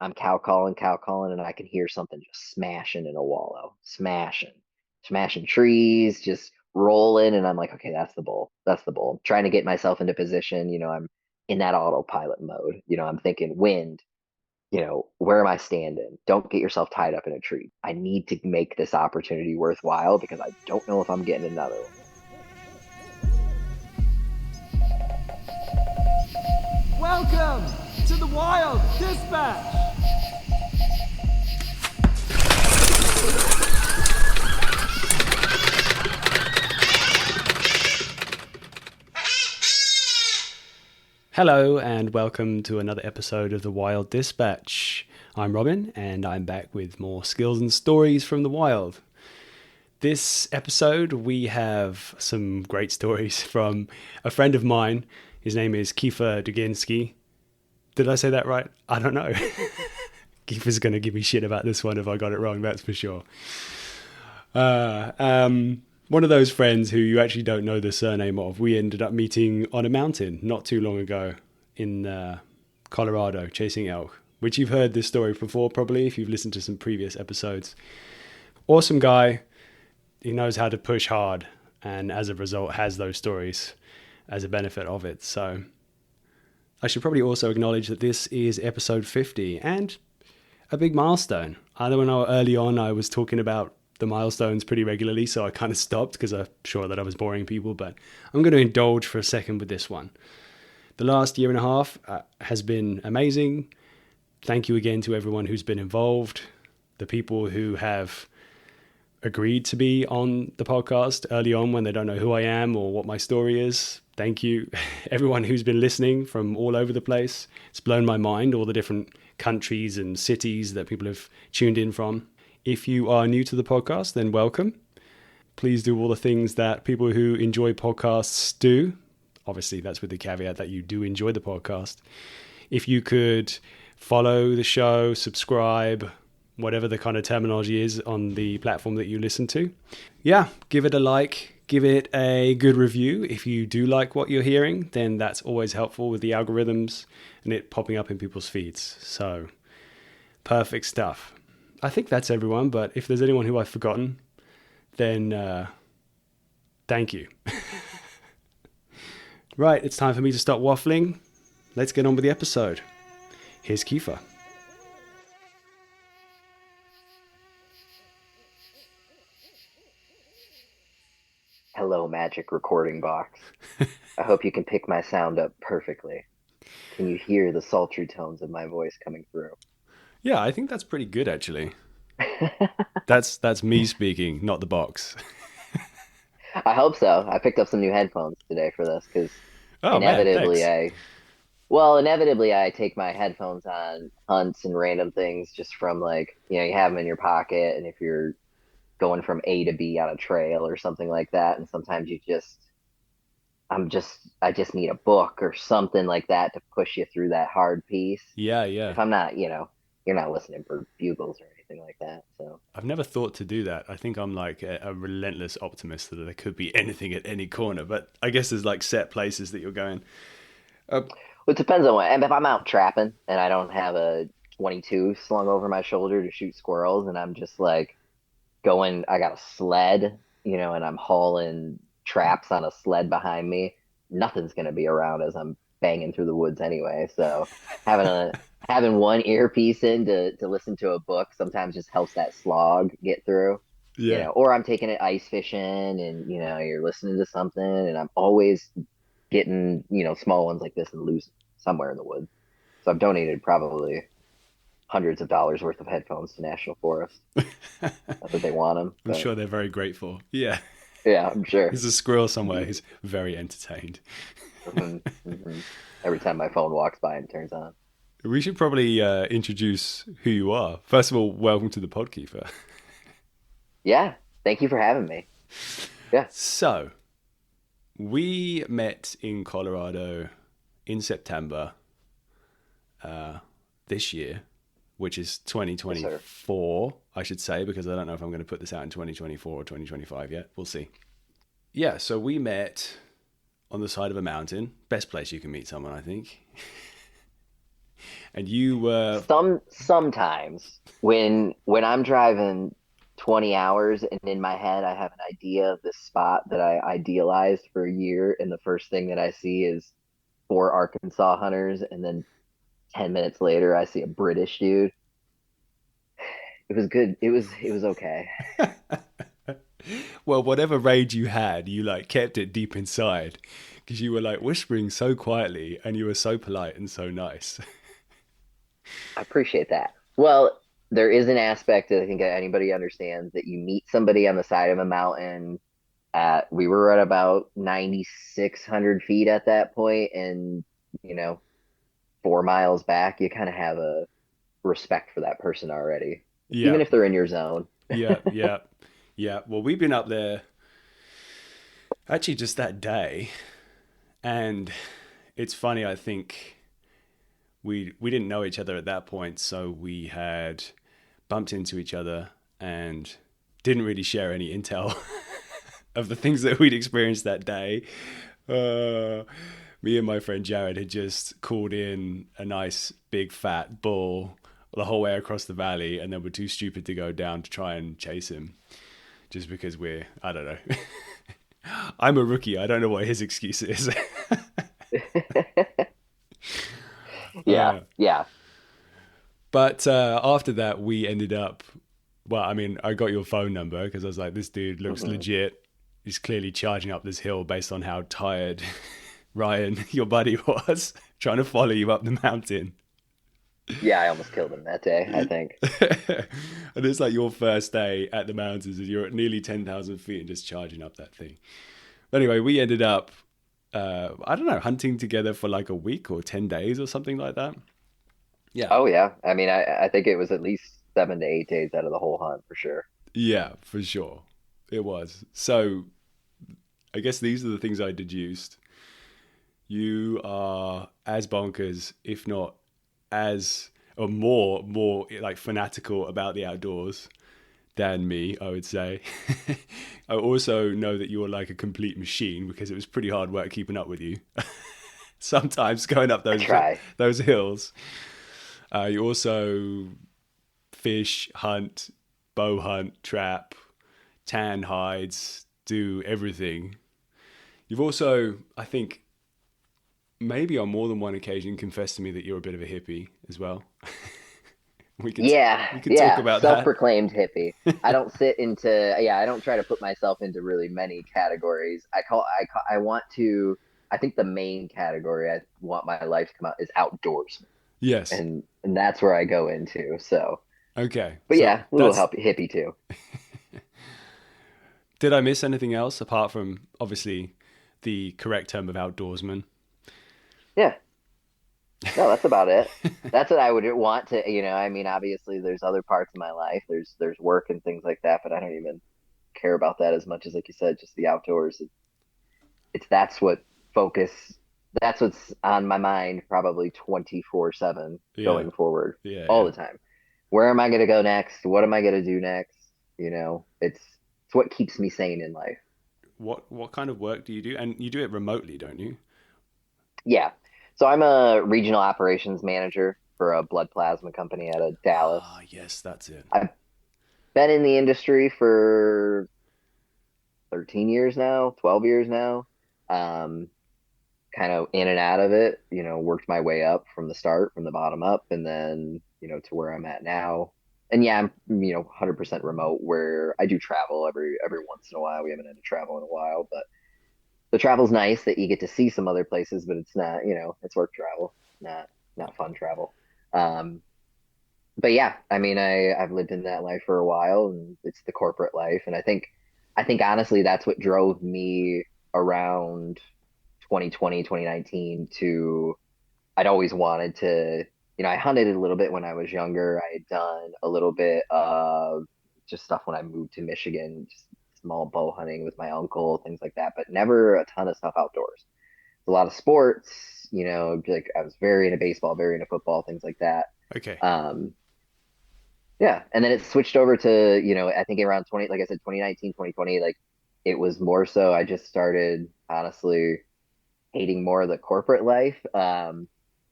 I'm cow calling, and I can hear something just smashing in a wallow, smashing trees, just rolling. And I'm like, okay, that's the bull. That's the bull. Trying to get myself into position. I'm in that autopilot mode. I'm thinking wind, where am I standing? Don't get yourself tied up in a tree. I need to make this opportunity worthwhile because I don't know if I'm getting another one. Welcome to the Wild Dispatch. Hello and welcome to another episode of the Wild Dispatch. I'm Robin and I'm back with more skills and stories from the wild. This episode we have some great stories from a friend of mine. His name is Kiefer Dugenske. Did I say that right? I don't know. Kiefer's going to give me shit about this one if I got it wrong, that's for sure. One of those friends who you actually don't know the surname of. We ended up meeting on a mountain not too long ago in Colorado, chasing elk, which you've heard this story before probably if you've listened to some previous episodes. Awesome guy. He knows how to push hard and as a result has those stories as a benefit of it. So I should probably also acknowledge that this is episode 50 and a big milestone. I don't know, early on I was talking about the milestones pretty regularly, so I kind of stopped because I'm sure that I was boring people, but I'm going to indulge for a second with this one. The last year and a half has been amazing. Thank you again to everyone who's been involved, the people who have agreed to be on the podcast early on when they don't know who I am or what my story is. Thank you. Everyone who's been listening from all over the place. It's blown my mind, all the different countries and cities that people have tuned in from. If you are new to the podcast, then welcome. Please do all the things that people who enjoy podcasts do. Obviously, that's with the caveat that you do enjoy the podcast. If you could follow the show, subscribe, whatever the kind of terminology is on the platform that you listen to. Yeah, give it a like, give it a good review. If you do like what you're hearing, then that's always helpful with the algorithms and it popping up in people's feeds. So, perfect stuff. I think that's everyone, but if there's anyone who I've forgotten, then thank you. Right, it's time for me to stop waffling. Let's get on with the episode. Here's Kiefer. Hello, magic recording box. I hope you can pick my sound up perfectly. Can you hear the sultry tones of my voice coming through? Yeah, I think that's pretty good actually. That's me speaking, not the box. I hope so. I picked up some new headphones today for this because Oh man, inevitably thanks. inevitably I take my headphones on hunts and random things just from like, you have them in your pocket and if you're going from A to B on a trail or something like that and sometimes I just need a book or something like that to push you through that hard piece. Yeah, yeah. If I'm not, you're not listening for bugles or anything like that. So I've never thought to do that. I think I'm like a relentless optimist that there could be anything at any corner, but I guess there's like set places that you're going. Uh, it depends on what. And if I'm out trapping and I don't have a 22 slung over my shoulder to shoot squirrels, and I'm just like going, I got a sled, and I'm hauling traps on a sled behind me. Nothing's gonna be around as I'm banging through the woods anyway. So having a having one earpiece in to listen to a book sometimes just helps that slog get through. yeah. Or I'm taking it ice fishing and you're listening to something and I'm always getting, small ones like this and loose somewhere in the woods. So I've donated probably hundreds of dollars worth of headphones to National Forest. Not that they want them, I'm but sure they're very grateful. Yeah. yeah, I'm sure. There's a squirrel somewhere who's very entertained. hmm hmm Every time my phone walks by and turns on. We should probably introduce who you are. First of all, welcome to the Podkeeper. Yeah, thank you for having me. Yeah. So, we met in Colorado in September this year, which is Yes, sir. 2024, I should say, because I don't know if I'm going to put this out in 2024 or 2025 yet. We'll see. Yeah, so we met on the side of a mountain. Best place you can meet someone, I think. And you were, Sometimes when I'm driving 20 hours and in my head I have an idea of this spot that I idealized for a year, and the first thing that I see is four Arkansas hunters, and then 10 minutes later I see a British dude. It was good. It was okay. well, whatever rage you had, you like kept it deep inside because you were like whispering so quietly and you were so polite and so nice. I appreciate that. Well, there is an aspect that I think anybody understands, that you meet somebody on the side of a mountain at we were at about 9,600 feet at that point, and you know 4 miles back you kind of have a respect for that person already, Yeah, even if they're in your zone. yeah, yeah, yeah. Well, we've been up there actually just that day, and it's funny. I think we didn't know each other at that point, so we had bumped into each other and didn't really share any intel of the things that we'd experienced that day. Uh, Me and my friend Jared had just called in a nice big fat bull the whole way across the valley, and then we're too stupid to go down to try and chase him, just because I don't know. I'm a rookie. I don't know what his excuse is. Yeah, uh, yeah. but after that, we ended up. Well, I mean, I got your phone number because I was like, this dude looks Mhm. legit. He's clearly charging up this hill based on how tired Ryan, your buddy, was trying to follow you up the mountain. Yeah, I almost killed him that day, I think. And it's like your first day at the mountains and you're at nearly 10,000 feet and just charging up that thing. But anyway, we ended up, I don't know, hunting together for like a week or 10 days or something like that. Yeah. Oh yeah, I mean, I think it was at least 7 to 8 days out of the whole hunt for sure. Yeah, for sure. It was. So I guess these are the things I deduced. You are as bonkers, if not as or more like fanatical about the outdoors than me, I would say. I also know that you're like a complete machine because it was pretty hard work keeping up with you. Sometimes going up I try. those hills. You also fish, hunt, bow hunt, trap, tan hides, do everything. You've also, I think, maybe on more than one occasion confessed to me that you're a bit of a hippie as well. Yeah, We could talk yeah, about that. self-proclaimed hippie. I don't sit into, yeah, I don't try to put myself into really many categories. I want to, I think the main category I want my life to come out is outdoorsman. Yes. And that's where I go into. So, Okay. but So yeah, a little that's. help hippie too. Did I miss anything else apart from obviously the correct term of outdoorsman? Yeah, no, that's about it. That's what I would want to, I mean, obviously there's other parts of my life. There's work and things like that, but I don't even care about that as much as, like you said, just the outdoors. It's that's what focus that's what's on my mind probably 24/7 Yeah. going forward Yeah. all Yeah. the time. Where am I going to go next? What am I going to do next? It's what keeps me sane in life. What kind of work do you do? And you do it remotely, don't you? Yeah. So I'm a regional operations manager for a blood plasma company out of Dallas. Ah, yes, that's it. I've been in the industry for 13 years now, 12 years now. Um, Kind of in and out of it, worked my way up from the start, from the bottom up, and then, to where I'm at now. And yeah, I'm, 100% remote, where I do travel every once in a while. We haven't had to travel in a while, but the travel's nice that you get to see some other places, but it's not, it's work travel, not fun travel. Um, but yeah, I mean, I've lived in that life for a while, and it's the corporate life, and I think honestly that's what drove me around 2020, 2019 to I'd always wanted to, I hunted a little bit when I was younger. I had done a little bit of just stuff when I moved to Michigan, just small bow hunting with my uncle, things like that, but never a ton of stuff outdoors. A lot of sports, like I was very into baseball, very into football, things like that. Okay. Um, yeah. And then it switched over to, I think around 20, like I said, 2019, 2020, like it was more so I just started honestly hating more of the corporate life.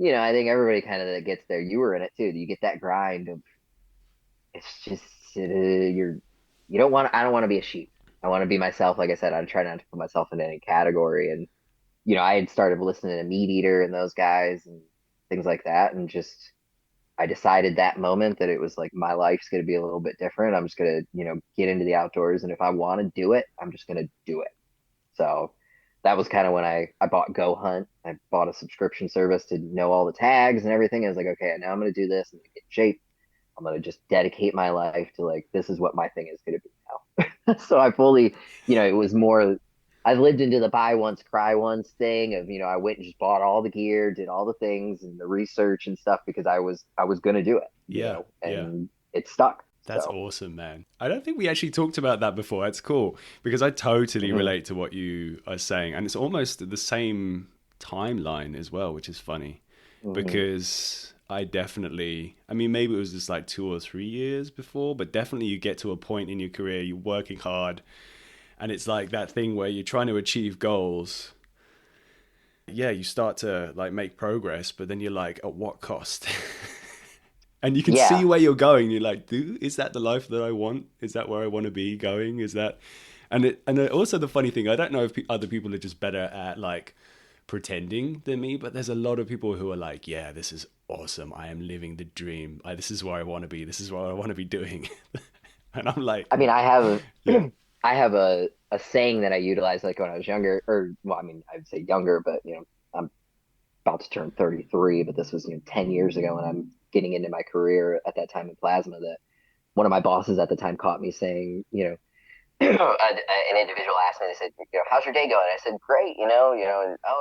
I think everybody kind of that gets there. You were in it too. You get that grind of it's just you don't want. I don't want to be a sheep. I want to be myself. Like I said, I try not to put myself in any category. And I had started listening to Meat Eater and those guys and things like that, and just I decided that moment that it was like my life's going to be a little bit different. I'm just going to get into the outdoors, and if I want to do it, I'm just going to do it. So that was kind of when I bought Go Hunt. I bought a subscription service to know all the tags and everything. I was like, okay, now I'm going to do this and get in shape. I'm going to just dedicate my life to like, this is what my thing is going to be now. So I fully, it was more, I lived into the buy once, cry once thing of, I went and just bought all the gear, did all the things and the research and stuff because I was going to do it, Yeah. and it stuck. That's So, awesome, man. I don't think we actually talked about that before. That's cool because I totally mhm, relate to what you are saying. And it's almost the same timeline as well, which is funny mhm. because I mean, maybe it was just like 2 or 3 years before, but definitely you get to a point in your career, you're working hard, and it's like that thing where you're trying to achieve goals. Yeah, you start to like make progress, but then you're like, at what cost? And you can see Yeah. where you're going. You're like, dude, is that the life that I want? Is that where I want to be going? Is that, also the funny thing, I don't know if other people are just better at like pretending than me, but there's a lot of people who are like, yeah, this is awesome. I am living the dream. This is where I want to be. This is what I want to be doing. And I'm like, I mean, I have yeah, I have a saying that I utilized like when I was younger, or well, I mean, I'd say younger, but I'm about to turn 33, but this was 10 years ago when I'm getting into my career at that time in plasma. That one of my bosses at the time caught me saying, an individual asked me, they said, how's your day going? I said, great, and, oh,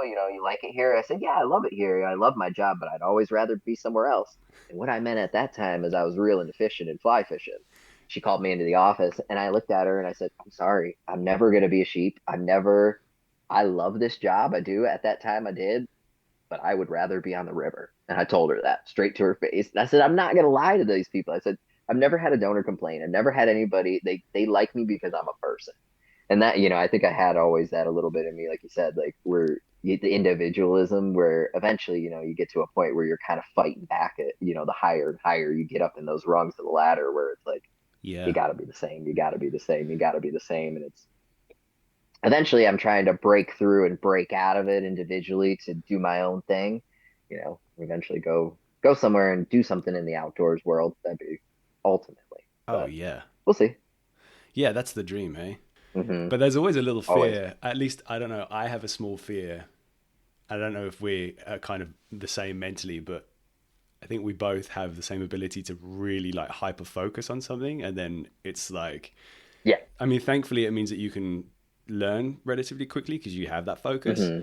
you like it here? I said, yeah, I love it here. I love my job, but I'd always rather be somewhere else. And what I meant at that time is I was real into fishing and fly fishing. She called me into the office and I looked at her and I said, I'm sorry, I'm never going to be a sheep. I love this job. I do. At that time, I did, but I would rather be on the river. And I told her that straight to her face. And I said, I'm not going to lie to these people. I said, I've never had a donor complain. I've never had anybody. They like me because I'm a person. And that, I think I had always that a little bit in me, like you said, like where the individualism, where eventually, you get to a point where you're kind of fighting back at, the higher and higher you get up in those rungs of the ladder, where it's like, you yeah, got to be the same, you got to be the same, you got to be the same. And it's eventually I'm trying to break through and break out of it individually to do my own thing, eventually go somewhere and do something in the outdoors world. That'd be ultimately, oh but yeah, we'll see. yeah, that's the dream, hey. Hmm. But there's always a little Always. fear. At least I don't know. I have a small fear. I don't know if we are kind of the same mentally, but I think we both have the same ability to really like hyper focus on something, and then it's like, Yeah. I mean, thankfully it means that you can learn relatively quickly because you have that focus. Hmm.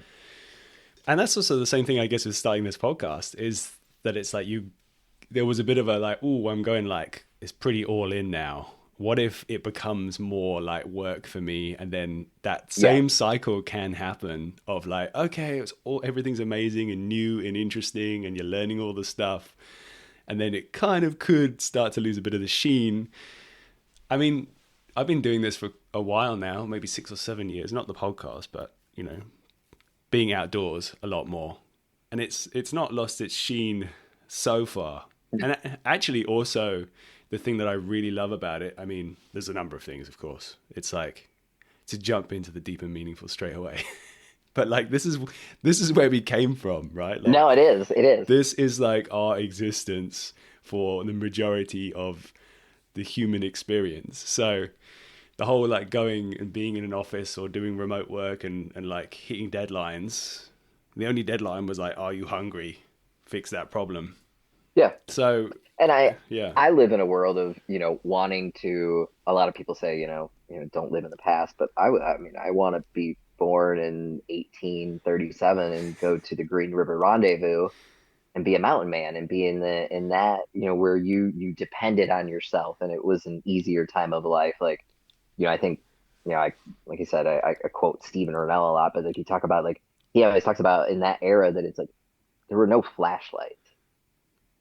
And that's also the same thing, I guess, with starting this podcast is that it's like there was a bit of a like, oh, I'm going like, it's pretty all in now. What if it becomes more like work for me? And then that Yeah. same cycle can happen of like, okay, everything's amazing and new and interesting and you're learning all the stuff. And then it kind of could start to lose a bit of the sheen. I mean, I've been doing this for a while now, maybe 6 or 7 years, not the podcast, but being outdoors a lot more, and it's not lost its sheen so far. And actually, also the thing that I really love about it, I mean, there's a number of things, of course. It's like to jump into the deep and meaningful straight away. But like this is where we came from, right? No, Like it is. It is. this is like our existence for the majority of the human experience. So the whole like going and being in an office or doing remote work and like hitting deadlines, the only deadline was like, are you hungry? Fix that problem. Yeah. So And I yeah, I live in a world of, wanting to, a lot of people say, don't live in the past, but I mean, I want to be born in 1837 and go to the Green River Rendezvous and be a mountain man and be in that, where you depended on yourself and it was an easier time of life. Like, I think, I like I said, I quote Stephen Rennell a lot, but like you talk about like he always talks about in that era that it's like there were no flashlights.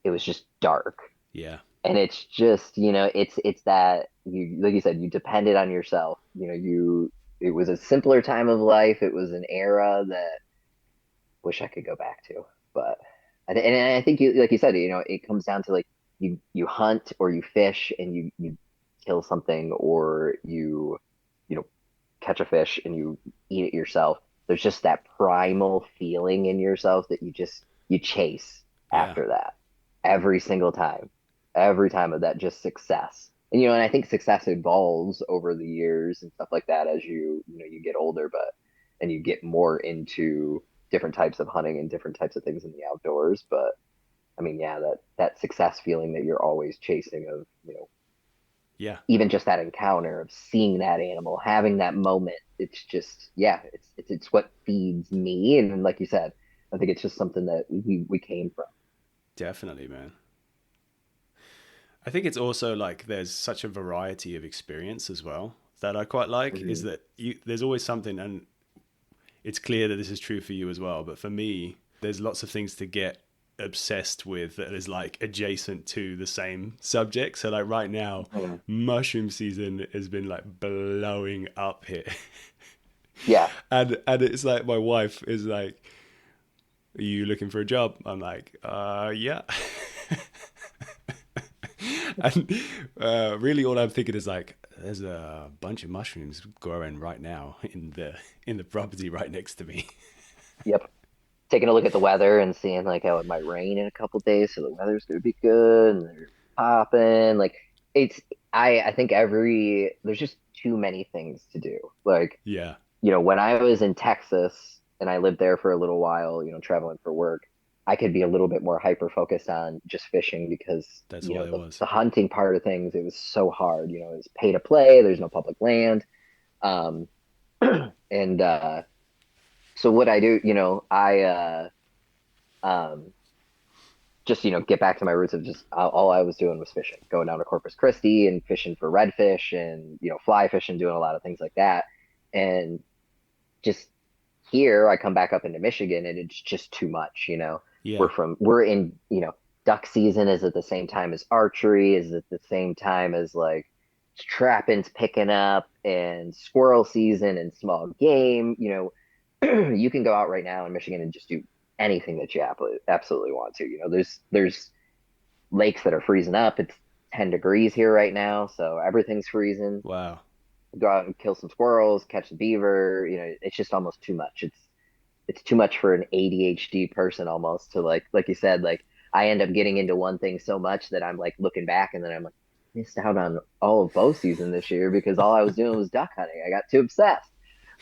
It was just dark. yeah, And it's just, it's that you, like you said, you depended on yourself. It was a simpler time of life. It was an era that wish I could go back to, but And I think you, like you said, it comes down to like you hunt or you fish and you kill something or you know catch a fish and you eat it yourself. There's just that primal feeling in yourself that you chase Yeah. after that every single time. Every time of that just success. And I think success evolves over the years and stuff like that as you get older, but and you get more into different types of hunting and different types of things in the outdoors. But I mean, yeah, that success feeling that you're always chasing of, Yeah. even just that encounter of seeing that animal, having that moment, it's just, yeah, it's what feeds me. And like you said, I think it's just something that we came from. Definitely, man. I think it's also like there's such a variety of experience as well that I quite like is Mhm. that there's always something, and it's clear that this is true for you as well. But for me, there's lots of things to get obsessed with that is like adjacent to the same subject. So like right now, Mhm. mushroom season has been like blowing up here. Yeah. And it's like my wife is like, "Are you looking for a job?" I'm like, yeah." And really, all I'm thinking is like, there's a bunch of mushrooms growing right now in the property right next to me. Yep. Taking a look at the weather and seeing like how it might rain in a couple days, so the weather's gonna be good and they're popping. Like it's I think there's just too many things to do. Like, Yeah, when I was in Texas and I lived there for a little while, traveling for work, I could be a little bit more hyper focused on just fishing because, that's all it the, was. the hunting part of things, it was so hard. It was pay to play, there's no public land. Um, and so what I do, um, just, get back to my roots of just all I was doing was fishing, going down to Corpus Christi and fishing for redfish and, fly fishing, doing a lot of things like that. And just here I come back up into Michigan and it's just too much. Yeah, We're in, duck season is at the same time as archery, is at the same time as like trapping's picking up and squirrel season and small game. You can go out right now in Michigan and just do anything that you absolutely want to. There's lakes that are freezing up. It's 10 degrees here right now, so everything's freezing. wow. Go out and kill some squirrels, catch the beaver. It's just almost too much. It's too much for an ADHD person almost to like you said, like I end up getting into one thing so much that I'm like looking back and then I'm like missed out on all of bow season this year because all I was doing was duck hunting. I got too obsessed.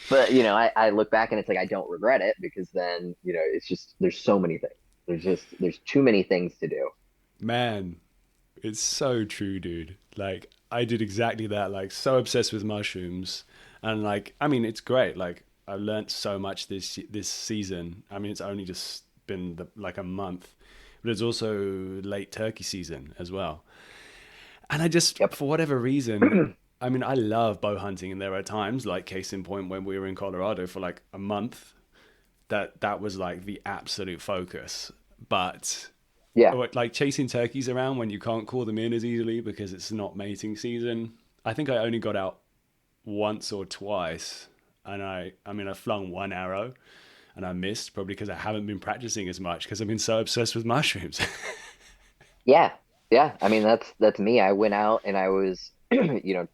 But I look back and it's like I don't regret it because then, it's just there's so many things. There's too many things to do. Man, it's so true, dude. Like I did exactly that. Like so obsessed with mushrooms, and like I mean, it's great. Like I've learned so much this season. I mean, it's only just been like a month, but it's also late turkey season as well. And I just, Yep. for whatever reason, I mean, I love bow hunting, and there are times, like case in point, when we were in Colorado for like a month, that was like the absolute focus. But Yeah. like chasing turkeys around when you can't call them in as easily because it's not mating season. I think I only got out once or twice, and I mean, I flung one arrow and I missed probably because I haven't been practicing as much because I've been so obsessed with mushrooms. Yeah. Yeah. I mean, that's me. I went out and I was,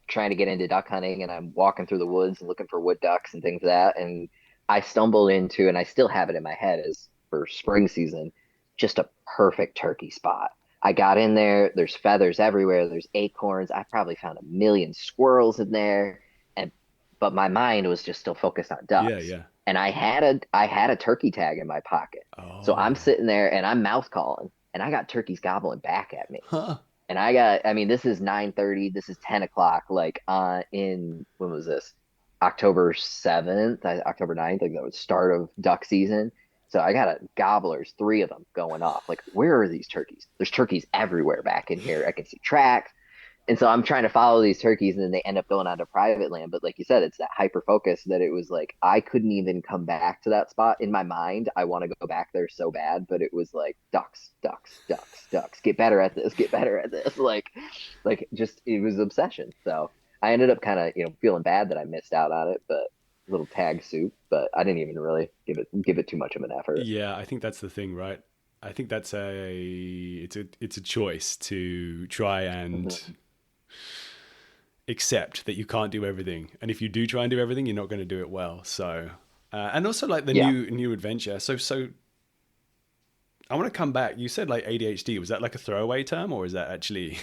trying to get into duck hunting and I'm walking through the woods and looking for wood ducks and things like that. And I stumbled into, and I still have it in my head as for spring season, just a perfect turkey spot. I got in there, there's feathers everywhere, there's acorns. I probably found a million squirrels in there. And but my mind was just still focused on Yeah, ducks. yeah. And I had a turkey tag in my pocket. So I'm Oh, sitting there and I'm mouth calling and I got turkeys gobbling back at me. huh. And I mean, this is 9:30, this is 10 o'clock, like when was this? October 7th, October 9th, like that was start of duck season. So I got gobblers, three of them going off. Like, where are these turkeys? There's turkeys everywhere back in here. I can see tracks. And so I'm trying to follow these turkeys and then they end up going onto private land. But like you said, it's that hyper focus that it was like I couldn't even come back to that spot in my mind. I want to go back there so bad, but it was like ducks, ducks, ducks, ducks. Get better at this, get better at this. Like just it was obsession. So I ended up kind of, feeling bad that I missed out on it, but a little tag soup, but I didn't even really give it too much of an effort. Yeah, I think that's the thing, right? I think that's it's a choice to try and Mhm. accept that you can't do everything, and if you do try and do everything, you're not going to do it well. So, and also like the Yeah. new adventure. So I want to come back. You said like ADHD. Was that like a throwaway term, or is that actually?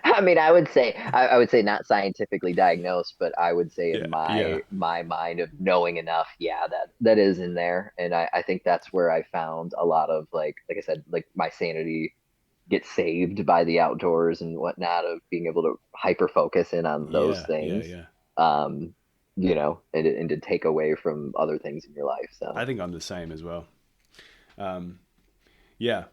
I mean, I would say not scientifically diagnosed, but I would say Yeah, in yeah, my mind of knowing enough, yeah, that is in there. And I think that's where I found a lot of like I said, like my sanity gets saved by the outdoors and whatnot of being able to hyper focus in on those yeah, yeah, things. yeah. Um, and to take away from other things in your life. I So think I'm the same as well. Um, yeah,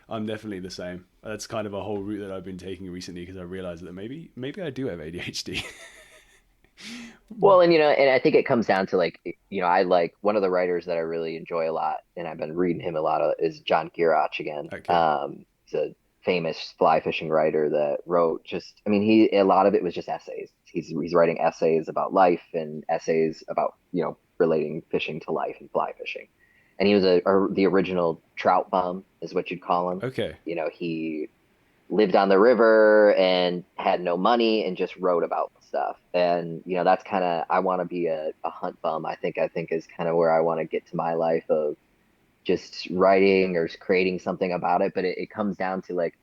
I'm definitely the same. That's kind of a whole route that I've been taking recently because I realized that maybe I do have ADHD. well, and and I think it comes down to like, I like one of the writers that I really enjoy a lot, and I've been reading him a lot of is John Gierach again. Okay. He's a famous fly fishing writer that wrote just, I mean, a lot of it was just essays. He's writing essays about life and essays about, relating fishing to life and fly fishing. And he was the original trout bum, is what you'd call him. Okay. He lived on the river and had no money and just wrote about stuff. And that's kind of, I want to be a hunt bum. I think is kind of where I want to get to my life of just writing or creating something about it. But it comes down to like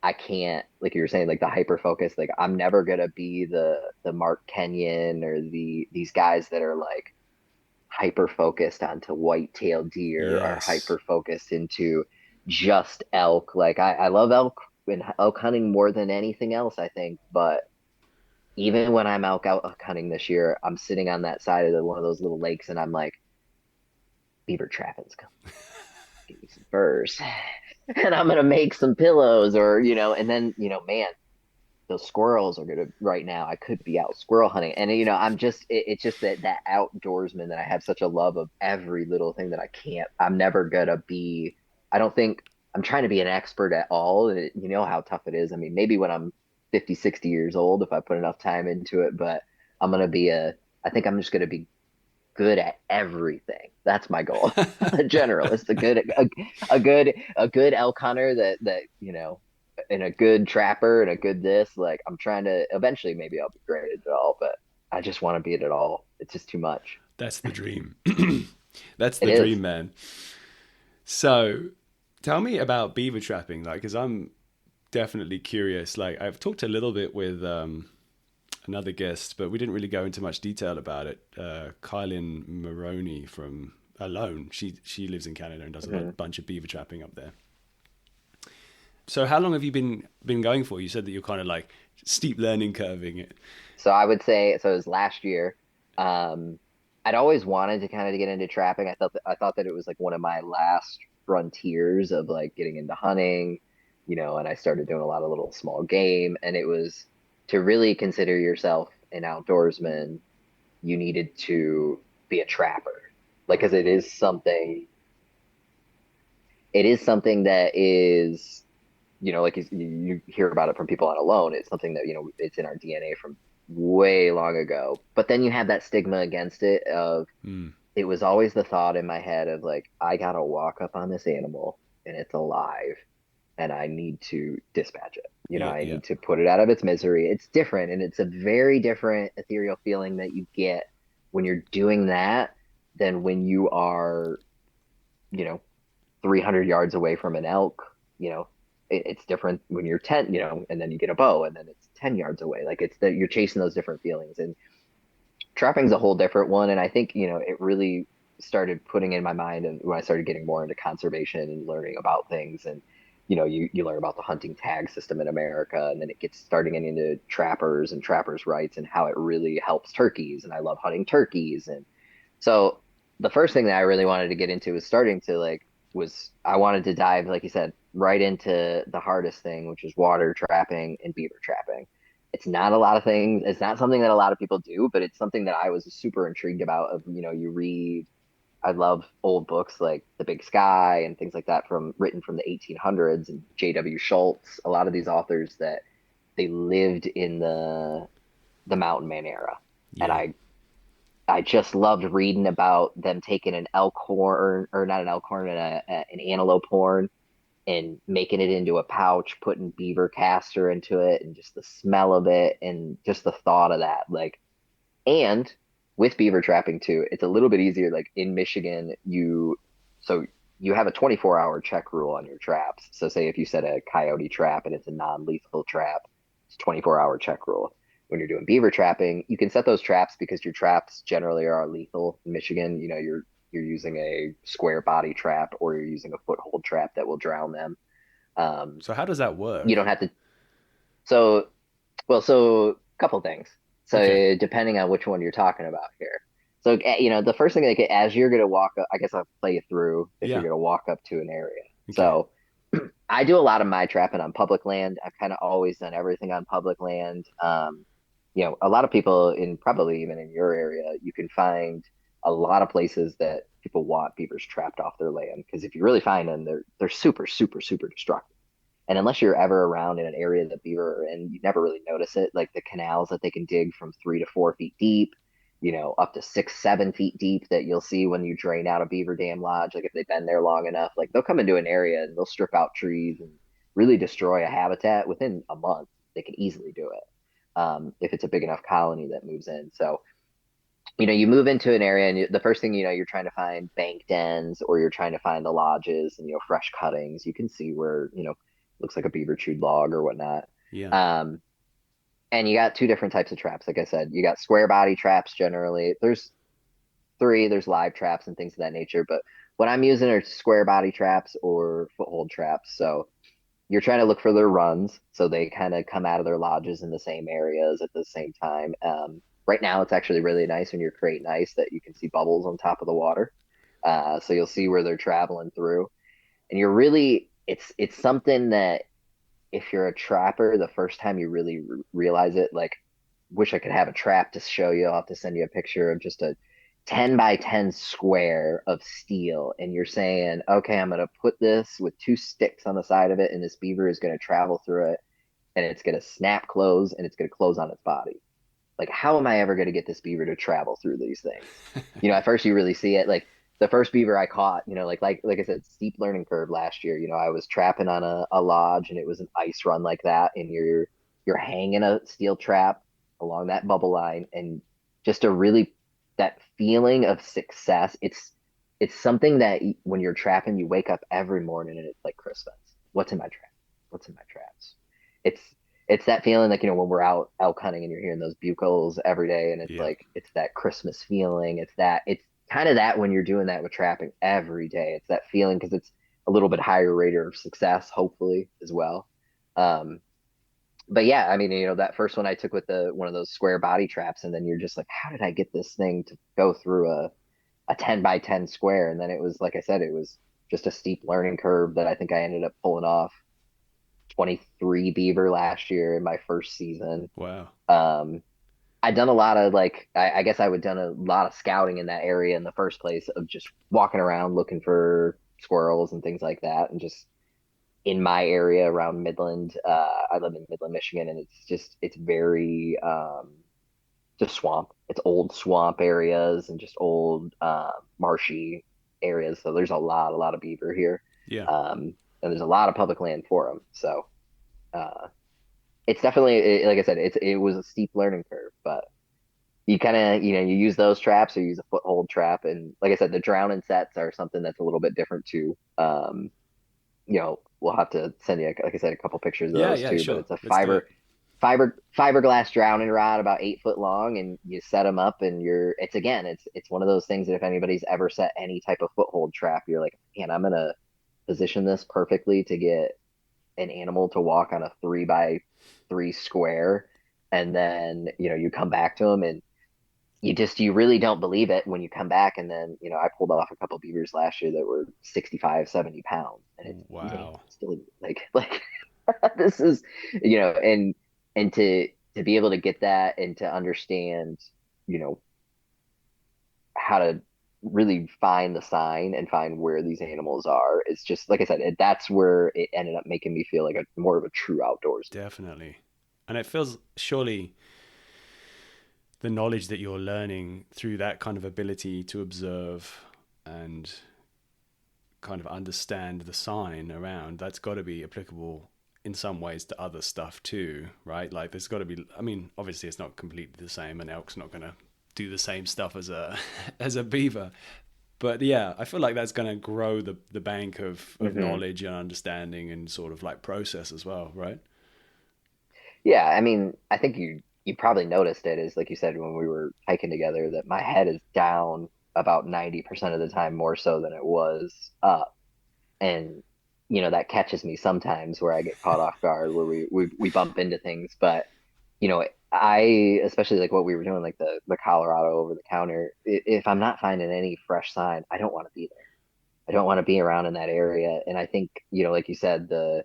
I can't, like you were saying, like the hyper focus. Like I'm never gonna be the Mark Kenyon or these guys that are like hyper focused onto white-tailed deer or Yes. hyper focused into just elk. Like I love elk and elk hunting more than anything else, I think. But even when I'm elk hunting this year, I'm sitting on that side of one of those little lakes and I'm like, beaver trapping's coming. Give me some furs. And I'm gonna make some pillows or, and then, man, those squirrels are gonna right now. I could be out squirrel hunting. And it's just that outdoorsman that I have such a love of every little thing that I'm never gonna be, I don't think I'm trying to be an expert at all. And you know how tough it is. I mean, maybe when I'm 50, 60 years old, if I put enough time into it, but I'm gonna be I think I'm just gonna be good at everything. That's my goal. A generalist, a good elk hunter that and a good trapper and a good this. Like I'm trying to eventually maybe I'll be great at it all, but I just want to be at it all. It's just too much. That's the dream. That's It the is. dream, man. So, tell me about beaver trapping, like, because I'm definitely curious. Like, I've talked a little bit with another guest, but we didn't really go into much detail about it. Kylie Maroney from Alone. She lives in Canada and does a Mhm. bunch of beaver trapping up there. So, how long have you been going for? You said that you're kind of like steep learning curving it. So I would say so. It was last year. Um, I'd always wanted to kind of get into trapping. I thought that it was like one of my last frontiers of like getting into hunting, and I started doing a lot of little small game. And it was to really consider yourself an outdoorsman, you needed to be a trapper. Like, because it is something that is, like you hear about it from people on Alone. It's something that, it's in our DNA from way long ago. But then you have that stigma against it of Mm. it was always the thought in my head of like, I gotta walk up on this animal and it's alive and I need to dispatch it. Yeah, I yeah. need to put it out of its misery. It's different and it's a very different ethereal feeling that you get when you're doing that than when you are, you know, 300 yards away from an elk. It's different when you're 10, and then you get a bow and then it's 10 yards away. Like it's that you're chasing those different feelings. And trapping's a whole different one. And I think, it really started putting in my mind of when I started getting more into conservation and learning about things. And, you learn about the hunting tag system in America, and then it gets starting getting into trappers and trappers' rights and how it really helps turkeys. And I love hunting turkeys. And so the first thing that I really wanted to get into was starting to was I wanted to dive, like you said, right into the hardest thing, which is water trapping and beaver trapping. It's not a lot of things. It's not something that a lot of people do, but it's something that I was super intrigued about. Of you read, I love old books like The Big Sky and things like that written from the 1800s and J.W. Schultz. A lot of these authors that they lived in the mountain man era, and Yeah. I I just loved reading about them taking an elk horn, or not an elk horn, an antelope horn, and making it into a pouch, putting beaver castor into it, and just the smell of it, and just the thought of that. Like, and with beaver trapping too, it's a little bit easier. Like in Michigan, so you have a 24-hour check rule on your traps. So say if you set a coyote trap and it's a non-lethal trap, it's 24-hour check rule. When you're doing beaver trapping, you can set those traps because your traps generally are lethal. In Michigan, you're using a square body trap or you're using a foothold trap that will drown them. Um, So how does that you work? don't have to. So so a couple things. Okay. So depending on which one you're talking about here. So the first thing, like as you're gonna walk up, I guess I'll play you through if you're Yeah. gonna walk up to an area. Okay. So I do a lot of my trapping on public land. I've kind of always done everything on public land. A lot of people in probably even in your area, you can find a lot of places that people want beavers trapped off their land because if you really find them, they're super, super, super destructive. And unless you're ever around in an area that beaver are in, you never really notice it. Like the canals that they can dig from 3 to 4 feet deep, up to 6, 7 feet deep that you'll see when you drain out a beaver dam lodge. Like if they've been there long enough, like they'll come into an area and they'll strip out trees and really destroy a habitat within a month. They can easily do it if it's a big enough colony that moves in. So you move into an area and the first thing you're trying to find bank dens or you're trying to find the lodges and fresh cuttings. You can see where looks like a beaver chewed log or whatnot. Yeah. Um, and you got two different types of traps. Like I said, you got square body traps generally. There's three. There's live traps and things of that nature. But what I'm using are square body traps or foothold traps. So you're trying to look for their runs, so they kind of come out of their lodges in the same areas at the same time. Right now, it's actually really nice when you're creating ice that you can see bubbles on top of the water. So you'll see where they're traveling through, and it's something that if you're a trapper, the first time you really realize it, like, wish I could have a trap to show you. I'll have to send you a picture of just a 10 by 10 square of steel. And you're saying, okay, I'm going to put this with two sticks on the side of it, and this beaver is going to travel through it, and it's going to snap close, and it's going to close on its body. Like, how am I ever going to get this beaver to travel through these things? At first you really see it. Like the first beaver I caught, like I said, steep learning curve last year. I was trapping on a lodge and it was an ice run like that, and you're hanging a steel trap along that bubble line, and just a really that feeling of success. It's something that when you're trapping, you wake up every morning and it's like Christmas. What's in my trap? What's in my traps? It's it's that feeling like when we're out elk hunting and you're hearing those bugles every day, and it's Yeah. like it's that Christmas feeling. It's kind of that when you're doing that with trapping every day. It's that feeling because it's a little bit higher rate of success, hopefully as well. Um, but yeah, I mean, that first one I took with the one of those square body traps, and then you're just like, how did I get this thing to go through a 10 by 10 square? And then it was like I said, it was just a steep learning curve that I think I ended up pulling off 23 beaver last year in my first season. Wow. Um, I'd done a lot of like I guess I would done a lot of scouting in that area in the first place of just walking around looking for squirrels and things like that, and just in my area around Midland. I live in Midland, Michigan, and it's very just swamp. It's old swamp areas and just old marshy areas. So there's a lot of beaver here, Yeah. and there's a lot of public land for them. So uh, it's definitely like I said, it was a steep learning curve, but you kind of you use those traps or you use a foothold trap, and like I said, the drowning sets are something that's a little bit different too. We'll have to send you, like I said, a couple pictures of Yeah. those Yeah. too. But Sure. it's a Let's do it. fiberglass drowning rod about 8 foot long, and you set them up, and it's one of those things that if anybody's ever set any type of foothold trap, you're like, man, I'm gonna position this perfectly to get an animal to walk on a 3 by 3 square, and then you come back to them and you really don't believe it when you come back. And then I pulled off a couple beavers last year that were 65, 70 pounds, and it's man, Wow. still like this is and to be able to get that and to understand you know how to really find the sign and find where these animals are. It's just like I said, that's where it ended up making me feel like a more of a true outdoorsman. Definitely. And it feels surely the knowledge that you're learning through that kind of ability to observe and kind of understand the sign around, that's got to be applicable in some ways to other stuff too, right? Like there's got to be, I mean, obviously it's not completely the same. An elk's not going to do the same stuff as a as a beaver, but yeah, I feel like that's going to grow the bank of Hmm. knowledge and understanding and sort of like process as well, right? Yeah, I mean, I think you probably noticed it is like you said when we were hiking together that my head is down about 90% of the time more so than it was up. And that catches me sometimes where I get caught off guard where we bump into things. But I especially like what we were doing, like the Colorado over the counter. If I'm not finding any fresh sign, I don't want to be there. I don't want to be around in that area. And I think like you said, the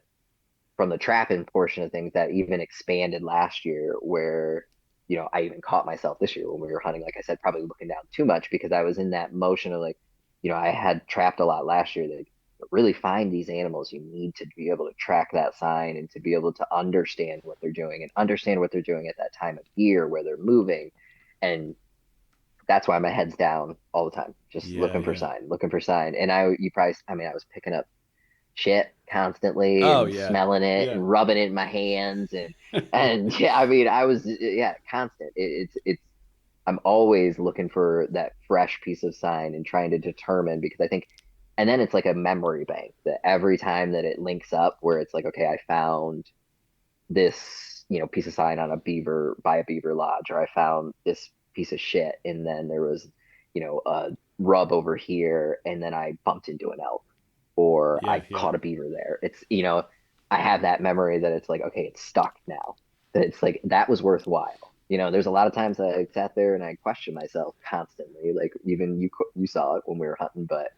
from the trapping portion of things that even expanded last year, where I even caught myself this year when we were hunting. Like I said, probably looking down too much because I was in that motion of like, I had trapped a lot last year that really find these animals, you need to be able to track that sign and to be able to understand what they're doing and understand what they're doing at that time of year where they're moving. And that's why my head's down all the time, just Yeah, looking for yeah. sign, looking for sign. And you probably, I mean, I was picking up shit constantly Oh and yeah, smelling it yeah. and rubbing it in my hands and yeah, I mean, I was yeah, constant. It's I'm always looking for that fresh piece of sign and trying to determine because I think, and then it's like a memory bank that every time that it links up where it's like, okay, I found this, piece of sign on a beaver by a beaver lodge, or I found this piece of shit, and then there was, a rub over here, and then I bumped into an elk, or Yeah, I yeah. caught a beaver there. It's, I have that memory that it's like, okay, it's stuck now. That it's like that was worthwhile. There's a lot of times I sat there and I questioned myself constantly. Like even you saw it when we were hunting, but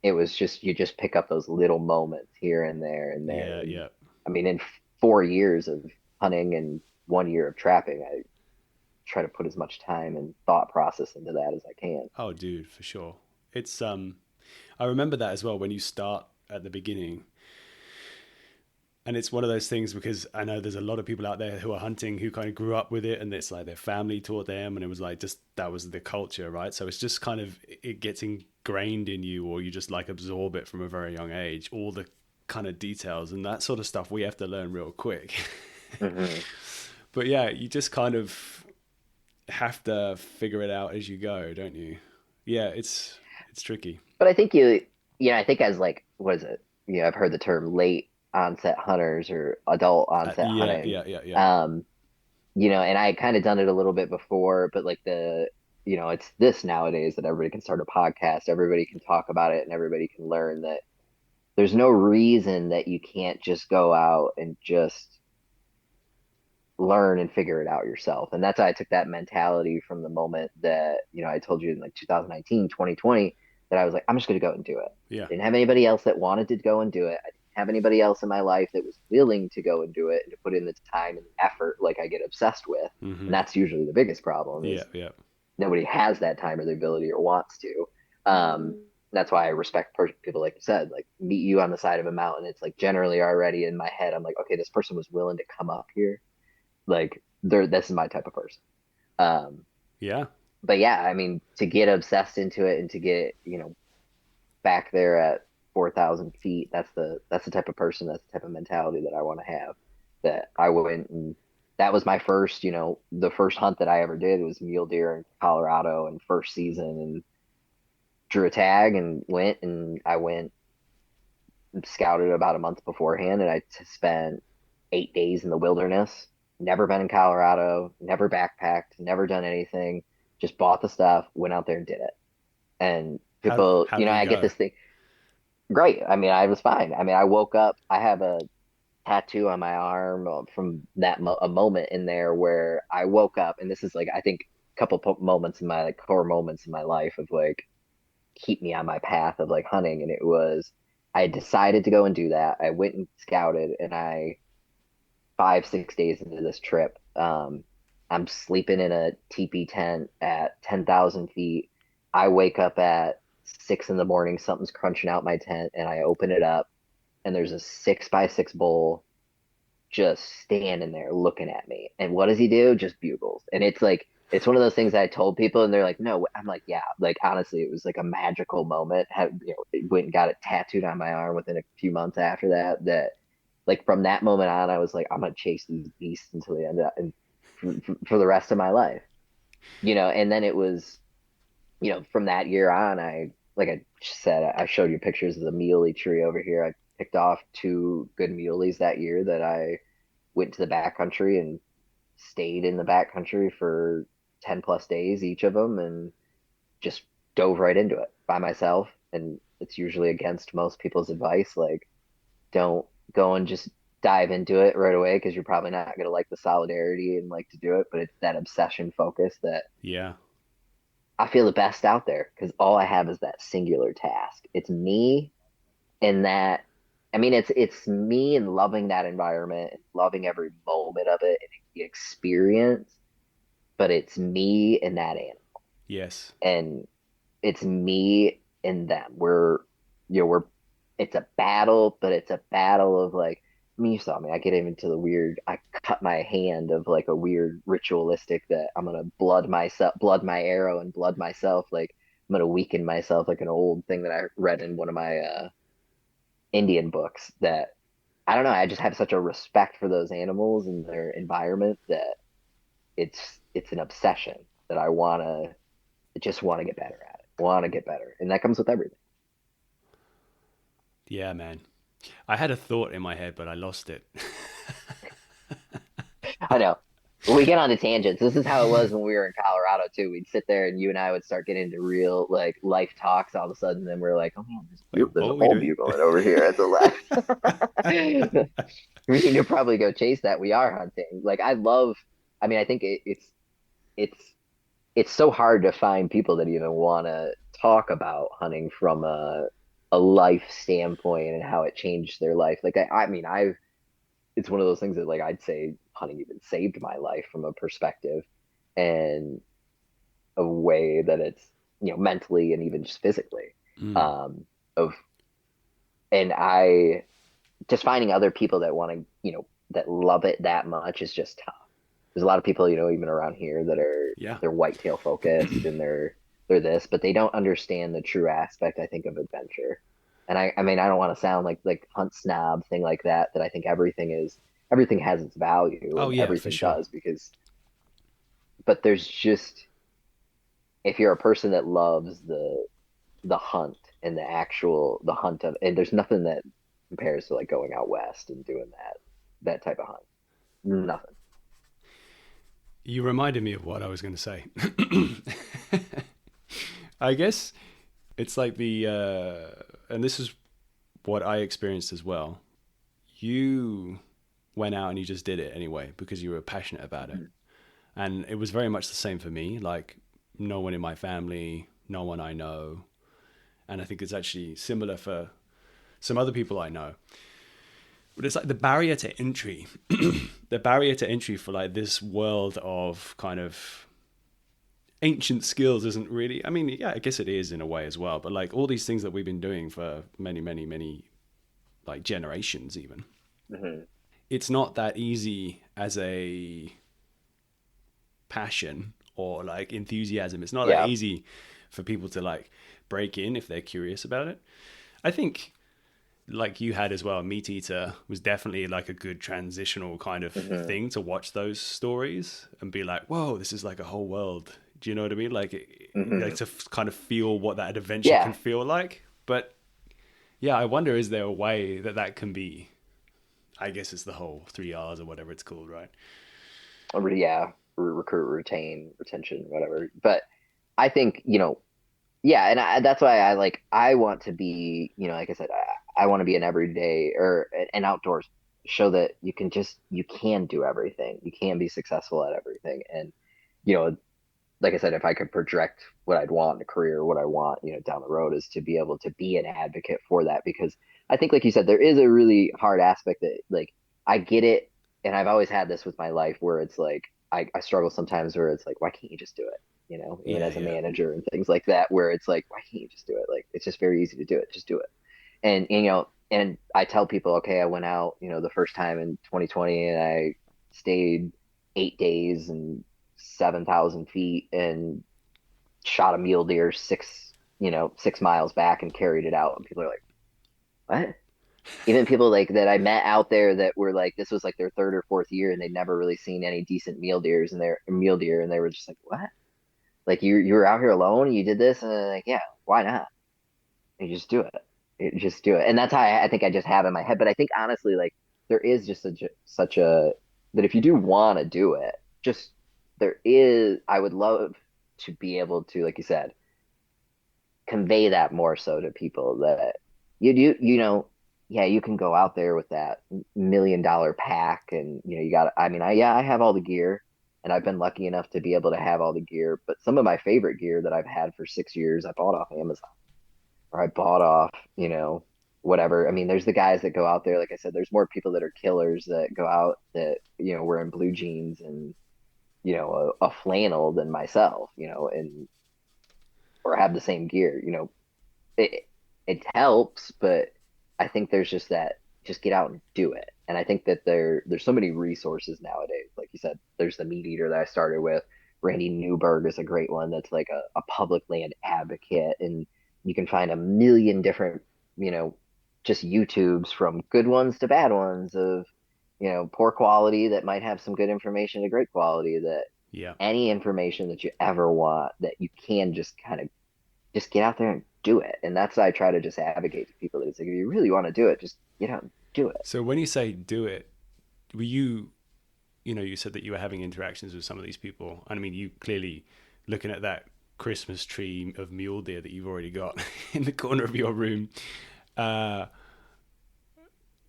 it was just you just pick up those little moments here and there and there. Yeah, And yeah. I mean, in 4 years of hunting and 1 year of trapping, I try to put as much time and thought process into that as I can. Oh, dude, for sure. It's I remember that as well when you start at the beginning. And it's one of those things because I know there's a lot of people out there who are hunting who kind of grew up with it and it's like their family taught them and it was like just that was the culture, right? So it's just kind of it gets ingrained in you or you just like absorb it from a very young age, all the kind of details and that sort of stuff we have to learn real quick. Hmm. But yeah, you just kind of have to figure it out as you go, don't you? Yeah, it's tricky. But I think I think as like, what is it? I've heard the term late onset hunters or adult onset Yeah, hunting. yeah, yeah, yeah. Um, and I had kind of done it a little bit before, but like it's this nowadays that everybody can start a podcast, everybody can talk about it, and everybody can learn that there's no reason that you can't just go out and just learn and figure it out yourself. And that's why I took that mentality from the moment that, I told you in like 2019, 2020, that I was like, I'm just going to go and do it. Yeah. Didn't have anybody else that wanted to go and do it. I didn't have anybody else in my life that was willing to go and do it and to put in the time and the effort like I get obsessed with. Mhm. And that's usually the biggest problem Yeah, is yeah. nobody has that time or the ability or wants to. That's why I respect people like you said, like meet you on the side of a mountain. It's like generally already in my head, I'm like, okay, this person was willing to come up here. Like this is my type of person. Um, Yeah. but yeah, I mean, to get obsessed into it and to get, back there at 4,000 feet, that's the type of person, that's the type of mentality that I want to have. That I went and that was my first, the first hunt that I ever did was mule deer in Colorado and first season and drew a tag and I went and scouted about a month beforehand and spent 8 days in the wilderness. Never been in Colorado, never backpacked, never done anything. Just bought the stuff, went out there and did it. And people, How did it I get go? this thing. Great. I mean, I was fine. I mean, I woke up. I have a tattoo on my arm from a moment in there where I woke up, and this is like I think a couple moments in my like core moments in my life of like keep me on my path of like hunting, and it was I decided to go and do that. I went and scouted, and I 5, 6 days into this trip, I'm sleeping in a teepee tent at 10,000 feet. I wake up at 6 in the morning, something's crunching out my tent, and I open it up, and there's a 6 by 6 bull just standing there looking at me. And what does he do? Just bugles. And it's like, It's one of those things that I told people, and they're like, "No." I'm like, "Yeah." Like honestly, it was like a magical moment. Went and got it tattooed on my arm within a few months after that. That like from that moment on, I was like, "I'm gonna chase these beasts until the end of, and for the rest of my life." And then it was, from that year on, like I said, I showed you pictures of the muley tree over here. I picked off two good muleys that year that I went to the backcountry and stayed in the backcountry for 10 plus days, each of them, and just dove right into it by myself. And it's usually against most people's advice. Like, don't go and just dive into it right away because you're probably not going to like the solidarity and like to do it. But it's that obsession focus that Yeah. I feel the best out there because all I have is that singular task. It's me and that. I mean, it's me and loving that environment and loving every moment of it and the experience, but it's me and that animal, Yes. and it's me and them. We're it's a battle, but it's a battle of like, I mean, you saw me. I get into the weird. I cut my hand of like a weird ritualistic that I'm gonna blood my arrow, and blood myself. Like I'm gonna weaken myself, like an old thing that I read in one of my Indian books. That I don't know. I just have such a respect for those animals and their environment that it's an obsession that I just wanna get better at it. Want to get better, and that comes with everything. Yeah, man. I had a thought in my head, but I lost it. I know. We get on the tangents. This is how it was when we were in Colorado too. We'd sit there and you and I would start getting into real like life talks all of a sudden. Then we're like, oh man, Wait, there's what a are we bull doing? bugling over here at the left. We need to probably go chase that. We are hunting. Like I mean, I think it's it's so hard to find people that even want to talk about hunting from a life standpoint and how it changed their life. Like I mean, it's one of those things that like I'd say hunting even saved my life from a perspective and a way that it's mentally and even just physically Mm, of and I just finding other people that want to that love it that much is just tough. There's a lot of people even around here that are yeah. they're whitetail focused and they're this, but they don't understand the true aspect I think of adventure. And I mean I don't want to sound like hunt snob thing like that. That I think everything has its value Oh, and yeah, for everything sure. does because but there's just if you're a person that loves the hunt and the hunt of and there's nothing that compares to like going out west and doing that type of hunt. Nothing. You reminded me of what I was going to say. I guess it's like and this is what I experienced as well. You went out and you just did it anyway because you were passionate about it. And it was very much the same for me. Like, no one in my family, no one I know. And I think it's actually similar for some other people I know. But it's like the barrier to entry, the barrier to entry for like this world of kind of ancient skills isn't really, I mean, yeah, I guess it is in a way as well. But like all these things that we've been doing for many, many, many like generations, even, Hmm. it's not that easy as a passion or like enthusiasm. It's not that Yeah. easy for people to like break in if they're curious about it. I think like you had as well, Meat Eater was definitely like a good transitional kind of Hmm. thing to watch those stories and be like, whoa, this is like a whole world. Do you know what I mean? Like, like Hmm. to kind of feel what that adventure can Yeah. feel like. But yeah, I wonder, is there a way that that can be? I guess it's the whole 3 R's or whatever it's called, right? Yeah. Recruit, retain, retention, whatever. But I think yeah, and that's why I want to be like I said I want to be an everyday or an outdoors show that you can do everything. You can be successful at everything, and you know like I said, if I could project what I'd want in a career, what I want, down the road is to be able to be an advocate for that because I think, like you said, there is a really hard aspect that, like, I get it, and I've always had this with my life where it's like I struggle sometimes where it's like, why can't you just do it? Even Yeah, as a yeah. manager and things like that, where it's like, why can't you just do it? Like, it's just very easy to do it. Just do it. And I tell people, okay, I went out, the first time in 2020 and I stayed 8 days and 7,000 feet and shot a mule deer 6 miles back and carried it out. And people are like, what? Even people like that I met out there that were like, this was like their third or fourth year and they'd never really seen any decent mule deer. And they were just like, what? Like you were out here alone and you did this? And they're like, yeah, why not? You just do it. You just do it. And that's how I think I just have in my head. But I think honestly, like there is just such a, that if you do want to do it, just there is, I would love to be able to, like you said, convey that more so to people that you do, yeah, you can go out there with that $1 million pack and you got, I mean, I have all the gear and I've been lucky enough to be able to have all the gear, but some of my favorite gear that I've had for 6 years, I bought off Amazon or I bought off, whatever. I mean, there's the guys that go out there, like I said, there's more people that are killers that go out that, wearing blue jeans and, a flannel than myself, and or have the same gear. It it helps, but I think there's just that just get out and do it. And I think that there's so many resources nowadays. Like you said, there's the meat eater that I started with. Randy Newberg is a great one that's like a public land advocate, and you can find a million different, just YouTubes from good ones to bad ones of, poor quality that might have some good information to great quality that Yeah. any information that you ever want that you can just kind of just get out there and do it. And that's what I try to just advocate to people that it's like, if you really want to do it, just get out and do it. So when you say do it, were you, you said that you were having interactions with some of these people. And I mean, you clearly looking at that Christmas tree of mule deer that you've already got in the corner of your room.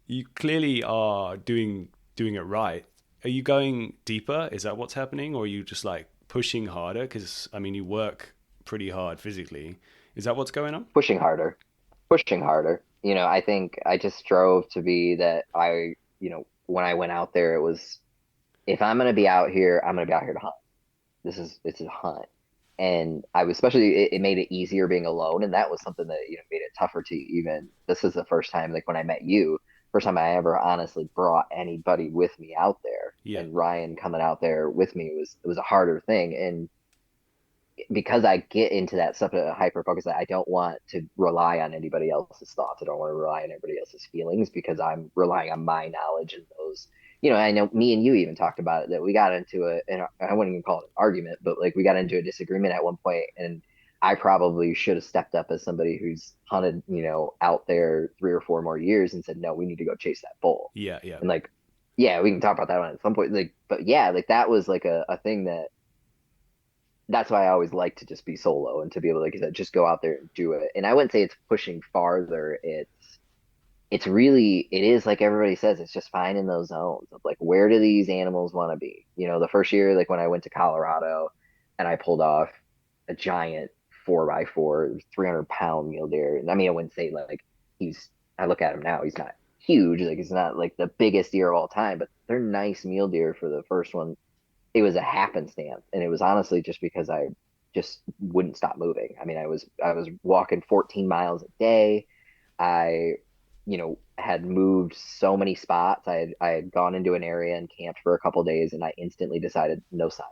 You clearly are doing it right. Are you going deeper? Is that what's happening? Or are you just like pushing harder? Because I mean, you work pretty hard physically. Is that what's going on? Pushing harder, pushing harder. I think I just strove to be that when I went out there, it was, if I'm going to be out here, I'm going to be out here to hunt. It's a hunt. And I was, especially, it made it easier being alone. And that was something that, made it tougher to even, this is the first time, like when I met you, first time I ever honestly brought anybody with me out there. Yeah. And Ryan coming out there with me was a harder thing. And because I get into that stuff at a hyper focus, I don't want to rely on anybody else's thoughts. I don't want to rely on everybody else's feelings because I'm relying on my knowledge and those. I know me and you even talked about it that we got into and I wouldn't even call it an argument, but like we got into a disagreement at one point, and I probably should have stepped up as somebody who's hunted, out there 3 or 4 more years and said, no, we need to go chase that bull. Yeah, yeah. And like, yeah, we can talk about that one at some point. Like, but yeah, like that was like a thing that's why I always like to just be solo and to be able to, like I said, just go out there and do it. And I wouldn't say it's pushing farther. It's really, it is like everybody says, it's just finding those zones of like, where do these animals want to be? The first year, like when I went to Colorado and I pulled off a giant 4x4, 300-pound mule deer. And I mean, I wouldn't say like I look at him now, he's not huge. Like he's not like the biggest deer of all time, but they're nice mule deer for the first one. It was a happenstance, and it was honestly just because I just wouldn't stop moving. I mean, I was walking 14 miles a day. I, had moved so many spots. I had gone into an area and camped for a couple of days, and I instantly decided no sign.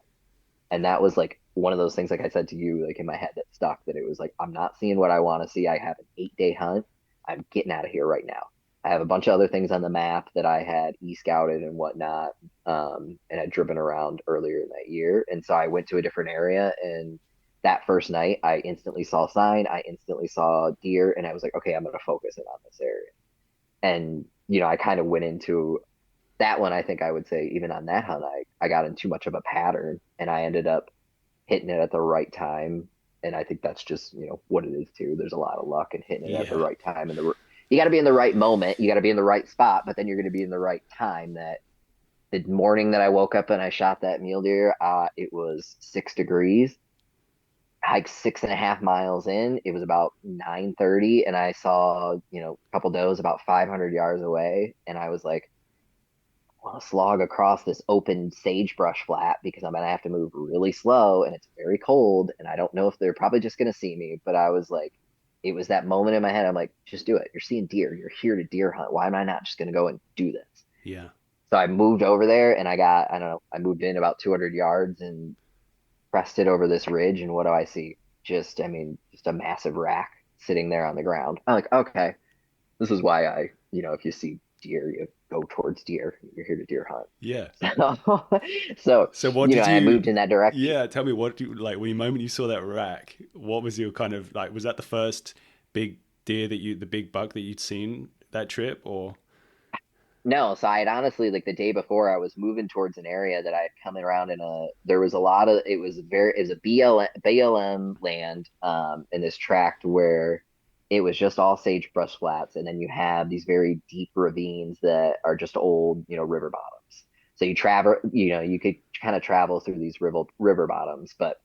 And that was like one of those things, like I said to you, like in my head that stuck. That it was like, I'm not seeing what I want to see. I have an 8-day hunt. I'm getting out of here right now. I have a bunch of other things on the map that I had e-scouted and whatnot, and had driven around earlier in that year. And so I went to a different area, and that first night I instantly saw a sign, I instantly saw deer, and I was like, okay, I'm going to focus in on this area. And, I kind of went into that one. I think I would say even on that hunt, I got in too much of a pattern, and I ended up hitting it at the right time. And I think that's just, what it is too. There's a lot of luck in hitting it at the right time, and you got to be in the right moment. You got to be in the right spot, but then you're going to be in the right time. That the morning that I woke up and I shot that mule deer, it was 6 degrees. Hiked 6.5 miles in. It was about 9:30, and I saw, a couple does about 500 yards away. And I was like, I want to slog across this open sagebrush flat because I'm going to have to move really slow, and it's very cold, and I don't know if they're probably just going to see me. But I was like, it was that moment in my head. I'm like, just do it. You're seeing deer. You're here to deer hunt. Why am I not just going to go and do this? Yeah. So I moved over there, and I don't know, I moved in about 200 yards, and pressed it over this ridge, and what do I see? Just, I mean, just a massive rack sitting there on the ground. I'm like, okay, this is why if you see deer, you go towards deer. You're here to deer Yeah. hunt. So, So what did I you? moved in that direction. Yeah, tell me what do you like when the moment you saw that rack? What was your kind of like? Was that the first big deer that the big buck that you'd seen that trip, or? No, so I had honestly like the day before I was moving towards an area that I had come around there was a lot of it was a BLM land in this tract where it was just all sagebrush flats, and then you have these very deep ravines that are just old, river bottoms. So you could kind of travel through these river bottoms, but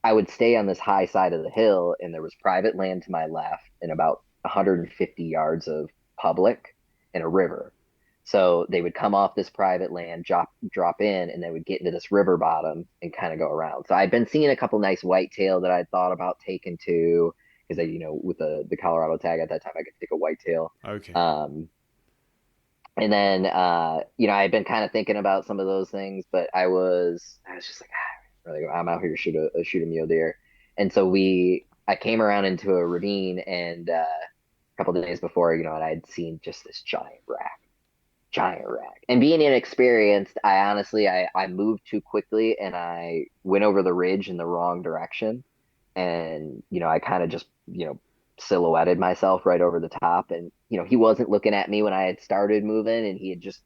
I would stay on this high side of the hill, and there was private land to my left and about 150 yards of public and a river. So they would come off this private land, drop in, and they would get into this river bottom and kind of go around. So I'd been seeing a couple nice whitetail that I'd thought about taking to, because with the Colorado tag at that time, I could take a whitetail. Okay. And then I had been kind of thinking about some of those things, but I was just like, really, I'm out here to shoot a mule deer. And so I came around into a ravine, and a couple of days before, and I'd seen just this giant rack. And being inexperienced, I moved too quickly, and I went over the ridge in the wrong direction. And, I kind of just, silhouetted myself right over the top. And, he wasn't looking at me when I had started moving, and he had just,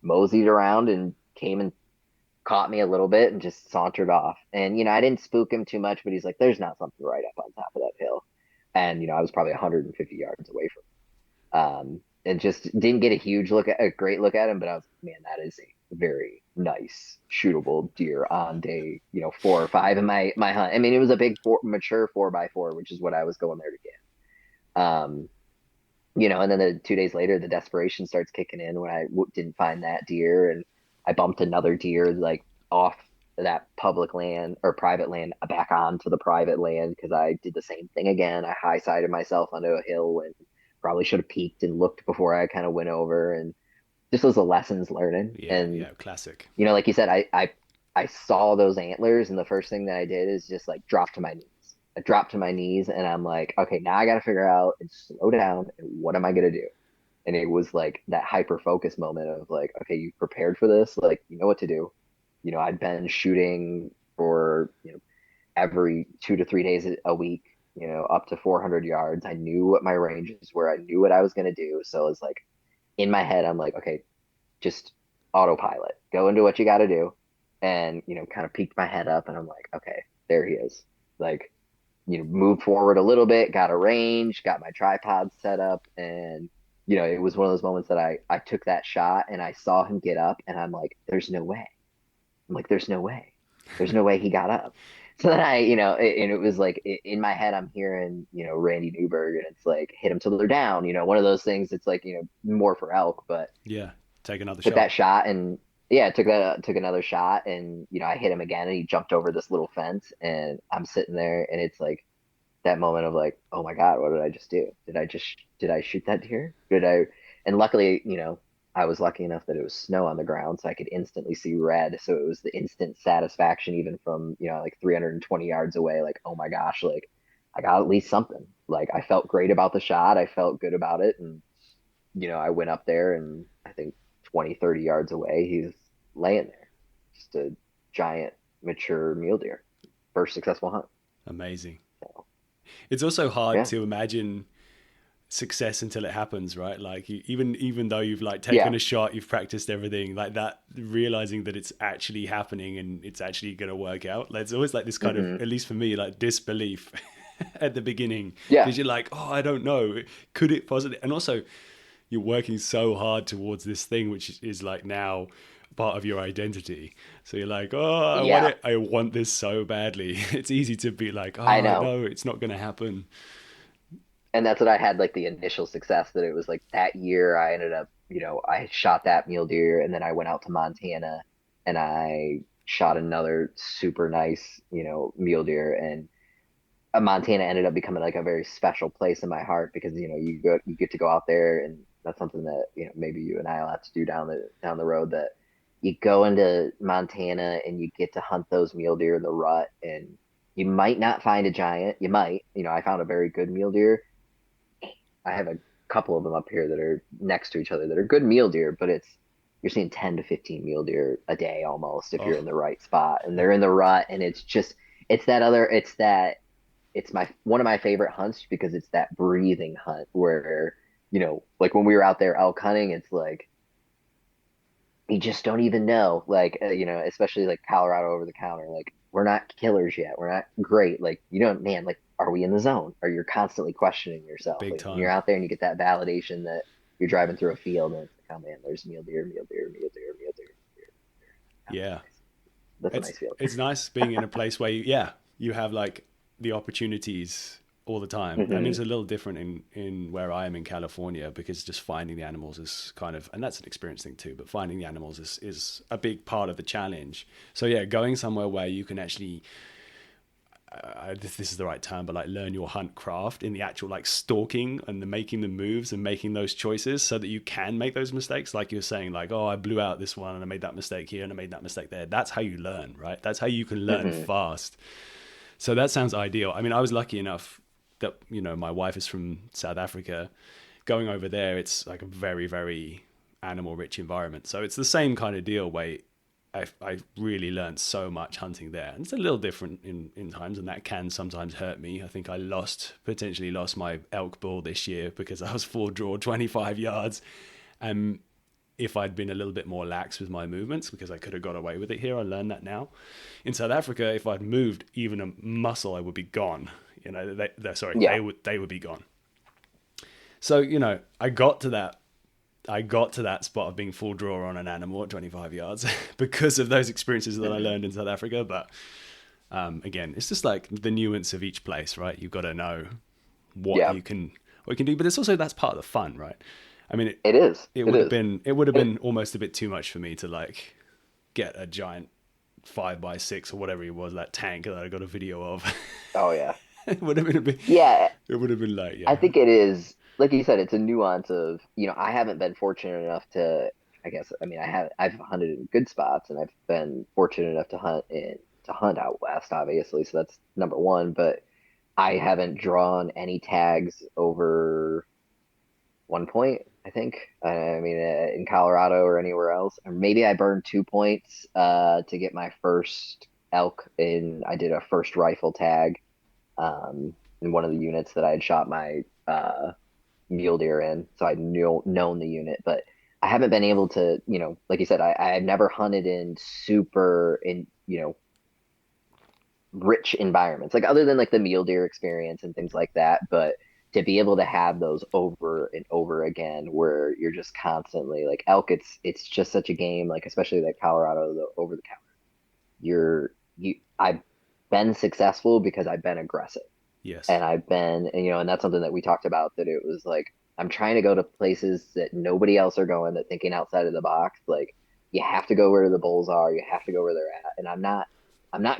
moseyed around and came and caught me a little bit and just sauntered off. And, I didn't spook him too much, but he's like, there's not something right up on top of that hill. And, I was probably 150 yards away from and just didn't get a great look at him, but I was, man, that is a very nice shootable deer on day, 4 or 5 in my hunt. I mean, it was a big mature 4x4, which is what I was going there to get. And then 2 days later, the desperation starts kicking in when I didn't find that deer, and I bumped another deer like off that public land or private land back onto the private land because I did the same thing again. I high sided myself onto a hill and probably should have peeked and looked before I kind of went over, and just was a lessons learning. Yeah, And yeah, classic. like you said, I saw those antlers, and the first thing that I did is just like drop to my knees. I dropped to my knees, and I'm like, okay, now I got to figure out and slow down, and what am I gonna do? And it was like that hyper focus moment of like, okay, you prepared for this, like you know what to do. I'd been shooting for every 2 to 3 days a week, up to 400 yards. I knew what my ranges were. I knew what I was going to do. So it's like in my head, I'm like, okay, just autopilot, go into what you got to do. And, kind of peeked my head up, and I'm like, okay, there he is. Like, moved forward a little bit, got a range, got my tripod set up. And, it was one of those moments that I took that shot, and I saw him get up, and I'm like, there's no way. I'm like, there's no way. There's no way he got up. So then and it was like in my head, I'm hearing, Randy Newberg, and it's like, hit them till they're down, one of those things. It's like, more for elk, but Yeah, take another took shot. that shot, and yeah, took another shot, and, I hit him again, and he jumped over this little fence, and I'm sitting there, and it's like that moment of like, oh my God, what did I just do? Did I shoot that deer? And luckily, I was lucky enough that it was snow on the ground, so I could instantly see red. So it was the instant satisfaction, even from, like 320 yards away, like, oh my gosh, like I got at least something. Like I felt great about the shot. I felt good about it. And, I went up there, and I think 20, 30 yards away, he's laying there. Just a giant mature mule deer. First successful hunt. Amazing. So, It's also hard yeah. to imagine success until it happens, right? Like even though you've like Yeah. taken a shot, you've practiced everything like that, realizing that it's actually happening and it's actually going to work out. Like, it's always like this kind of, Hmm. at least for me, like disbelief at the beginning, Yeah. because you're like, oh, I don't know, could it possibly? And also, you're working so hard towards this thing, which is like now part of your identity. So you're like, oh, I want Yeah. it. I want this so badly. It's easy to be like, I oh know. no, it's not going to happen. And that's what I had, like the initial success, that it was like that year I ended up, I shot that mule deer, and then I went out to Montana, and I shot another super nice, mule deer. And Montana ended up becoming like a very special place in my heart because, you get to go out there, and that's something that, maybe you and I will have to do down the road, that, you go into Montana and you get to hunt those mule deer in the rut, and you might not find a giant. You might, I found a very good mule deer. I have a couple of them up here that are next to each other that are good mule deer, but you're seeing 10 to 15 mule deer a day almost if you're in Oh, the right spot, and they're in the rut, and it's my one of my favorite hunts because it's that breathing hunt where, like when we were out there elk hunting, it's like you just don't even know, like, especially like Colorado over the counter, like we're not killers yet, we're not great, like, man, like, are we in the zone, or you're constantly questioning yourself, big like when you're time. out there and you get that validation that you're driving through a field and it's like, oh man, there's mule deer, mule deer, mule deer, mule deer, mule deer. Yeah. That's a It's nice feeling. it's nice being in a place where you have like the opportunities all the time. I mean, Hmm. it's a little different in where I am in California, because just finding the animals is kind of, and that's an experience thing too, but finding the animals is a big part of the challenge. So yeah, going somewhere where you can actually, this is the right term, but like learn your hunt craft in the actual like stalking and the making the moves and making those choices so that you can make those mistakes. Like you're saying, like, oh, I blew out this one and I made that mistake here and I made that mistake there. That's how you learn, right? That's how you can learn Hmm. fast. So that sounds ideal. I mean, I was lucky enough that, my wife is from South Africa. Going over there, it's like a very, very animal rich environment. So it's the same kind of deal where I really learned so much hunting there. And it's a little different in times, and that can sometimes hurt me. I think I potentially lost my elk bull this year because I was full draw 25 yards. And if I'd been a little bit more lax with my movements, because I could have got away with it here, I learned that now. In South Africa, if I'd moved even a muscle, I would be gone. Yeah. They would be gone. So, I got to that spot of being full draw on an animal at 25 yards because of those experiences that I Hmm. learned in South Africa. But again, it's just like the nuance of each place, right? You've got to know what Yeah. you can do, but it's also, that's part of the fun, right? I mean, It is. it It would have is. been it would have And been almost a bit too much for me to like get a giant 5x6 or whatever it was, that tank that I got a video of. oh yeah. it would have been a bit. Yeah, It would have been like, I yeah, think it is, like you said, it's a nuance of, I haven't been fortunate enough to, I guess, I mean, I've hunted in good spots, and I've been fortunate enough to hunt out west, obviously. So that's number one, but I haven't drawn any tags over 1 point, I think. I mean, in Colorado or anywhere else, or maybe I burned 2 points to get my first elk in. I did a first rifle tag in one of the units that I had shot my mule deer in, so I'd known the unit, but I haven't been able to, like you said, I've never hunted in super in, rich environments, like other than like the mule deer experience and things like that, but to be able to have those over and over again where you're just constantly like elk, it's just such a game, like especially like Colorado, the over the counter. I've been successful because I've been aggressive, yes, and I've been, and, and that's something that we talked about, that it was like I'm trying to go to places that nobody else are going, that thinking outside of the box, like you have to go where the bulls are, you have to go where they're at, and I'm not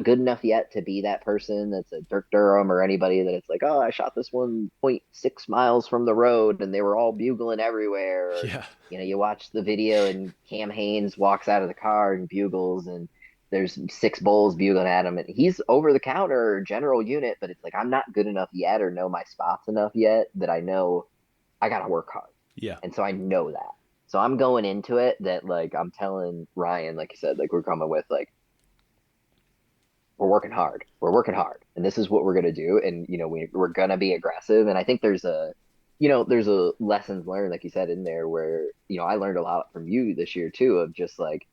good enough yet to be that person that's a Dirk Durham or anybody that it's like, oh, I shot this 1.6 miles from the road and they were all bugling everywhere. Or, yeah, you watch the video and Cam Haynes walks out of the car and bugles, and there's six bulls bugling at him, and he's over the counter general unit, but it's like I'm not good enough yet or know my spots enough yet that I know I gotta work hard. yeah, And so I know that. So I'm going into it that, like, I'm telling Ryan, like you said, like we're coming with like we're working hard. We're working hard. And this is what we're gonna do. And we're gonna be aggressive. And I think there's a lessons learned, like you said, in there where, I learned a lot from you this year too, of just like,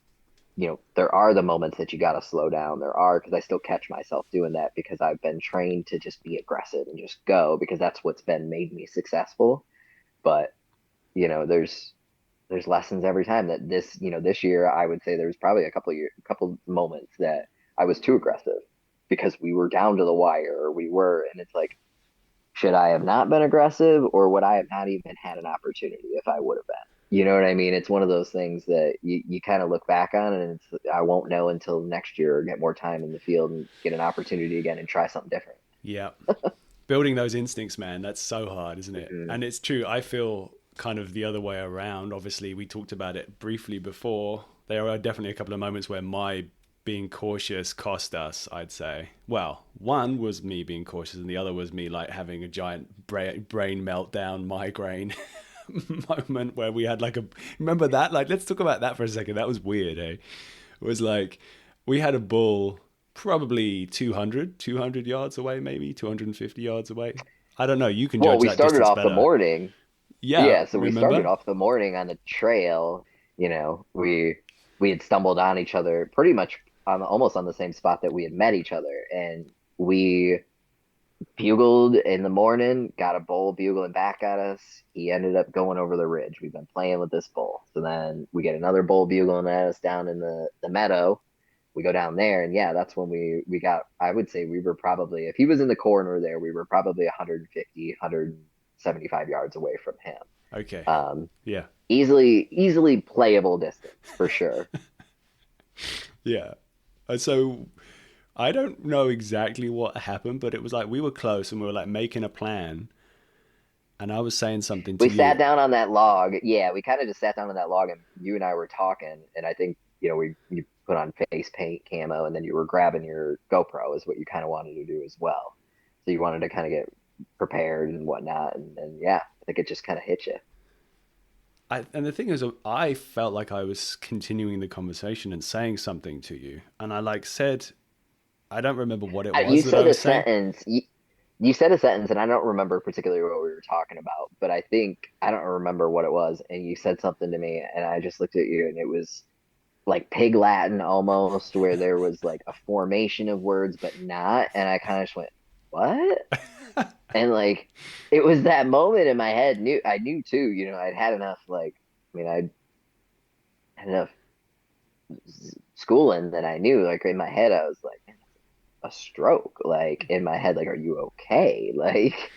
there are the moments that you gotta slow down. There are, because I still catch myself doing that because I've been trained to just be aggressive and just go, because that's what's been made me successful. But, there's lessons every time that this year I would say there's probably a couple moments that I was too aggressive because we were down to the wire, or and it's like, should I have not been aggressive, or would I have not even had an opportunity if I would have been? You know what I mean? It's one of those things that you kind of look back on, and I won't know until next year or get more time in the field and get an opportunity again and try something different. yeah. Building those instincts, man, that's so hard, isn't it? Hmm. And it's true. I feel kind of the other way around. Obviously, we talked about it briefly before there are definitely a couple of moments where my being cautious cost us, I'd say. Well, one was me being cautious, and the other was me like having a giant brain meltdown, migraine moment where we had like a. Remember that? Like, let's talk about that for a second. That was weird, eh? It was like we had a bull probably 200 yards away, maybe 250 yards away. I don't know. You can Well, judge we that started distance off the better. morning. Yeah, Yeah, so we started remember? off the morning on the trail. We had stumbled on each other pretty much on almost on the same spot that we had met each other, and we bugled in the morning, got a bull bugling back at us. He ended up going over the ridge. We've been playing with this bull. So then we get another bull bugling at us down in the meadow. We go down there, and yeah, that's when we got, I would say we were probably, if he was in the corner there, we were probably 150, 175 yards away from him. Okay. Um, Yeah. easily playable distance for sure. Yeah. So I don't know exactly what happened, but it was like we were close and we were like making a plan. And I was saying something to We sat you. down on that log. Yeah, we kind of just sat down on that log, and you and I were talking. And I think we you put on face paint camo, and then you were grabbing your GoPro, is what you kind of wanted to do as well. So you wanted to kind of get prepared and whatnot, and yeah, I think it just kind of hit you. And the thing is, I felt like I was continuing the conversation and saying something to you. And I like said, I don't remember what it You was that I said a was saying. sentence. You said a sentence, and I don't remember particularly what we were talking about, but I think I don't remember what it was. And you said something to me, and I just looked at you, and it was like pig Latin almost, where there was like a formation of words, but not. And I kind of just went, "What?" And like, it was that moment in my head. I knew too. I'd had enough. Like, I mean, I'd had enough schooling that I knew. Like in my head, I was like, "Man, a stroke." Like in my head, like, "Are you okay?" Like,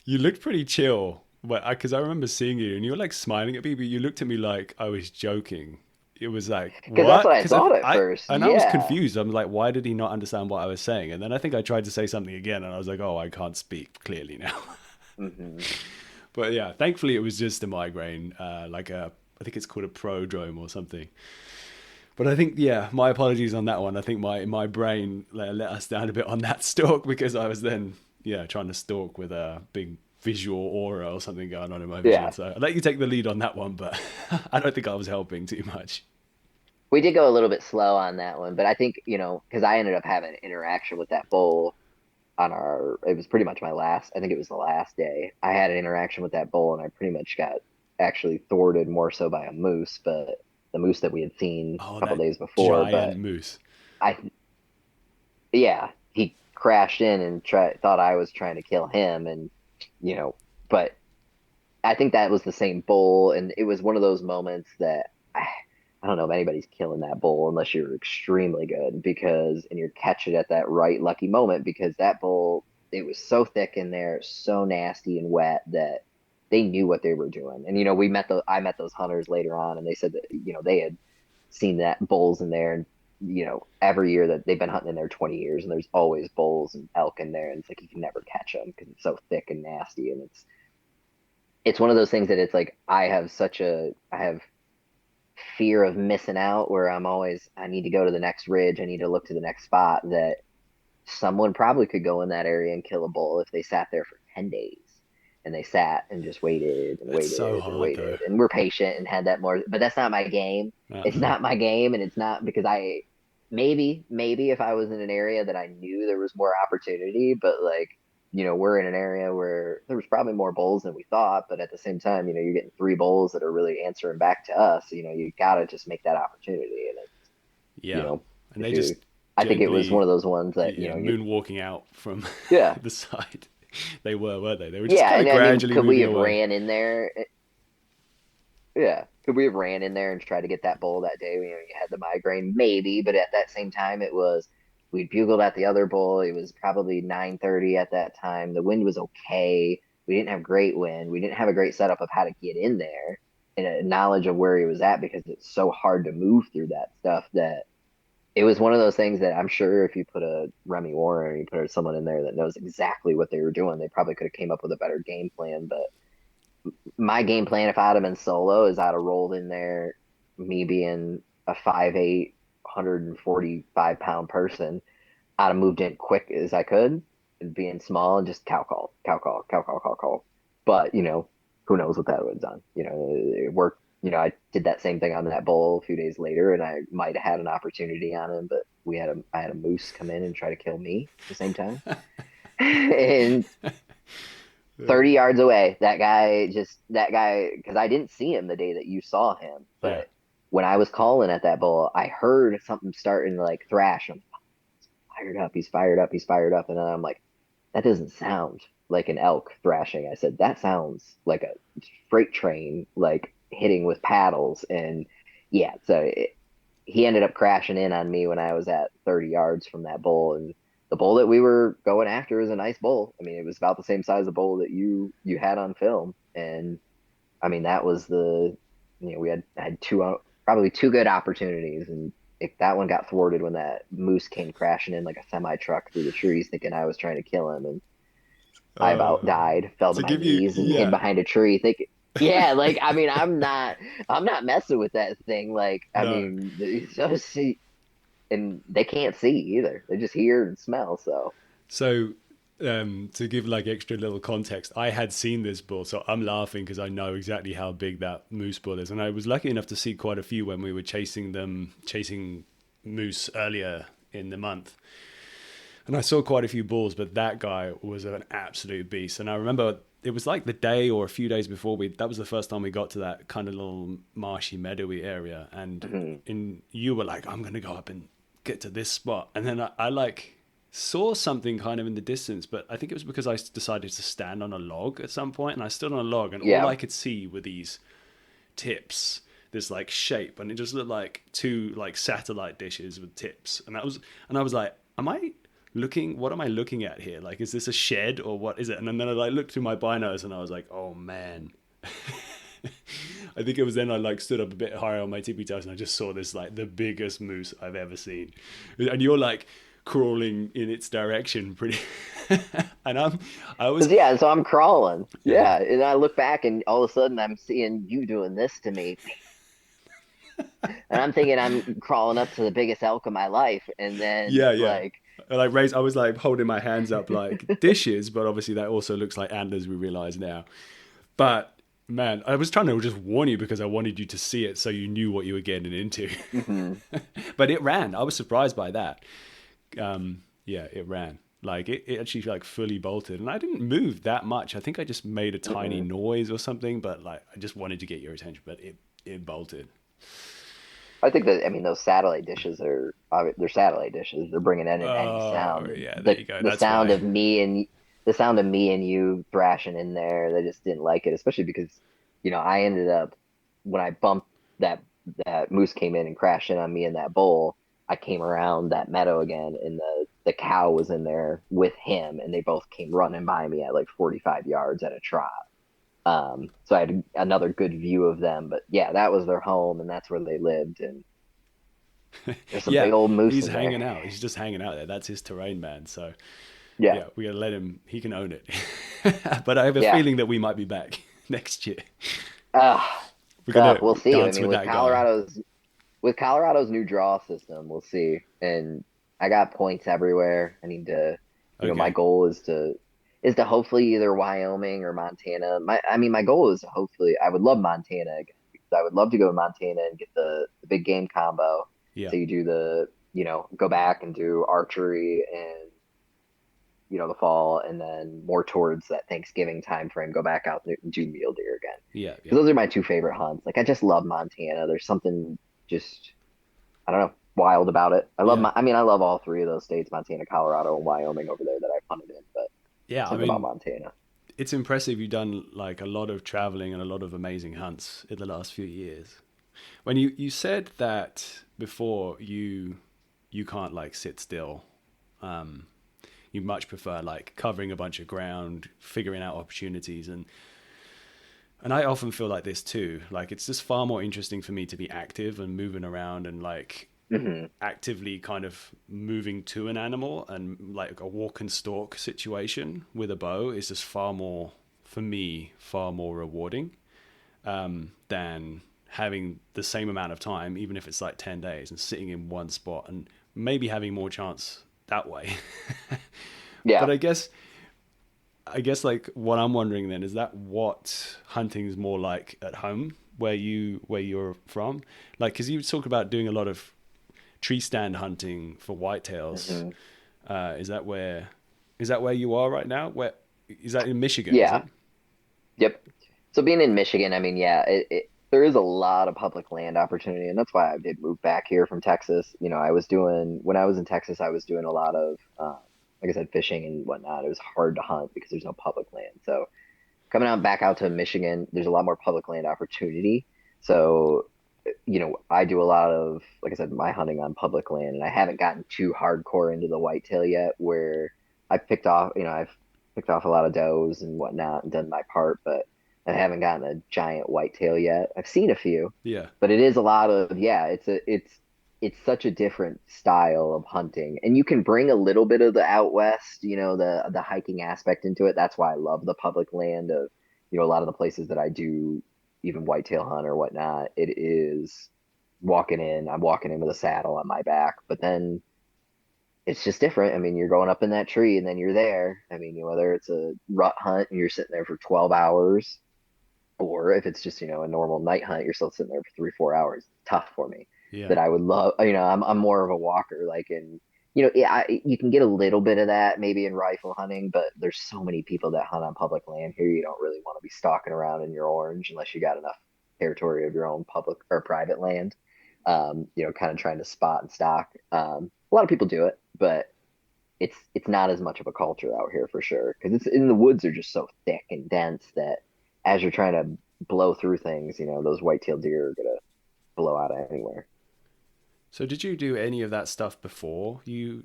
You looked pretty chill, but because I remember seeing you and you were like smiling at me, but you looked at me like I was joking. It was like, because that's what? what I Because thought at I first. and I was Yeah. confused. I'm like, why did he not understand what I was saying? And then I think I tried to say something again, and I was like, oh, I can't speak clearly now. Hmm. But yeah, thankfully it was just a migraine, like I think it's called a prodrome or something. But I think, yeah, my apologies on that one. I think my brain let us down a bit on that stalk because I was then, yeah, trying to stalk with a big visual aura or something going on in my vision. Yeah. So I'll let you take the lead on that one, but I don't think I was helping too much. We did go a little bit slow on that one, but I think, because I ended up having an interaction with that bull it was pretty much I think it was the last day. I had an interaction with that bull, and I pretty much got actually thwarted more so by a moose, but the moose that we had seen a Oh, couple that days before. giant But moose. I, yeah, he crashed in and thought I was trying to kill him, and, you know, but I think that was the same bull, and it was one of those moments that I don't know if anybody's killing that bull unless you're extremely good and you're catching it at that right lucky moment because that bull, it was so thick in there, so nasty and wet that they knew what they were doing. And I met those hunters later on, and they said that they had seen that bulls in there, and every year that they've been hunting in there 20 years, and there's always bulls and elk in there, and it's like you can never catch them because it's so thick and nasty, and it's one of those things that it's like I have fear of missing out where I need to go to the next ridge, I need to look to the next spot, that someone probably could go in that area and kill a bull if they sat there for 10 days. And they sat and just waited and It's so waited and hard though. waited and were patient and had that more, but that's not my game. It's Uh-uh. not my game, and it's not because maybe if I was in an area that I knew there was more opportunity, but like, we're in an area where there was probably more bulls than we thought, but at the same time, you're getting three bulls that are really answering back to us. You gotta just make that opportunity. And you Yeah. know, And if they you, just I think it was one gently, of those ones that, yeah, moonwalking out from yeah, the side. They were, weren't they? They were just yeah. kind of And I mean, gradually could we moving have away. ran in there? Yeah. Could we have ran in there and tried to get that bull that day? You had the migraine, maybe, but at that same time, we'd bugled at the other bull. It was probably 9:30 at that time. The wind was okay. We didn't have great wind. We didn't have a great setup of how to get in there and a knowledge of where he was at because it's so hard to move through that stuff that it was one of those things that I'm sure if you put a Remy Warren or you put someone in there that knows exactly what they were doing, they probably could have came up with a better game plan. But my game plan, if I'd have been solo, is I'd have rolled in there, me being a 5'8", 145-pound person, I'd have moved in quick as I could, and being small and just cow call, cow call, cow call, cow call. But, who knows what that would have done? It worked. I did that same thing on that bull a few days later, and I might have had an opportunity on him, but I had a moose come in and try to kill me at the same time. And 30 yards away, that guy, because I didn't see him the day that you saw him, Yeah. but when I was calling at that bull, I heard something starting to like thrash. I'm fired up, he's fired up, he's fired up. And then I'm like, that doesn't sound like an elk thrashing. I said, that sounds like a freight train, like hitting with paddles. And yeah, he ended up crashing in on me when I was at 30 yards from that bull. And the bull that we were going after is a nice bull. I mean, it was about the same size of bull that you had on film. And I mean, that was we had probably two good opportunities, and if that one got thwarted when that moose came crashing in like a semi truck through the trees, thinking I was trying to kill him, and I about died, fell to To my give you, knees, and hid yeah, behind a tree, thinking, yeah, like I mean, I'm not messing with that thing. Like I no. mean, and they can't see either; they just hear and smell. So So, to give like extra little context, I had seen this bull, so I'm laughing because I know exactly how big that moose bull is, and I was lucky enough to see quite a few when we were chasing moose earlier in the month. And I saw quite a few bulls, but that guy was an absolute beast. And I remember it was like the day or a few days before that was the first time we got to that kind of little marshy, meadowy area. And mhm. you were like, I'm going to go up and get to this spot. And then I like saw something kind of in the distance, but I think it was because I decided to stand on a log at some point, and I stood on a log, and all Yeah, I could see were these tips, this like shape, and it just looked like two like satellite dishes with tips. And I was like, what am I looking at here? Like, is this a shed or what is it? And then I like looked through my binos and I was like, oh man. I think it was then I like stood up a bit higher on my tippy toes and I just saw this like the biggest moose I've ever seen. And you're like crawling in its direction pretty and I was 'cause, yeah. So I'm crawling, yeah. yeah, and I look back, and all of a sudden I'm seeing you doing this to me, and I'm thinking I'm crawling up to the biggest elk of my life, and then Yeah, yeah. like, Like raise, I was like holding my hands up like dishes, but obviously that also looks like antlers. We realize now. But man, I was trying to just warn you because I wanted you to see it so you knew what you were getting into. mhm, But it ran. I was surprised by that. Yeah, it ran. Like it actually like fully bolted, and I didn't move that much. I think I just made a tiny mhm. noise or something, but like I just wanted to get your attention. But it bolted. I think that, I mean, those satellite dishes they're satellite dishes. They're bringing in any Oh sound, and yeah, there you go. the That's sound why. of me and you thrashing in there. They just didn't like it, especially because I ended up, when I bumped that that moose came in and crashed in on me and that bull. I came around that meadow again, and the cow was in there with him, and they both came running by me at like 45 yards at a trot. So I had another good view of them, but yeah, that was their home, and that's where they lived. And there's some Yeah, big old moose he's in there. hanging out. He's just hanging out there. That's his terrain, man. So Yeah, yeah, we gotta let him. He can own it. But I have a yeah. feeling that we might be back next year. Uh, We're gonna we'll see. I dance mean, with that guy. With Colorado's new draw system, we'll see. And I got points everywhere. I need to, my Okay. goal is to hopefully either Wyoming or Montana. I mean, my goal is to hopefully, I would love Montana again, because I would love to go to Montana and get the big game combo. Yeah. So you do go back and do archery and the fall, and then more towards that Thanksgiving time frame, go back out and do mule deer again. Yeah. Because Yeah. those are my two favorite hunts. Like I just love Montana. There's something just, I don't know, wild about it. Yeah. I love all three of those states, Montana, Colorado, and Wyoming over there that I've hunted in, but Yeah. I something about mean, Montana. it's impressive. You've done like a lot of traveling and a lot of amazing hunts in the last few years. When you said that before, you can't like sit still. Um, you much prefer like covering a bunch of ground, figuring out opportunities, and I often feel like this too. Like it's just far more interesting for me to be active and moving around and like Hmm. actively kind of moving to an animal, and like a walk and stalk situation with a bow is just far more, for me, far more rewarding than having the same amount of time, even if it's like 10 days, and sitting in one spot and maybe having more chance that way. But Yeah. I guess like what I'm wondering then is that what hunting is more like at home where you're from, like because you talk about doing a lot of tree stand hunting for whitetails. Hmm. Is that where you are right now? Where is that in Michigan? Is it? Yeah. Yep. So being in Michigan, I mean, yeah, there is a lot of public land opportunity, and that's why I did move back here from Texas. I was doing when I was in Texas, I was doing a lot of, like I said, fishing and whatnot. It was hard to hunt because there's no public land. So coming out back out to Michigan, there's a lot more public land opportunity. So, I do a lot of, like I said, my hunting on public land, and I haven't gotten too hardcore into the whitetail yet, where I've picked off a lot of does and whatnot and done my part, but I haven't gotten a giant whitetail yet. I've seen a few, Yeah. but it is a lot of, yeah, it's such a different style of hunting. And you can bring a little bit of the out west, the hiking aspect into it. That's why I love the public land of, a lot of the places that I do even whitetail hunt or whatnot. It is I'm walking in with a saddle on my back, but then it's just different. I mean, you're going up in that tree and then you're there. I mean, whether it's a rut hunt and you're sitting there for 12 hours, or if it's just, a normal night hunt, you're still sitting there for 3, 4 hours. It's tough for me. Yeah. That I would love, I'm more of a walker, like in, yeah, you can get a little bit of that maybe in rifle hunting, but there's so many people that hunt on public land here. You don't really want to be stalking around in your orange unless you got enough territory of your own public or private land. Kind of trying to spot and stalk. A lot of people do it, but it's not as much of a culture out here for sure because it's in the woods are just so thick and dense that as you're trying to blow through things, those white-tailed deer are gonna blow out of anywhere. So did you do any of that stuff before you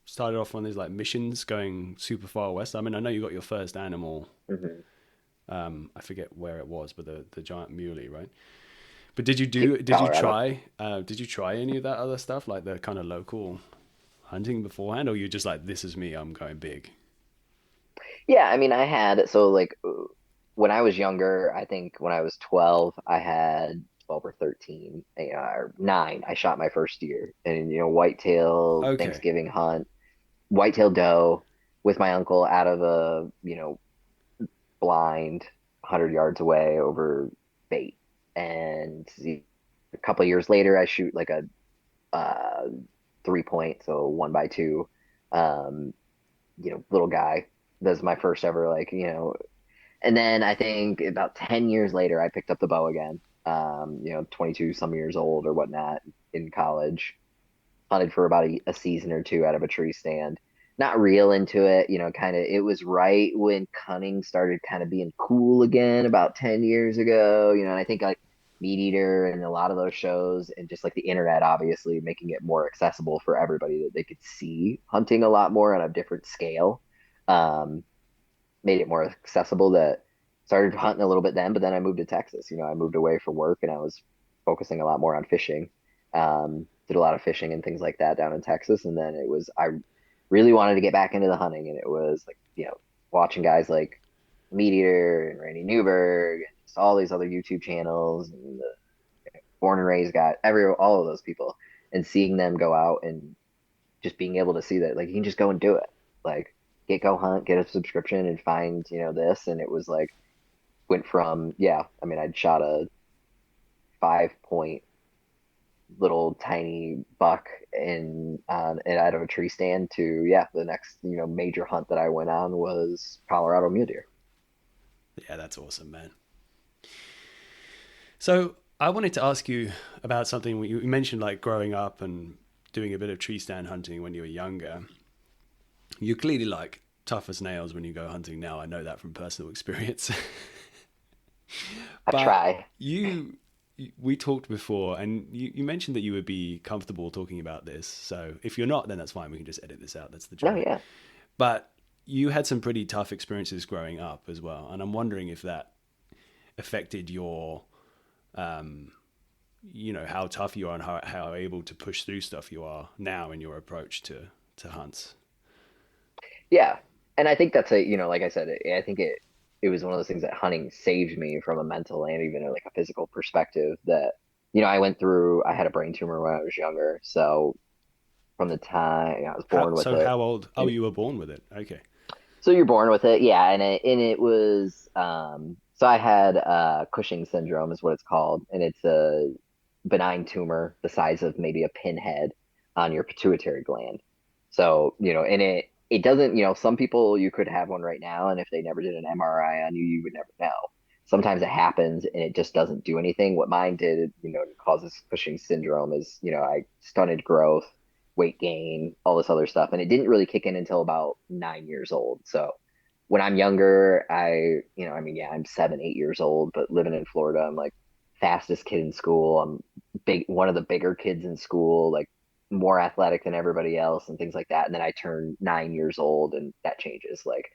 started off on these like missions going super far west? I mean, I know you got your first animal. Hmm. I forget where it was, but the giant muley, right? But Colorado. did you try any of that other stuff, like the kind of local hunting beforehand, or you just like, this is me, I'm going big? Yeah, I mean, I had so like when I was younger, I think when I was 12, I had 12 or 13, or 9. I shot my first deer, and whitetail Okay. Thanksgiving hunt, whitetail doe with my uncle out of a blind 100 yards away over bait, and a couple of years later, I shoot like a uh, 3 point, so 1x2, um, little guy. That's my first ever and then I think about 10 years later, I picked up the bow again. 22 some years old or whatnot in college. Hunted for about a season or two out of a tree stand. Not real into it, kind of. It was right when cunning started kind of being cool again about 10 years ago, and I think like Meat Eater and a lot of those shows and just like the internet, obviously making it more accessible for everybody that they could see hunting a lot more on a different scale. Um, Made it more accessible that started hunting a little bit then, but then I moved to Texas. I moved away for work and I was focusing a lot more on fishing. Did a lot of fishing and things like that down in Texas. And then I really wanted to get back into the hunting. And it was like, watching guys like Meat Eater and Randy Newberg and just all these other YouTube channels and the Born and Raised guy, all of those people and seeing them go out and just being able to see that like you can just go and do it. Like go hunt, get a subscription and find, this. And it was like went from, yeah, I mean, I'd shot a 5 point little tiny buck and out of a tree stand to, yeah, the next, major hunt that I went on was Colorado mule deer. Yeah, that's awesome, man. So I wanted to ask you about something you mentioned, like growing up and doing a bit of tree stand hunting when you were younger. You're clearly like tough as nails when you go hunting now. I know that from personal experience. I But try. we talked before, and you mentioned that you would be comfortable talking about this. So if you're not, then that's fine. We can just edit this out. That's the No, joke. yeah. But you had some pretty tough experiences growing up as well, and I'm wondering if that affected your, um, how tough you are and how able to push through stuff you are now in your approach to hunts. Yeah. And I think that's like I said, I think it it was one of those things that hunting saved me from a mental and even like a physical perspective that, I went through, I had a brain tumor when I was younger. So from the time I was How born with so? it, How old? Oh, and you were born with it. Okay. so you're born with it, yeah, and it was so I had Cushing syndrome is what it's called, and it's a benign tumor the size of maybe a pinhead on your pituitary gland. So, and it doesn't, some people you could have one right now, and if they never did an MRI on you, you would never know. Sometimes it happens and it just doesn't do anything. What mine did, causes Cushing syndrome is, I stunted growth, weight gain, all this other stuff. And it didn't really kick in until about 9 years old. So when I'm younger, I mean, yeah, I'm 7, 8 years old, but living in Florida, I'm like fastest kid in school. I'm one of the bigger kids in school, like more athletic than everybody else and things like that. And then I turn 9 years old and that changes. Like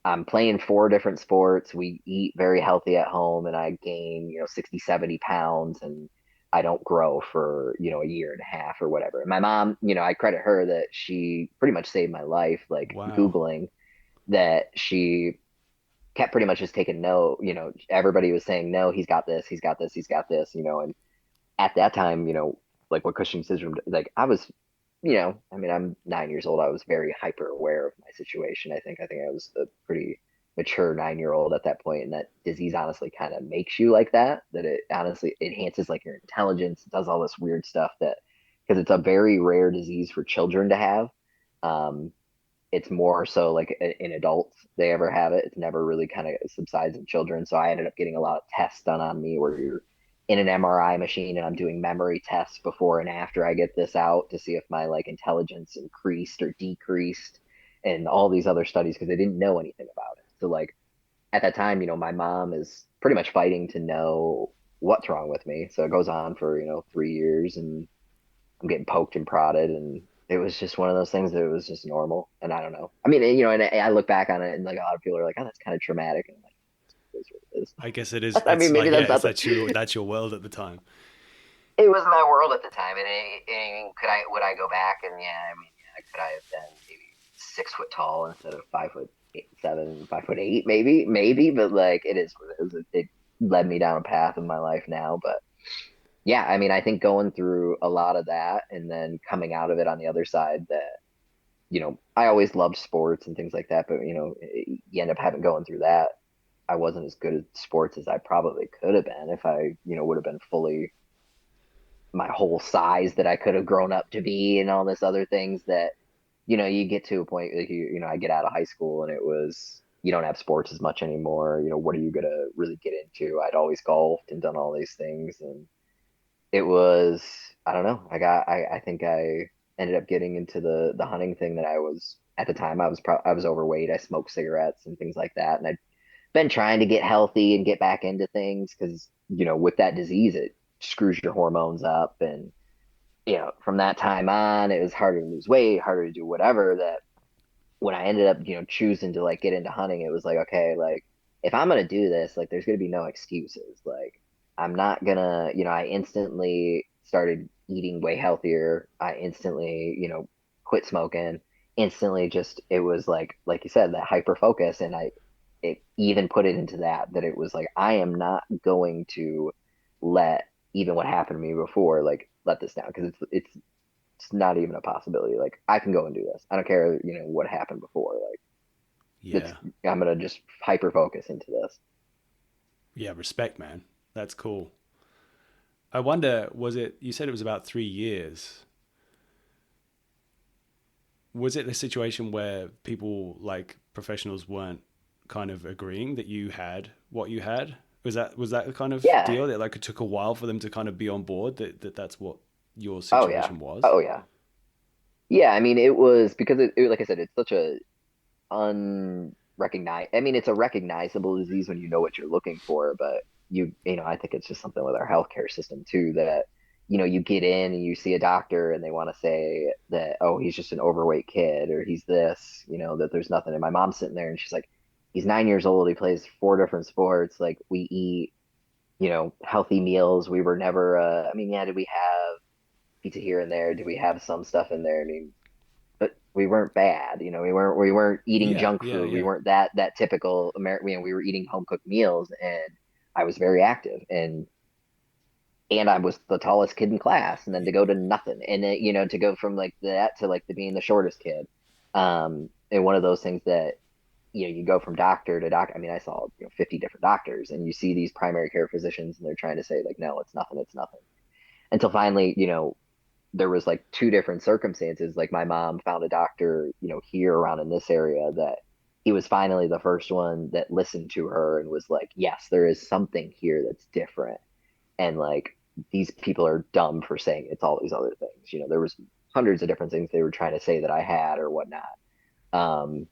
I'm playing 4 different sports. We eat very healthy at home and I gain, 60, 70 pounds and I don't grow for, a year and a half or whatever. And my mom, I credit her that she pretty much saved my life, like Wow. Googling that she kept pretty much just taking no, everybody was saying, no, he's got this, he's got this, he's got this, and at that time, like what Cushing syndrome, like I was, I mean, I'm 9 years old. I was very hyper aware of my situation. I think I was a pretty mature 9 year old at that point, and that disease honestly kind of makes you like that. That it honestly enhances like your intelligence, it does all this weird stuff that because it's a very rare disease for children to have. Um, it's more so like in adults they ever have it. It's never really kind of subsides in children. So I ended up getting a lot of tests done on me where you're in an MRI machine and I'm doing memory tests before and after I get this out to see if my like intelligence increased or decreased and all these other studies because they didn't know anything about it. So like at that time, my mom is pretty much fighting to know what's wrong with me. So it goes on for, 3 years and I'm getting poked and prodded, and it was just one of those things that it was just normal. And I don't know. I mean, and I look back on it, and like a lot of people are like, "Oh, that's kind of traumatic," and I'm like, "It is what it is." I guess it is. I mean, It's maybe like, yeah, that's it's not the. that's your world at the time. It was my world at the time, and could I would I go back? And yeah, I mean, yeah, could I have been maybe 6 foot tall instead of 5'7", 5'8", maybe, but like it is what it is. It led me down a path in my life now, but yeah, I mean, I think going through a lot of that and then coming out of it on the other side that, I always loved sports and things like that, but you end up having going through that. I wasn't as good at sports as I probably could have been if I, would have been fully my whole size that I could have grown up to be and all this other things that, you get to a point like I get out of high school and it was you don't have sports as much anymore. What are you gonna really get into? I'd always golfed and done all these things and it was I don't know. I think I ended up getting into the hunting thing that I was at the time I was overweight. I smoked cigarettes and things like that, and I'd been trying to get healthy and get back into things because with that disease it screws your hormones up, and from that time on it was harder to lose weight, harder to do whatever. That when I ended up choosing to like get into hunting, it was like okay, like if I'm gonna do this, like there's gonna be no excuses. Like I'm not gonna, I instantly started eating way healthier. I instantly, quit smoking. Instantly, just it was like you said, that hyper focus, and it even put it into that it was like I am not going to let even what happened to me before, like let this down because it's not even a possibility. Like I can go and do this. I don't care, what happened before. Like it's Yeah. I'm gonna just hyper focus into this. Yeah. Respect, man. That's cool. I wonder, was it? You said it was about 3 years. Was it a situation where people like professionals weren't kind of agreeing that you had what you had? Was that the kind of Yeah. deal that like it took a while for them to kind of be on board that's what your Oh yeah. situation was? Oh yeah. Yeah, I mean, it was because like I said, it's such a unrecognized. I mean, it's a recognizable disease when you know what you're looking for, but I think it's just something with our healthcare system too that, you get in and you see a doctor and they want to say that, oh, he's just an overweight kid or he's this, that there's nothing. And my mom's sitting there and she's like, he's 9 years old. He plays 4 different sports. Like we eat, healthy meals. We were never, I mean, yeah, did we have pizza here and there? Did we have some stuff in there? I mean, but we weren't bad. We weren't eating Yeah, junk yeah, food. We yeah. weren't that typical American. We were eating home cooked meals, and I was very active, and I was the tallest kid in class, and then to go to nothing, and then, to go from like that to like the being the shortest kid, and one of those things that you go from doctor to doctor. I mean, I saw 50 different doctors, and you see these primary care physicians, and they're trying to say like, no, it's nothing, until finally, there was like two different circumstances. Like my mom found a doctor, here around in this area that he was finally the first one that listened to her and was like, yes, there is something here that's different. And like these people are dumb for saying it's all these other things. There was hundreds of different things they were trying to say that I had or whatnot. Um,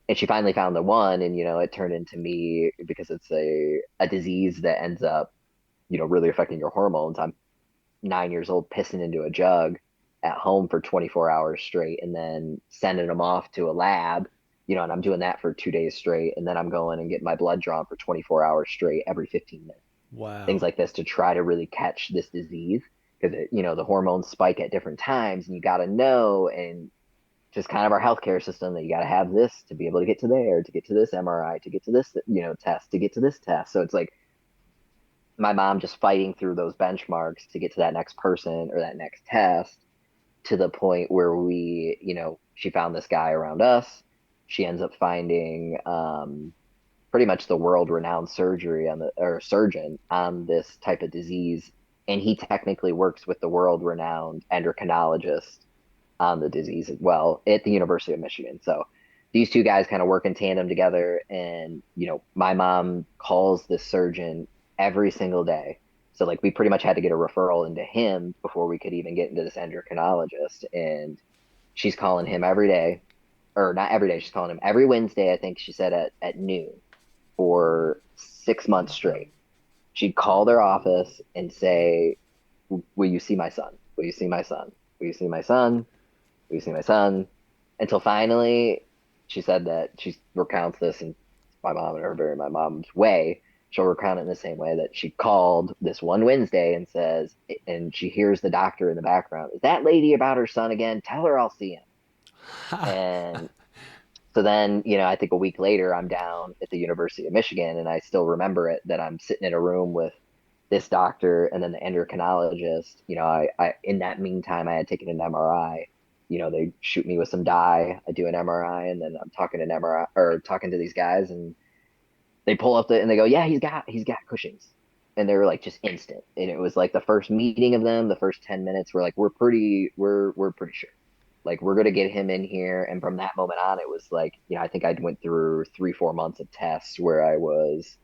and she finally found the one, and it turned into me because it's a disease that ends up, really affecting your hormones. I'm 9 years old pissing into a jug at home for 24 hours straight and then sending them off to a lab, and I'm doing that for 2 days straight. And then I'm going and getting my blood drawn for 24 hours straight every 15 minutes, things Wow. like this to try to really catch this disease because, the hormones spike at different times and you got to know. And just kind of our healthcare system that you got to have this to be able to get to there, to get to this MRI, to get to this, test, to get to this test. So it's like, my mom just fighting through those benchmarks to get to that next person or that next test to the point where she found this guy around us. She ends up finding pretty much the world renowned surgery on the or surgeon on this type of disease. And he technically works with the world renowned endocrinologist on the disease as well at the University of Michigan. So these two guys kind of work in tandem together. And, my mom calls this surgeon every single day. So like we pretty much had to get a referral into him before we could even get into this endocrinologist. And she's calling him every day, or not every day, she's calling him every Wednesday, I think she said at noon for 6 months straight. She'd call their office and say, will you see my son? Will you see my son? Will you see my son? Will you see my son? Until finally, she said that she recounts this in my mom and her very my mom's way. She'll recount it in the same way that she called this one Wednesday and says, and she hears the doctor in the background, is that lady about her son again? Tell her I'll see him. And so then, I think a week later, I'm down at the University of Michigan, and I still remember it that I'm sitting in a room with this doctor and then the endocrinologist. I in that meantime, I had taken an MRI. They shoot me with some dye. I do an MRI, and then I'm talking to an MRI or talking to these guys, and they pull up and they go, yeah, he's got Cushing's, and they were like just instant. And it was like the first meeting of them, the first 10 minutes, we're like, we're pretty sure, like we're gonna get him in here. And from that moment on, it was like, I think I went through 3-4 months of tests where I was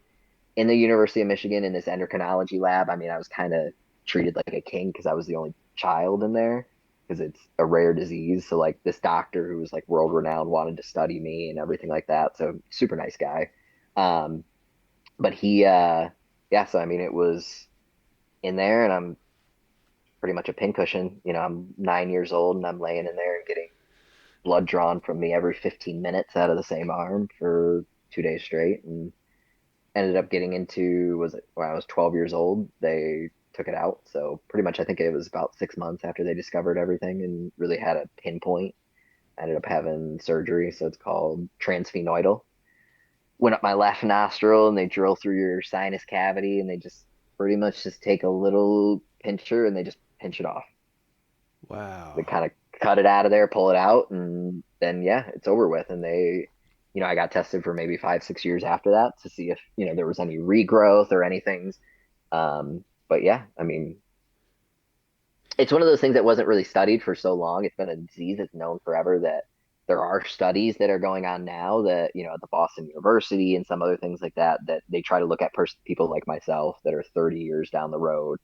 in the University of Michigan in this endocrinology lab. I mean, I was kind of treated like a king because I was the only child in there because it's a rare disease. So like this doctor who was like world renowned wanted to study me and everything like that. So super nice guy. Um, but yeah, so I mean, it was in there, and I'm pretty much a pincushion. I'm 9 years old, and I'm laying in there and getting blood drawn from me every 15 minutes out of the same arm for 2 days straight, and ended up getting into, was it when I was 12 years old, they took it out. So pretty much, I think it was about 6 months after they discovered everything and really had a pinpoint. I ended up having surgery, so it's called transphenoidal. Went up my left nostril, and they drill through your sinus cavity, and they just pretty much just take a little pincher and they just pinch it off. They Wow. kind of cut it out of there, pull it out, and then yeah, it's over with. And I got tested for maybe 5-6 years after that to see if there was any regrowth or anything. But yeah, I mean, it's one of those things that wasn't really studied for so long. It's been a disease that's known forever. That there are studies that are going on now that, at the Boston University and some other things like that, that they try to look at people like myself that are 30 years down the road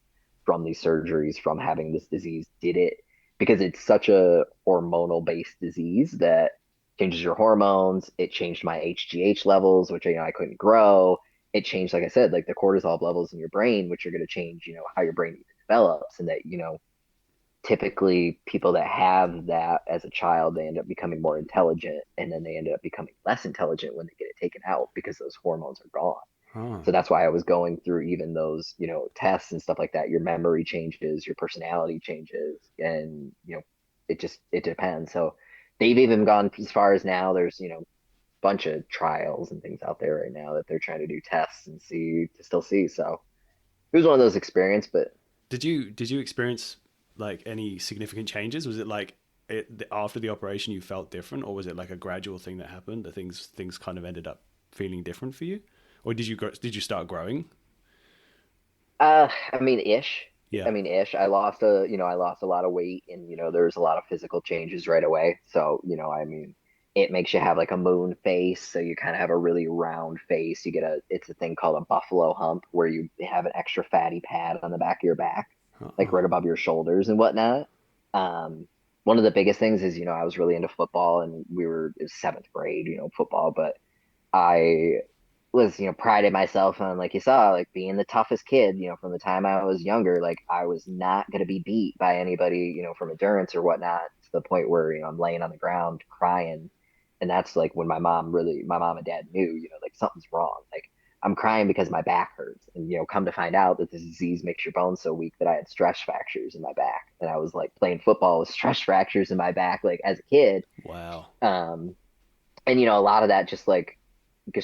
from these surgeries, from having this disease, did it because it's such a hormonal based disease that changes your hormones. It changed my HGH levels, which, I couldn't grow. It changed, like I said, like the cortisol levels in your brain, which are going to change, how your brain develops. And that, typically people that have that as a child, they end up becoming more intelligent, and then they end up becoming less intelligent when they get it taken out because those hormones are gone. Huh. So that's why I was going through even those, tests and stuff like that. Your memory changes, your personality changes, and it depends. So they've even gone as far as now there's, bunch of trials and things out there right now that they're trying to do tests and see to still see. So it was one of those experiences, but Did you experience like any significant changes? Was it like after the operation you felt different, or was it like a gradual thing that happened that things kind of ended up feeling different for you, or did you start growing? I mean, ish. Yeah. I mean, ish. I lost a lot of weight, and there was a lot of physical changes right away. So, I mean, it makes you have like a moon face, so you kind of have a really round face. It's a thing called a buffalo hump, where you have an extra fatty pad on the back of your back, like Uh-uh. right above your shoulders and whatnot. Um, One of the biggest things is, I was really into football, and it was seventh grade, football, but I was, prided myself on, like you saw, like being the toughest kid, from the time I was younger. Like I was not going to be beat by anybody, from endurance or whatnot, to the point where, I'm laying on the ground crying. And that's like when my mom and dad knew, like something's wrong. Like I'm crying because my back hurts. And, come to find out that this disease makes your bones so weak that I had stress fractures in my back. And I was like playing football with stress fractures in my back, like as a kid. Wow. Um, and a lot of that just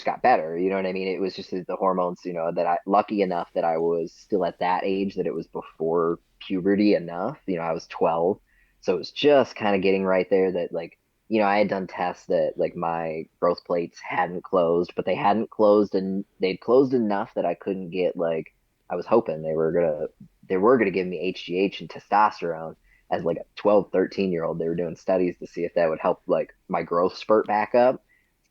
got better. You know what I mean? It was just the hormones, that I lucky enough that I was still at that age, that it was before puberty enough. I was 12. So it was just kind of getting right there that, like, I had done tests that like my growth plates hadn't closed, but they hadn't closed, and they'd closed enough that I couldn't get, like, I was hoping they were gonna give me HGH and testosterone as like a 12, 13-year-old. They were doing studies to see if that would help like my growth spurt back up.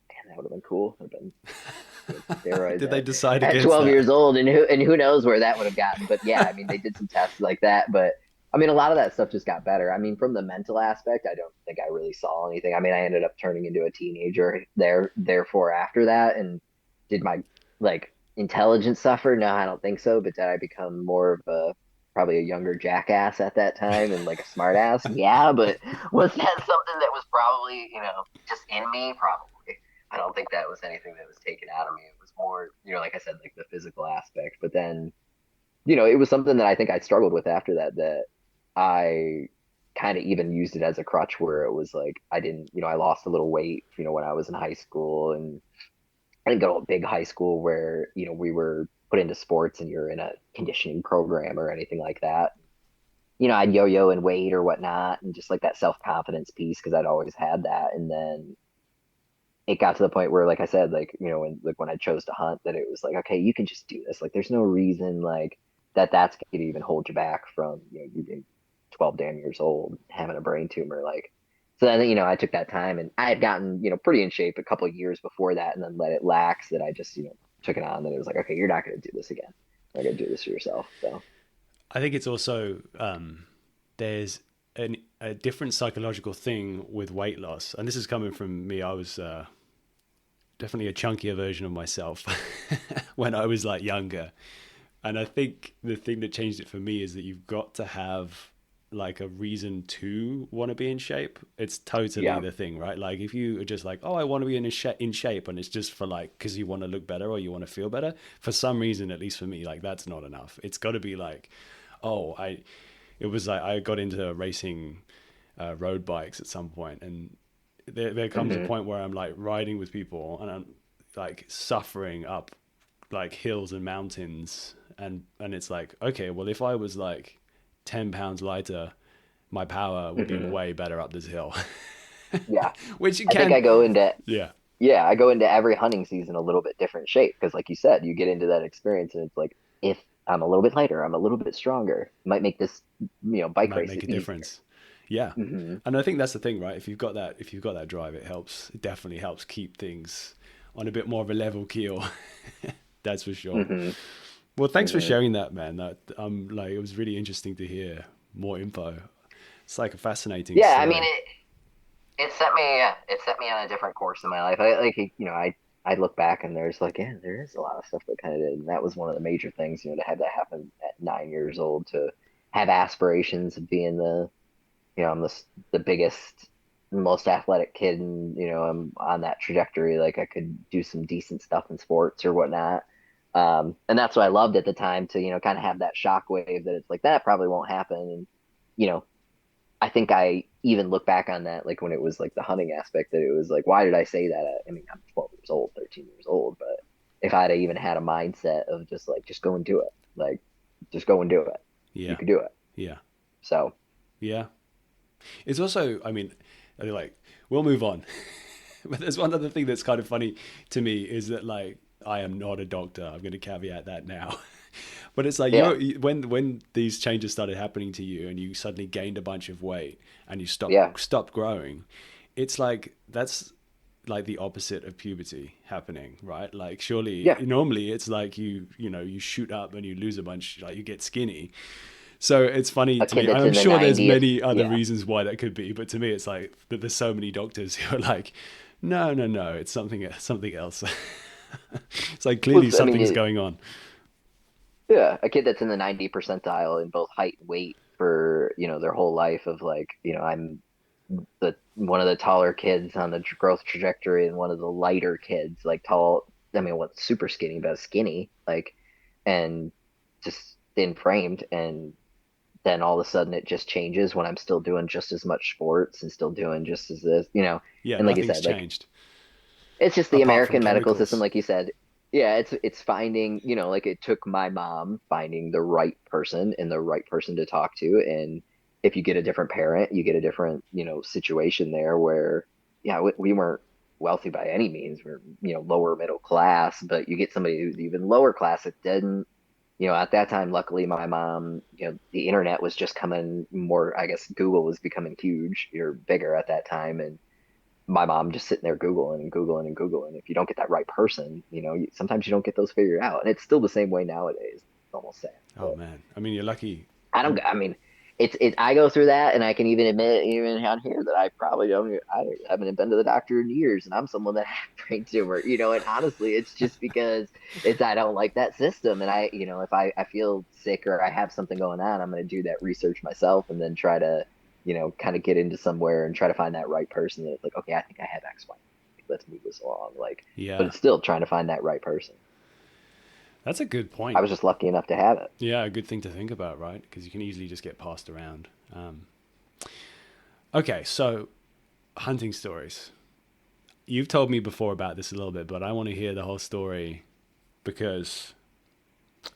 Man, that would have been cool. Would have been steroids Did they decide at against 12 that? years old, and who knows where that would have gotten. But yeah, I mean, they did some tests like that. But I mean, a lot of that stuff just got better. I mean, from the mental aspect, I don't think I really saw anything. I mean, I ended up turning into a teenager therefore after that. And did my, like, intelligence suffer? No, I don't think so. But did I become more of a probably a younger jackass at that time and like a smart ass? Yeah, but was that something that was probably, just in me? Probably. I don't think that was anything that was taken out of me. It was more, like I said, like the physical aspect. But then, it was something that I think I struggled with after that, that I kind of even used it as a crutch, where it was like I didn't, I lost a little weight, when I was in high school. And I didn't go to a big high school where, we were put into sports and you're in a conditioning program or anything like that. I'd yo-yo and weight or whatnot, and just like that self-confidence piece, because I'd always had that. And then it got to the point where, like I said, like, when I chose to hunt, that it was like, okay, you can just do this. Like, there's no reason like that's going to even hold you back from, you being 12 damn years old, having a brain tumor. Like, so then, I took that time, and I had gotten, pretty in shape a couple of years before that, and then let it lax, that I just, took it on. And it was like, okay, you're not going to do this again. You're going to do this for yourself. So, I think it's also there's a different psychological thing with weight loss, and this is coming from me. I was definitely a chunkier version of myself when I was like younger, and I think the thing that changed it for me is that you've got to have like a reason to want to be in shape. It's totally yeah. the thing, right? Like if you are just like, oh, I want to be in shape, and it's just for like because you want to look better or you want to feel better, for some reason, at least for me, like that's not enough. It's got to be like, oh, it was like I got into racing road bikes at some point, and there comes a Hmm. point where I'm like riding with people and I'm like suffering up like hills and mountains, and it's like, okay, well, if I was like 10 pounds lighter, my power would be Hmm. way better up this hill. Yeah. Which you I think can, I go into yeah. Yeah, I go into every hunting season a little bit different shape, because, like you said, you get into that experience, and it's like, if I'm a little bit lighter, I'm a little bit stronger, might make this, bike Might race make a easier. difference. Yeah. Hmm. And I think that's the thing, right? If you've got that drive, it definitely helps keep things on a bit more of a level keel. That's for sure. Hmm. Well, thanks for Hmm. sharing that, man. That like it was really interesting to hear more info. It's like a fascinating Yeah, I mean, story. it set me on a different course in my life. I look back, and there's like, yeah, there is a lot of stuff that kind of did, and that was one of the major things, to have that happen at 9 years old, to have aspirations of being I'm the biggest, most athletic kid, and I'm on that trajectory. Like I could do some decent stuff in sports or whatnot. And that's what I loved at the time, to kind of have that shockwave that it's like that probably won't happen. And you know, I I think I even look back on that, like when it was like the hunting aspect, that it was like, why did I say that? I mean, I'm 12 years old, 13 years old, but if I'd have even had a mindset of just like, just go and do it, like, just go and do it, you Yeah. could do it. Yeah. So, Yeah. It's also, I mean, like, we'll move on. But there's one other thing that's kind of funny to me is that, like, I am not a doctor. I'm going to caveat that now. But it's like yeah, when these changes started happening to you and you suddenly gained a bunch of weight and you yeah, stopped growing, it's like that's like the opposite of puberty happening, right? Like surely yeah. normally it's like you shoot up and you lose a bunch, like you get skinny. So it's funny A to me. kid And that's I'm in the sure there's 90th, many other yeah. reasons why that could be, but to me it's like that there's so many doctors who are like, no, no, no, it's something else. It's like Well, clearly I mean, something's going on. yeah, a kid that's in the 90 percentile in both height and weight for, their whole life of like, I'm the one of the taller kids on the growth trajectory and one of the lighter kids, like tall, I mean, what super skinny, but skinny, like, and just thin framed. And then all of a sudden it just changes when I'm still doing just as much sports and still doing just as this. Yeah, And like you nothing's said, like changed it's just the apart from American medical system, chemicals. like you said. Yeah, it's finding, like it took my mom finding the right person and the right person to talk to. And if you get a different parent, you get a different, situation there where, yeah, we weren't wealthy by any means. We're, lower middle class, but you get somebody who's even lower class that didn't, at that time, luckily my mom, the internet was just coming more, I guess Google was becoming huge or bigger at that time. And my mom just sitting there Googling and Googling and Googling. If you don't get that right person, sometimes you don't get those figured out. And it's still the same way nowadays. It's almost sad. Oh But man, I mean, you're lucky. I mean, I go through that and I can even admit, even on here, that I probably I haven't been to the doctor in years and I'm someone that had brain tumor, and honestly, it's just because I don't like that system. And if I feel sick or I have something going on, I'm going to do that research myself and then try to, kind of get into somewhere and try to find that right person that's like, okay, I think I have X, Y. Let's move this along. Like, but Yeah, it's still trying to find that right person. that's a good I point. was just lucky enough to have it. Yeah, a good thing to think about, right? Because you can easily just get passed around. Okay, so hunting stories. You've told me before about this a little bit, but I want to hear the whole story because,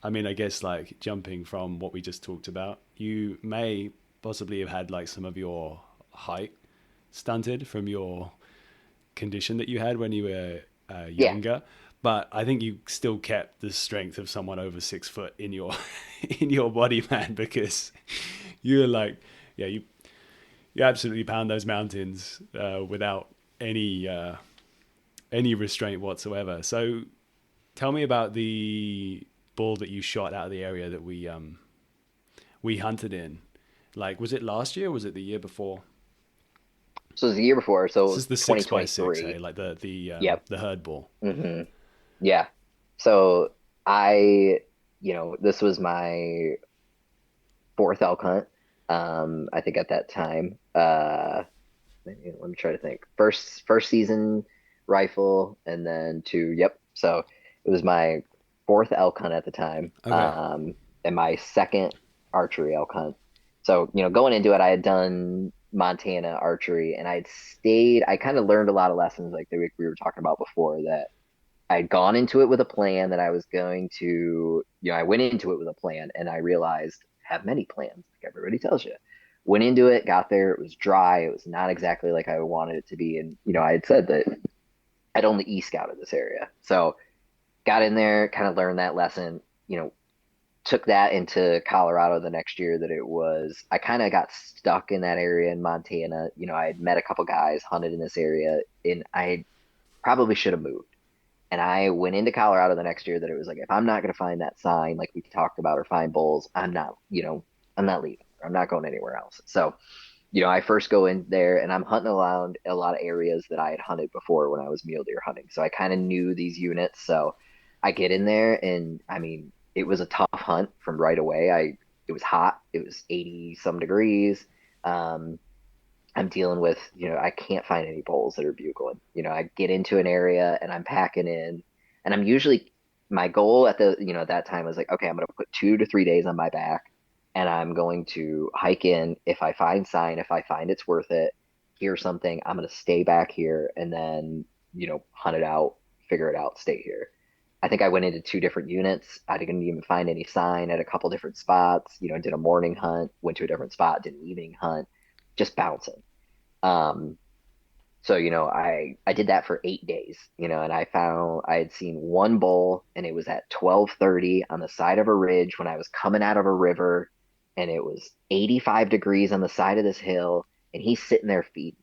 I mean, I guess like jumping from what we just talked about, you may possibly have had like some of your height stunted from your condition that you had when you were Yeah. younger, but I think you still kept the strength of someone over 6 foot in your in your body, man, because you're like, yeah, you absolutely pound those mountains without any restraint whatsoever. So tell me about the bull that you shot out of the area that we hunted in. Like, was it last year? Or was it the year before? So it was the year before, This so is the 6 by 6, hey, 2023. like Yep. the herd bull. hmm Yeah. So I, this was my fourth elk hunt. I think at that time, let me try to think. First season rifle, and then two. Yep. So it was my fourth elk hunt at the time, Okay. and my second archery elk hunt. So going into it, I had done Montana archery, and I'd stayed. I kind of learned a lot of lessons, like we were talking about before, that I'd gone into it with a plan that I was going to, I went into it with a plan and I realized have many plans, like everybody tells you. Went into it, got there, it was dry, it was not exactly like I wanted it to be. And, I had said that I'd only e-scouted this area. So got in there, kind of learned that lesson, took that into Colorado the next year that I kind of got stuck in that area in Montana. I had met a couple guys, hunted in this area, and I probably should have moved. And I went into Colorado the next year that it was like, if I'm not going to find that sign, like we talked about, or find bulls, I'm not leaving. I'm not going anywhere else. So, I first go in there and I'm hunting around a lot of areas that I had hunted before when I was mule deer hunting. So I kind of knew these units. So I get in there and I mean, it was a tough hunt from right away. It was hot. It was 80 some degrees. Um, I'm dealing with, I can't find any bulls that are bugling. I get into an area and I'm packing in, and my goal at that time was like, okay, I'm going to put 2 to 3 days on my back. and I'm going to hike in. If I find sign, if I find it's worth it, hear something, I'm going to stay back here and then, hunt it out, figure it out, stay here. I think I went into two different units. I didn't even find any sign at a couple different spots, did a morning hunt, went to a different spot, did an evening hunt, just bouncing. Um, so, I did that for 8 days, and I found I had seen one bull and it was at 12:30 on the side of a ridge when I was coming out of a river, and it was 85 degrees on the side of this hill, and he's sitting there feeding,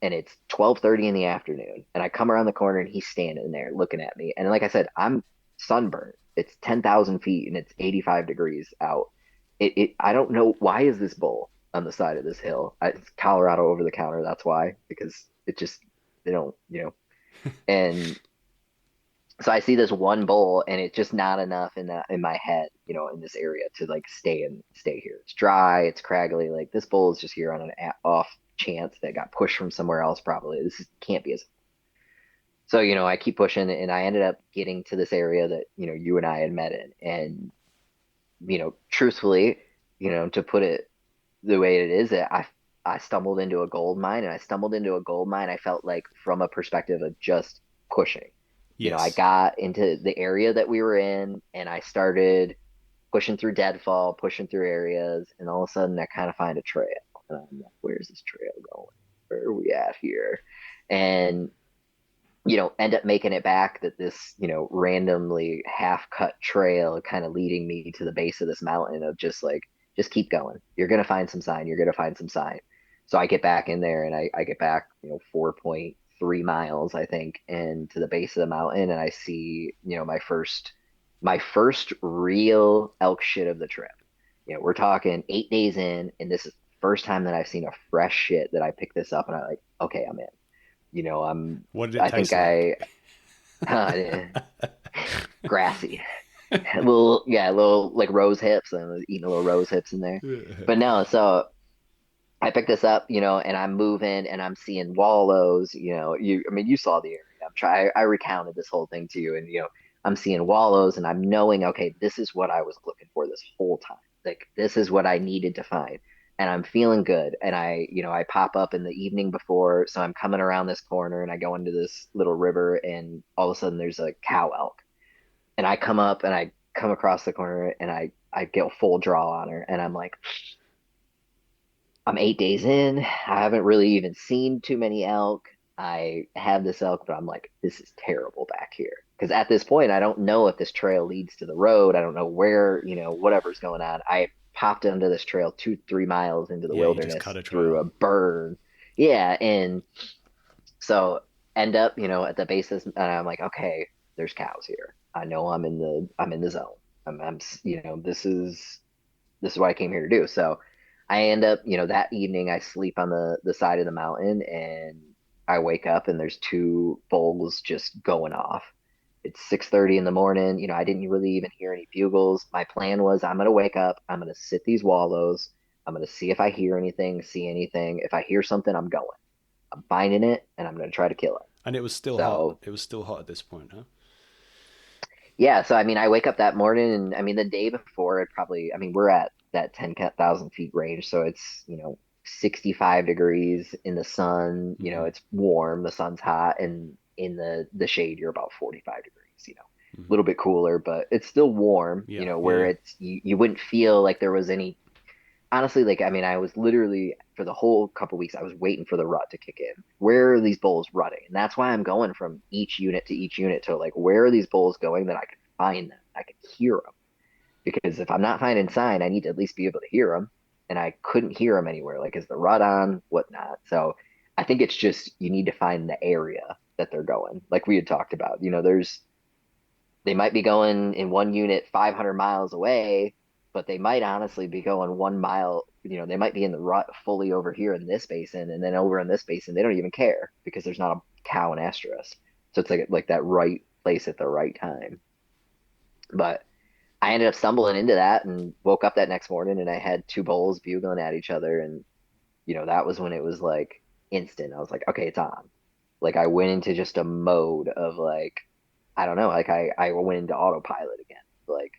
and it's 12:30 in the afternoon, and I come around the corner and he's standing there looking at me. And like I said, I'm sunburned. It's 10,000 feet and it's 85 degrees out. I don't know, why is this bull on the side of this hill? It's Colorado over the counter. That's why, because it just, they don't, and so I see this one bull and it's just not enough in my head, in this area to like stay here. It's dry, it's craggly. Like this bull is just here on an off chance that got pushed from somewhere else. Probably can't be as. So I keep pushing and I ended up getting to this area that you and I had met in, and truthfully, to put it the way it is, I stumbled into a gold mine, and I stumbled into a gold mine. I felt like from a perspective of just pushing. I Yes. got into the area that we were in and I started pushing through deadfall, pushing through areas, and all of a sudden I kind of find a trail. And I'm like, where's this trail going? Where are we at here? And, end up making it back that this, randomly half cut trail kind of leading me to the base of this mountain of just like, just keep going. You're going to find some sign. You're going to find some sign. So I get back in there and I get back, 4.3 miles, I think, and to the base of the mountain, and I see, my first real elk shit of the trip. We're talking 8 days in, and this is the first time that I've seen a fresh shit that I picked this up and I like, okay, I'm in. What did it I think taste like? uh, grassy. A little, yeah, a little like rose hips. I was eating a little rose hips in there. But no, so I picked this up, and I'm moving and I'm seeing wallows, I mean, you saw the area. I recounted this whole thing to you, and, I'm seeing wallows and I'm knowing, okay, this is what I was looking for this whole time. Like, this is what I needed to find. And I'm feeling good. And I pop up in the evening before. So I'm coming around this corner and I go into this little river, and all of a sudden there's a cow elk. And I come up and I come across the corner and I get a full draw on her. And I'm like, I'm 8 days in. I haven't really even seen too many elk. I have this elk, but I'm like, this is terrible back here. Because at this point, I don't know if this trail leads to the road. I don't know where, whatever's going on. I popped onto this trail 2, 3 miles into the Yeah, you just cut wilderness a through trail. a burn. Yeah. And so end up, at the base of this, and I'm like, okay, there's cows here. I know I'm in the zone. This is what I came here to do. So I end up, that evening I sleep on the side of the mountain, and I wake up and there's two bulls just going off. It's 6:30 in the morning. I didn't really even hear any bugles. My plan was I'm gonna wake up, I'm gonna sit these wallows, I'm gonna see if I hear anything, see anything. If I hear something, I'm going. I'm finding it and I'm gonna try to kill it. And it was still hot. So It was still hot at this point, huh? yeah, so I mean, I wake up that morning, and I mean, the day before, I mean, we're at that 10,000 feet range, so it's 65 degrees in the sun. Hmm. It's warm, the sun's hot, and in the shade, you're about 45 degrees. A Hmm. little bit cooler, but it's still warm. Yeah, yeah, Where yeah. you wouldn't feel like there was any. Honestly, like I mean, I was literally for the whole couple weeks, I was waiting for the rut to kick in. Where are these bulls rutting? And that's why I'm going from each unit to each unit to like, where are these bulls going that I can find them, I can hear them. Because if I'm not finding sign, I need to at least be able to hear them. And I couldn't hear them anywhere. Like, is the rut on? Whatnot. So I think it's just you need to find the area that they're going. Like we had talked about. They might be going in one unit 500 miles away, but they might honestly be going 1 mile. They might be in the rut fully over here in this basin, and then over in this basin, they don't even care because there's not a cow in estrus. So it's like that right place at the right time. But I ended up stumbling into that and woke up that next morning, and I had two bulls bugling at each other. And, that was when it was like instant. I was like, okay, it's on. Like I went into just a mode of like, I don't know, like I went into autopilot again. Like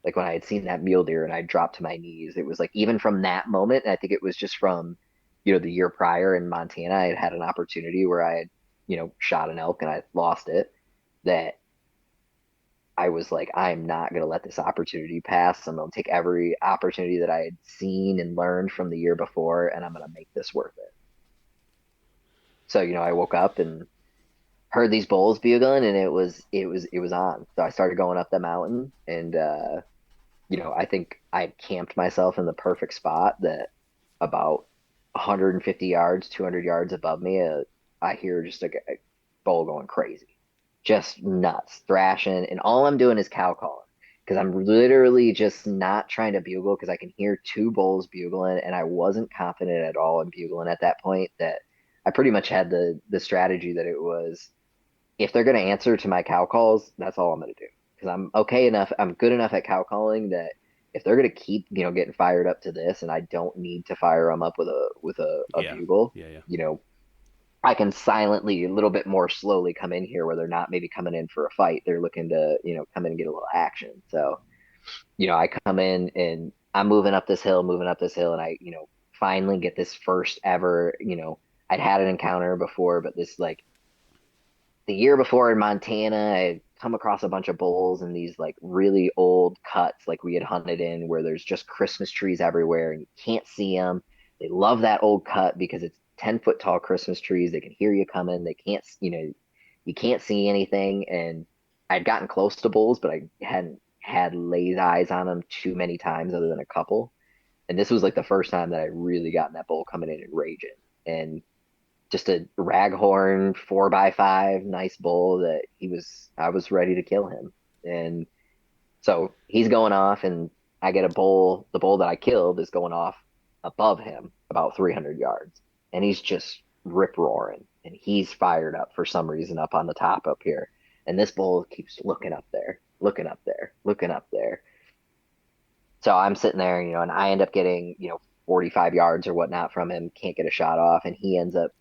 Like when I had seen that mule deer and I dropped to my knees, it was like even from that moment, and I think it was just from, the year prior in Montana, I had had an opportunity where I had, shot an elk and I lost it, that I was like, I'm not going to let this opportunity pass. I'm going to take every opportunity that I had seen and learned from the year before, and I'm going to make this worth it. So, I woke up and heard these bulls bugling, and it was on. So I started going up the mountain, and I think I camped myself in the perfect spot that about 150 yards, 200 yards above me, I hear just a bull going crazy, just nuts, thrashing, and all I'm doing is cow calling because I'm literally just not trying to bugle because I can hear two bulls bugling, and I wasn't confident at all in bugling at that point. That I pretty much had the strategy that it was if they're going to answer to my cow calls, that's all I'm going to do. Because I'm okay enough, I'm good enough at cow calling that if they're going to keep, getting fired up to this, and I don't need to fire them up with a Yeah. bugle, Yeah. Yeah. I can silently, a little bit more slowly come in here where they're not maybe coming in for a fight. They're looking to, come in and get a little action. So, I come in and I'm moving up this hill, and I, finally get this first ever, I'd had an encounter before, but this like the year before in Montana, I had come across a bunch of bulls in these like really old cuts, like we had hunted in, where there's just Christmas trees everywhere and you can't see them. They love that old cut because it's 10-foot tall Christmas trees. They can hear you coming. They can't, you can't see anything. And I'd gotten close to bulls, but I hadn't had laid eyes on them too many times other than a couple. And this was like the first time that I really gotten that bull coming in and raging. And just a raghorn 4x5 nice bull that I was ready to kill him. And so he's going off, and I get the bull that I killed is going off above him about 300 yards, and he's just rip roaring, and he's fired up for some reason up on the top up here. And this bull keeps looking up there, looking up there, looking up there. So I'm sitting there, and I end up getting, 45 yards or whatnot from him, can't get a shot off, and he ends up,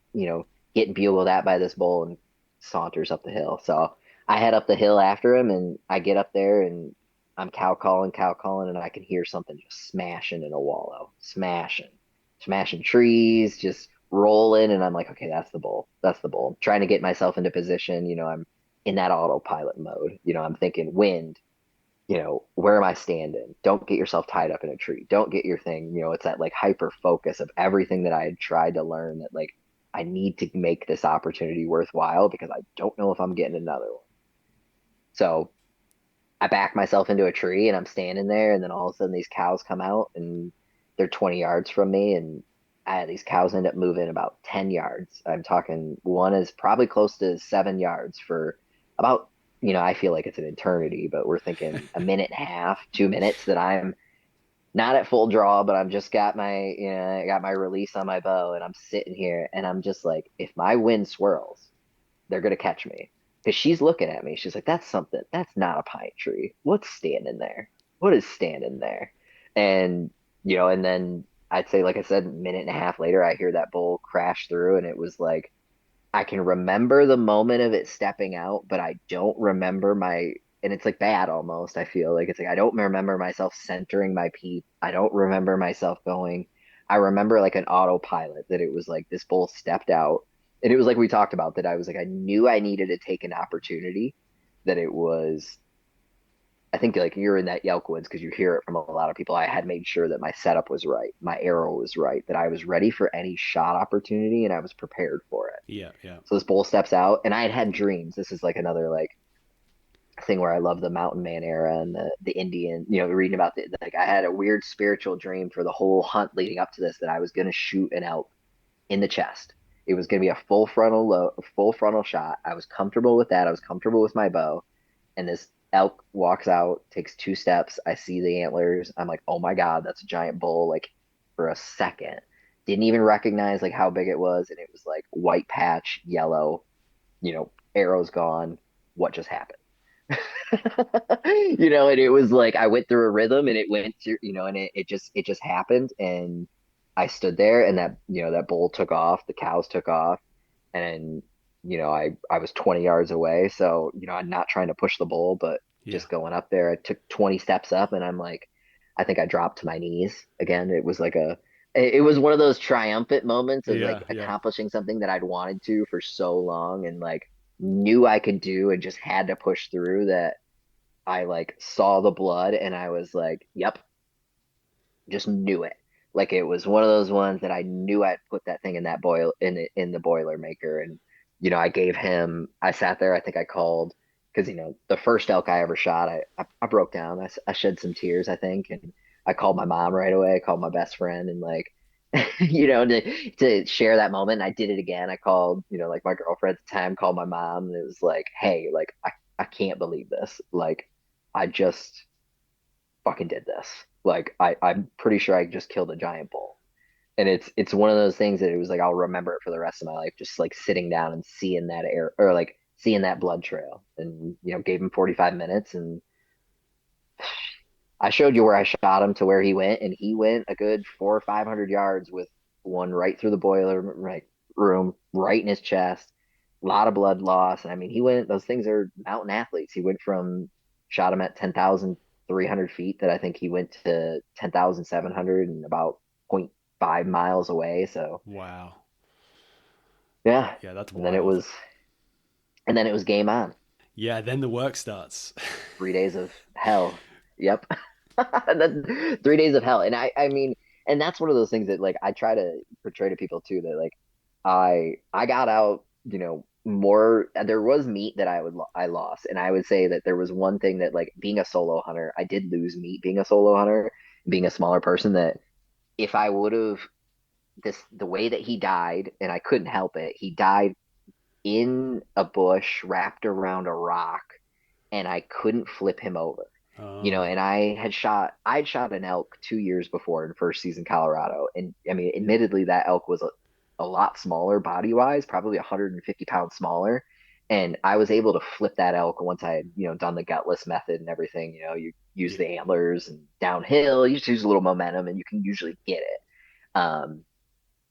getting bugled at by this bull and saunters up the hill. So I head up the hill after him, and I get up there, and I'm cow calling, and I can hear something just smashing in a wallow, smashing trees, just rolling, and I'm like, okay, that's the bull. That's the bull. I'm trying to get myself into position, I'm in that autopilot mode. I'm thinking wind, where am I standing? Don't get yourself tied up in a tree. Don't get your thing. It's that like hyper focus of everything that I had tried to learn, that like I need to make this opportunity worthwhile because I don't know if I'm getting another one. So I back myself into a tree and I'm standing there, and then all of a sudden these cows come out and they're 20 yards from me, and these cows end up moving about 10 yards. I'm talking one is probably close to 7 yards for about, I feel like it's an eternity, but we're thinking a minute and a half, 2 minutes that I'm not at full draw, but I've just got I got my release on my bow, and I'm sitting here and I'm just like, if my wind swirls, they're gonna catch me. Because she's looking at me. She's like, that's something. That's not a pine tree. What's standing there? What is standing there? And, and then I'd say, like I said, a minute and a half later, I hear that bull crash through, and it was like, I can remember the moment of it stepping out, but I don't remember and it's like bad almost. I feel like it's like I don't remember myself centering my peep. I don't remember myself going. I remember like an autopilot that it was like this bull stepped out, and it was like we talked about that. I was like, I knew I needed to take an opportunity, that it was, I think like you're in that Yelk woods because you hear it from a lot of people. I had made sure that my setup was right, my arrow was right, that I was ready for any shot opportunity, and I was prepared for it. Yeah. Yeah. So this bull steps out, and I had had dreams. This is like another like thing where I love the mountain man era and the Indian, reading about like I had a weird spiritual dream for the whole hunt leading up to this, that I was going to shoot an elk in the chest. It was going to be a full frontal shot. I was comfortable with that. I was comfortable with my bow, and this elk walks out, takes 2 steps. I see the antlers. I'm like, oh my God, that's a giant bull. Like for a second, didn't even recognize like how big it was. And it was like white patch, yellow, arrows gone. What just happened? And it was like I went through a rhythm, and it went through, and it just happened. And I stood there, and that bull took off, the cows took off, and I was 20 yards away. So, I'm not trying to push the bull, but Yeah. just going up there. I took 20 steps up and I'm like, I think I dropped to my knees again. It was like it was one of those triumphant moments of like Yeah. Yeah. accomplishing something that I'd wanted to for so long and like knew I could do and just had to push through that I like saw the blood and I was like, yep, just knew it. Like it was one of those ones that I knew I'd put that thing in that boil in the boiler maker. And I gave him. I sat there. I think I called because the first elk I ever shot. I broke down. I shed some tears. I think, and I called my mom right away. I called my best friend and like. To share that moment. And I did it again. I called, like my girlfriend at the time, called my mom, and it was like, hey, like I can't believe this. Like I just fucking did this. Like I'm pretty sure I just killed a giant bull. And it's one of those things that it was like I'll remember it for the rest of my life, just like sitting down and seeing that air or like seeing that blood trail. And gave him 45 minutes and I showed you where I shot him to where he went, and he went a good 400 or 500 yards with one right through the boiler right room, right in his chest. A lot of blood loss. And I mean, he went. Those things are mountain athletes. He went from shot him at 10,300 feet. That I think he went to 10,700 and about point 0.5 miles away. So Wow. yeah, Yeah, that's and then it wild. was, and then it was game on. Yeah, then the work starts. 3 days of hell. Yep. And then 3 days of hell. And I mean, and that's one of those things that like I try to portray to people too, that like I got out, more there was meat that I lost. And I would say that there was one thing that like being a solo hunter, I did lose meat being a solo hunter, being a smaller person, that if I would have the way that he died, and I couldn't help it, he died in a bush wrapped around a rock and I couldn't flip him over. Oh, And I'd shot an elk 2 years before in first season Colorado. And I mean, admittedly, that elk was a lot smaller body wise, probably 150 pounds smaller. And I was able to flip that elk once I had, done the gutless method and everything. You use yeah. the antlers and downhill, you just use a little momentum and you can usually get it. Um,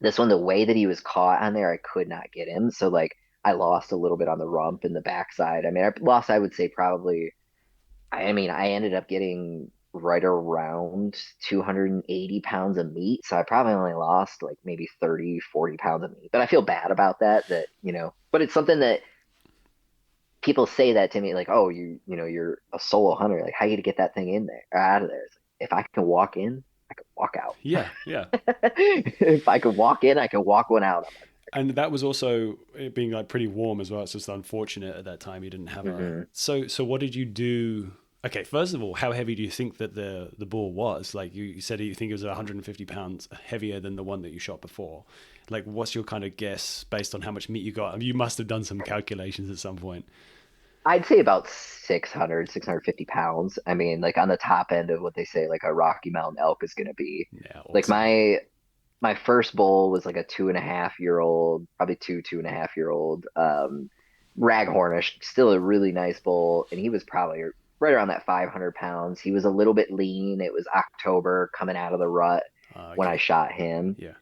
this one, the way that he was caught on there, I could not get him. So like I lost a little bit on the rump and the backside. I mean, I lost, I would say probably, I mean, I ended up getting right around 280 pounds of meat. So I probably only lost like maybe 30, 40 pounds of meat. But I feel bad about that, but it's something that people say that to me, like, oh, you're a solo hunter. Like, how you to get that thing in there, or out of there? It's like, if I can walk in, I can walk out. Yeah, yeah. If I could walk in, I can walk one out. And that was also it being like pretty warm as well. It's just unfortunate at that time you didn't have a. Hmm. So what did you do? Okay, first of all, how heavy do you think that the bull was? Like you said, you think it was 150 pounds heavier than the one that you shot before. Like, what's your kind of guess based on how much meat you got? I mean, you must have done some calculations at some point. I'd say about 600, 650 pounds. I mean, like on the top end of what they say, like a Rocky Mountain elk is going to be. Yeah, Like awesome. my first bull was like a 2.5 year old, probably 2.5 year old, raghornish, still a really nice bull, and he was probably right around that 500 pounds. He was a little bit lean. It was October coming out of the rut when I Okay. shot him. Yeah.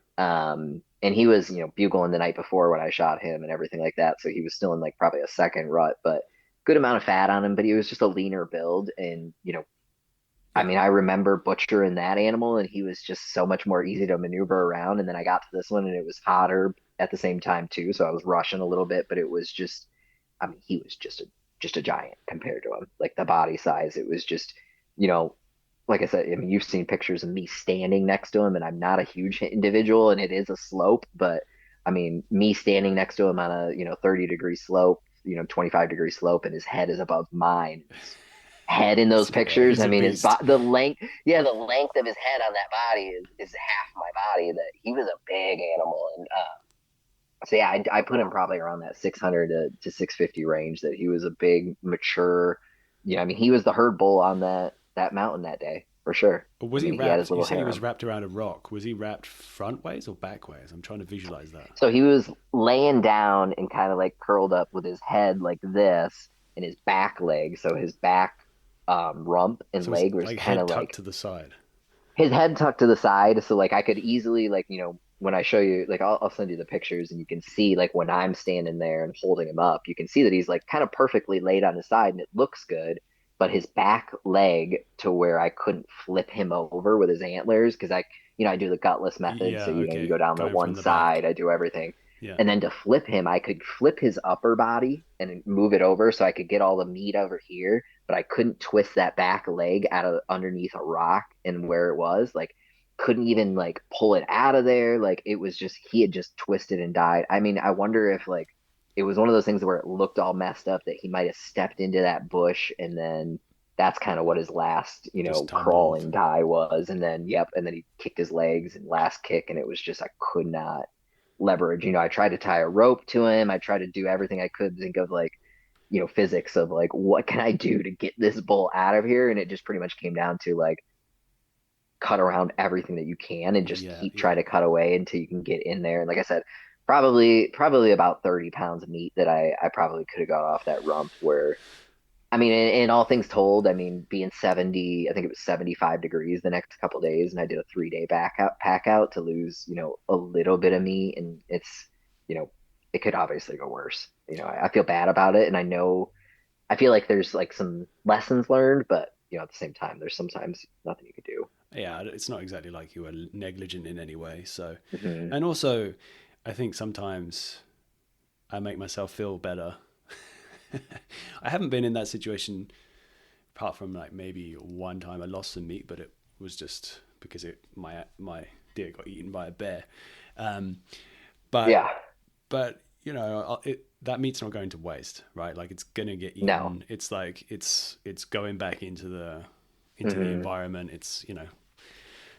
And he was, bugling the night before when I shot him and everything like that. So he was still in like probably a second rut, but good amount of fat on him, but he was just a leaner build. And, I Yeah. mean, I remember butchering that animal and he was just so much more easy to maneuver around. And then I got to this one and it was hotter at the same time too. So I was rushing a little bit, but it was just, I mean, he was just a giant compared to him. Like the body size, it was just, you know, like I said, I mean, you've seen pictures of me standing next to him, and I'm not a huge individual, and it is a slope, but I mean, me standing next to him on a 30-degree slope, 25-degree slope, and his head is above mine. His head in those Yeah, pictures, he's I a mean, beast. the length, yeah, the length of his head on that body is half my body. That he was a big animal, and so yeah, I put him probably around that 600 to 650 range. That he was a big, mature. I mean, he was the herd bull on that mountain that day for sure. But I was he mean, he had his wrapped? You little said he was harem. wrapped around a rock. Was he wrapped front ways or back ways? I'm trying to visualize that. So he was laying down and kind of like curled up with his head like this and his back leg. So his back rump and So it's leg was like kind head of tucked like to the side. his head tucked to the side. So like I could easily like when I show you, like I'll send you the pictures and you can see like when I'm standing there and holding him up, you can see that he's like kind of perfectly laid on his side and it looks good. but his back leg to where I couldn't flip him over with his antlers because I do the gutless method. So, Yeah, you okay. go down the Going from one the back. side, I do everything. Yeah. And then to flip him, I could flip his upper body and move it over so I could get all the meat over here, but I couldn't twist that back leg out of underneath a rock and where it was. Like, couldn't even like pull it out of there. Like, it was just, he had just twisted and died. I mean, I wonder if like it was one of those things where it looked all messed up that he might have stepped into that bush and then that's kind of what his last, Just tumbled. crawling die was. And then, yep, and then he kicked his legs and last kick, and it was just I could not leverage. I tried to tie a rope to him. I tried to do everything I could think of, like, physics of like what can I do to get this bull out of here, and it just pretty much came down to like cut around everything that you can and just Yeah, keep yeah. trying to cut away until you can get in there. And like I said, probably about 30 pounds of meat that I probably could have got off that rump where I mean, in all things told, I mean, being 70, I think it was 75 degrees the next couple days, and I did a 3 day pack out to lose, a little bit of meat, and you know, it could obviously go worse. I feel bad about it, and I feel like there's like some lessons learned, but at the same time, there's sometimes nothing you could do. Yeah, it's not exactly like you were negligent in any way. So, Hmm. and also, I think sometimes I make myself feel better. I haven't been in that situation apart from like maybe one time I lost some meat, but it was just because my deer got eaten by a bear. Um, but Yeah, that meat's not going to waste, right? Like it's gonna get no. eaten. It's like it's going back into the Hmm. environment. It's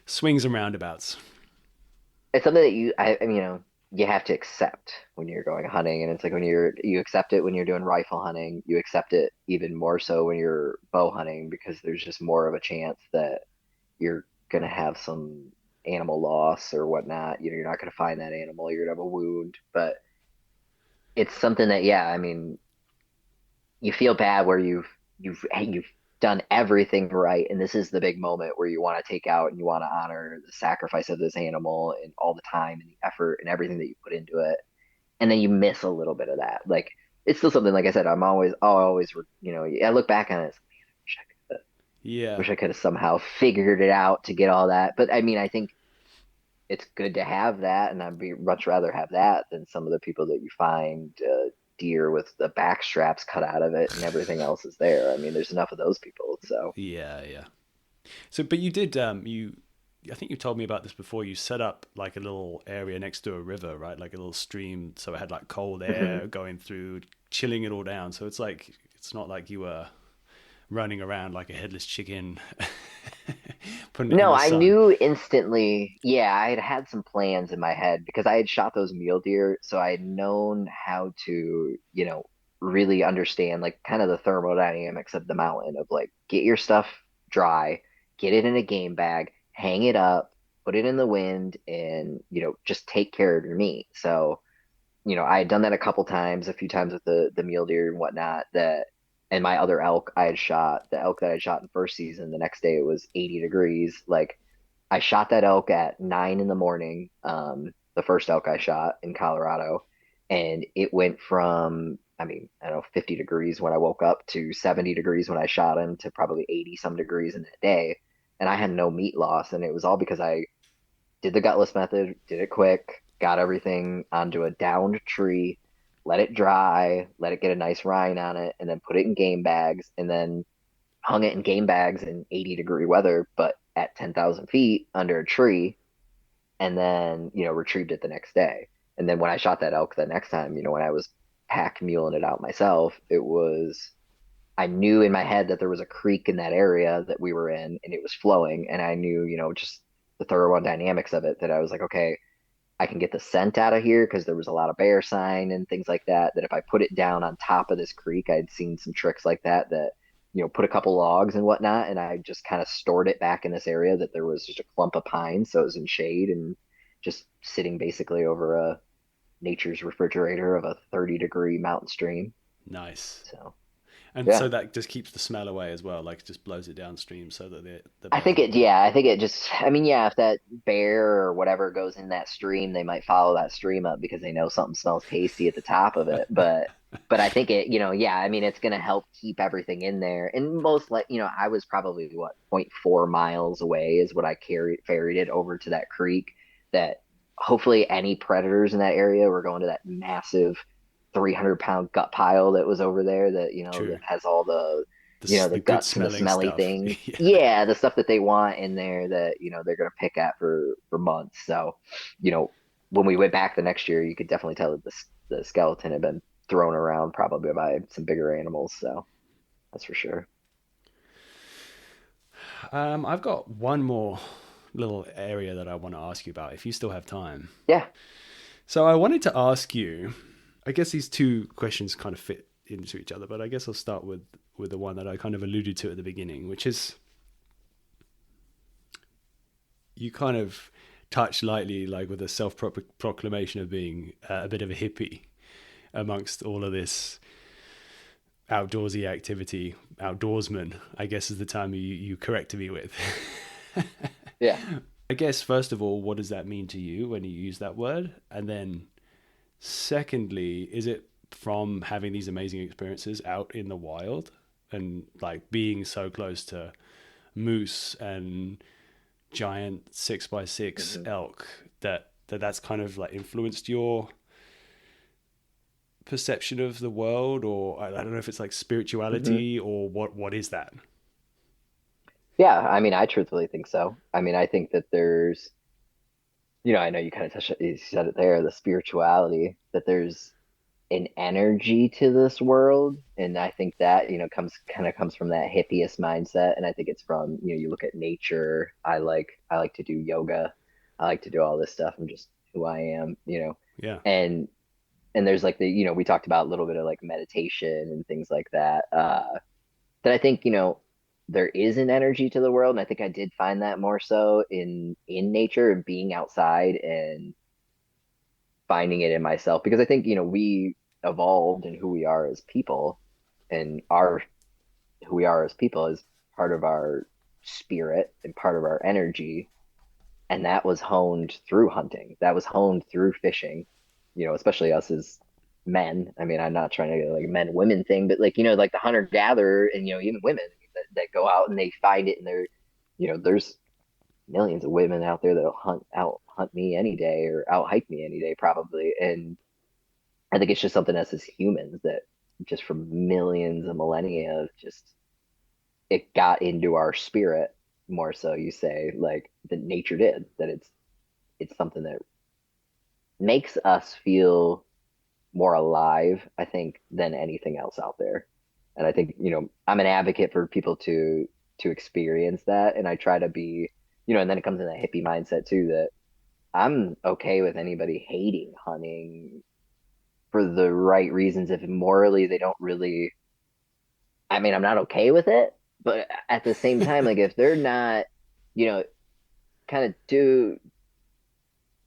swings and roundabouts. It's something that you have to accept when you're going hunting, and it's like when you accept it when you're doing rifle hunting, you accept it even more so when you're bow hunting because there's just more of a chance that you're gonna have some animal loss or whatnot. You're not gonna find that animal, you're gonna have a wound, but it's something that, yeah, I mean, you feel bad where you've done everything right, and this is the big moment where you want to take out and you want to honor the sacrifice of this animal and all the time and the effort and everything that you put into it, and then you miss a little bit of that. Like, it's still something, like I said, I'll always, I look back on it, it's like, Yeah, wish I could have somehow figured it out to get all that. But I mean, I think it's good to have that, and I'd be much rather have that than some of the people that you find deer with the back straps cut out of it and everything else is there. I mean, there's enough of those people. So yeah, yeah. So, but you did I think you told me about this before. You set up like a little area next to a river, right? Like a little stream, so it had like cold mhm. air going through, chilling it all down. So it's like it's not like you were running around like a headless chicken, putting it in No, the I sun. knew instantly. Yeah, I had some plans in my head because I had shot those mule deer, so I had known how to, really understand like kind of the thermodynamics of the mountain of like get your stuff dry, get it in a game bag, hang it up, put it in the wind, and just take care of your meat. So I had done that a couple times, a few times with the mule deer and whatnot. And my other elk I had shot, the elk that I shot in first season, the next day it was 80 degrees. Like, I shot that elk at 9 in the morning, the first elk I shot in Colorado, and it went from, I mean, I don't know, 50 degrees when I woke up to 70 degrees when I shot him to probably 80 some degrees in that day. And I had no meat loss, and it was all because I did the gutless method, did it quick, got everything onto a downed tree, let it dry, let it get a nice rind on it, and then put it in game bags, and then hung it in game bags in 80-degree weather, but at 10,000 feet under a tree, and then, retrieved it the next day. And then when I shot that elk the next time, when I was pack muling it out myself, I knew in my head that there was a creek in that area that we were in and it was flowing. And I knew, just the thermodynamics of it that I was like, okay, I can get the scent out of here because there was a lot of bear sign and things like that. That if I put it down on top of this creek, I'd seen some tricks like that, put a couple logs and whatnot. And I just kind of stored it back in this area that there was just a clump of pine. So it was in shade and just sitting basically over a nature's refrigerator of a 30-degree mountain stream. Nice. So. And Yeah. so that just keeps the smell away as well, like it just blows it downstream so that the I bear's think not it, there. yeah, I think it just, I mean, yeah, if that bear or whatever goes in that stream, they might follow that stream up because they know something smells tasty at the top of it. But I think it, yeah, I mean, it's going to help keep everything in there. And most like, I was probably what, zero point 0.4 miles away is what I ferried it over to that creek that hopefully any predators in that area were going to that massive 300-pound gut pile that was over there that, that True. has all the the The good guts and the smelling smelly stuff. things. Yeah. Yeah, the stuff that they want in there that, they're gonna pick at for months. So, you know, when we went back the next year, you could definitely tell that the skeleton had been thrown around probably by some bigger animals. So that's for sure. I've got one more little area that I want to ask you about if you still have time. Yeah. So I wanted to ask you, I guess these two questions kind of fit into each other, but I guess I'll start with the one that I kind of alluded to at the beginning, which is you kind of touched lightly, like with a self proclamation of being a bit of a hippie amongst all of this outdoorsy activity. Outdoorsman, I guess, is the term you corrected me with. Yeah. I guess, first of all, what does that mean to you when you use that word? And then, secondly, is it from having these amazing experiences out in the wild and like being so close to moose and giant 6x6 Hmm. elk that's kind of like influenced your perception of the world, or I don't know if it's like Hmm. spirituality or what is that? Yeah. I mean, I truthfully think so. I mean, I think that there's, I know you kind of touched, you said it there, the spirituality, that there's an energy to this world, and I think that comes from that hippiest mindset, and I think it's from you look at nature. I like to do yoga. I like to do all this stuff. I'm just who I am, Yeah. and there's like the we talked about a little bit of like meditation and things like that. That I think there is an energy to the world, and I think I did find that more so in nature and being outside and finding it in myself because I think we evolved in who we are as people, and our who we are as people is part of our spirit and part of our energy, and that was honed through hunting, that was honed through fishing, especially us as men. I mean, I'm not trying to get like a men women thing, but like like the hunter gatherer and even women that go out and they find it, and they're there's millions of women out there that'll hunt me any day or out hike me any day probably. And I think it's just something us as humans that just from millions of millennia of just it got into our spirit more so, you say, like that nature did, that it's something that makes us feel more alive, I think, than anything else out there. And I think, I'm an advocate for people to experience that. And I try to be, and then it comes in that hippie mindset too, that I'm okay with anybody hating hunting for the right reasons if morally they don't really. I mean, I'm not okay with it, but at the same time, like if they're not, you know, kind of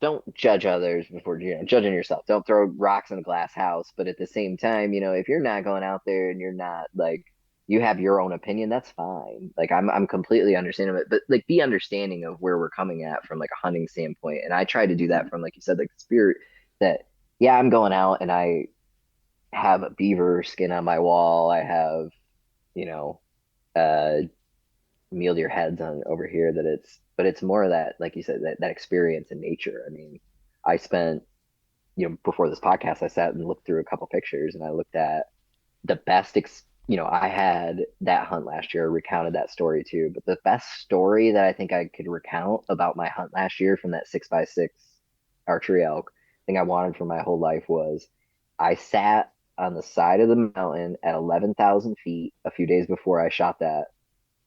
don't judge others before judging yourself. Don't throw rocks in a glass house, but at the same time, if you're not going out there and you're not like you have your own opinion, that's fine. Like I'm completely understanding of it, but like be understanding of where we're coming at from like a hunting standpoint. And I try to do that from like you said, like the spirit that yeah, I'm going out and I have a beaver skin on my wall. I have, you know, uh mule deer heads on over here that but it's more of that, like you said, that experience in nature. I mean, I spent, before this podcast, I sat and looked through a couple pictures and I looked at the I had that hunt last year, recounted that story too, but the best story that I think I could recount about my hunt last year from that 6x6 archery elk thing I wanted for my whole life was I sat on the side of the mountain at 11,000 feet a few days before I shot that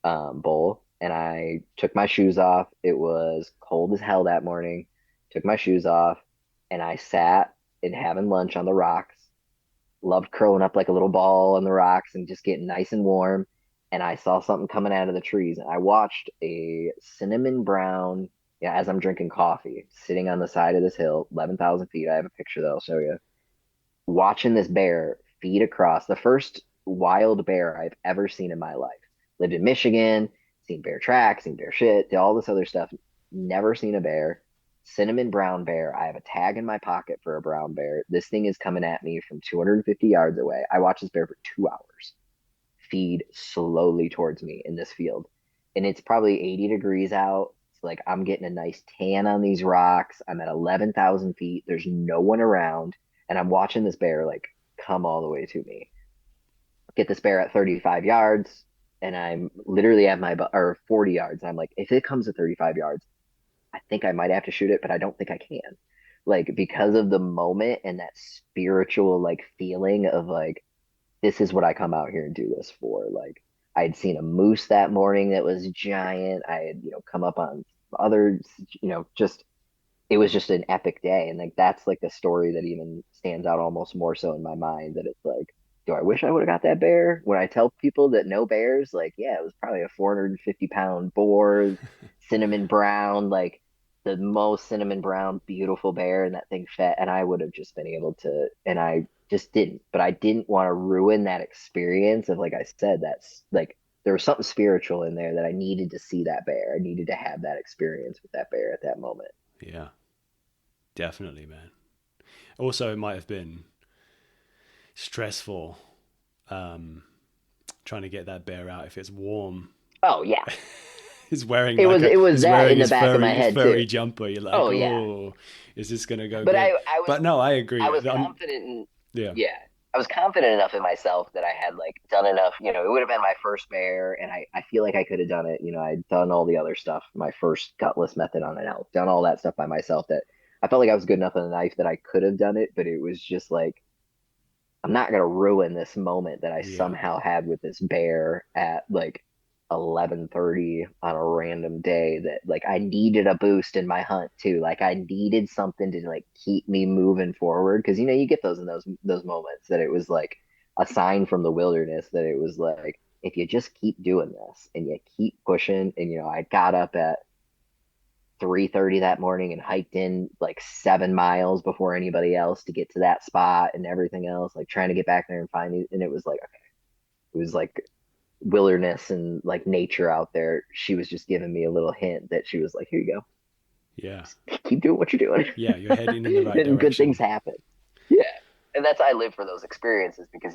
bowl, and I took my shoes off. It was cold as hell that morning. Took my shoes off, and I sat and having lunch on the rocks. Loved curling up like a little ball on the rocks and just getting nice and warm. And I saw something coming out of the trees, and I watched a cinnamon brown. Yeah, as I'm drinking coffee, sitting on the side of this hill, 11,000 feet. I have a picture that I'll show you. Watching this bear feed across the first wild bear I've ever seen in my life. Lived in Michigan, seen bear tracks, seen bear shit, did all this other stuff. Never seen a bear. Cinnamon brown bear. I have a tag in my pocket for a brown bear. This thing is coming at me from 250 yards away. I watch this bear for 2 hours feed slowly towards me in this field. And it's probably 80 degrees out. It's like I'm getting a nice tan on these rocks. I'm at 11,000 feet. There's no one around. And I'm watching this bear like come all the way to me. Get this bear at 35 yards. And I'm literally at my, or 40 yards. And I'm like, if it comes at 35 yards, I think I might have to shoot it, but I don't think I can. Like, because of the moment and that spiritual, like, feeling of like, this is what I come out here and do this for. Like, I had seen a moose that morning that was giant. I had, come up on other, just it was just an epic day. And like that's like the story that even stands out almost more so in my mind that it's like, do I wish I would have got that bear? When I tell people that no bears, like, yeah, it was probably a 450-pound boar, cinnamon brown, like the most cinnamon brown, beautiful bear, and that thing fed, and I would have just been able to, and I just didn't. But I didn't want to ruin that experience of, like I said, that's like there was something spiritual in there that I needed to see that bear. I needed to have that experience with that bear at that moment. Yeah, definitely, man. Also, it might have been stressful trying to get that bear out if it's warm. Oh yeah. He's wearing it was that in the back of my his head furry too. jumper. You're like, Oh oh, yeah. is this gonna go But good? I was But no, I agree. I was confident Yeah. yeah. I was confident enough in myself that I had like done enough, it would have been my first bear and I feel like I could have done it. I'd done all the other stuff, my first gutless method on an elk, done all that stuff by myself that I felt like I was good enough on the knife that I could have done it, but it was just like I'm not gonna ruin this moment that I Yeah. somehow had with this bear at like 11:30 on a random day that like I needed a boost in my hunt too. Like I needed something to like keep me moving forward because you get those in those moments that it was like a sign from the wilderness that it was like if you just keep doing this and you keep pushing and I got up at 3:30 that morning and hiked in like 7 miles before anybody else to get to that spot and everything else, like trying to get back there and find it. And it was like, okay, it was like wilderness and like nature out there. She was just giving me a little hint that she was like, here you go. Yeah. Just keep doing what you're doing. Yeah, you're heading in the right And good direction. things happen. Yeah. And that's I live for those experiences because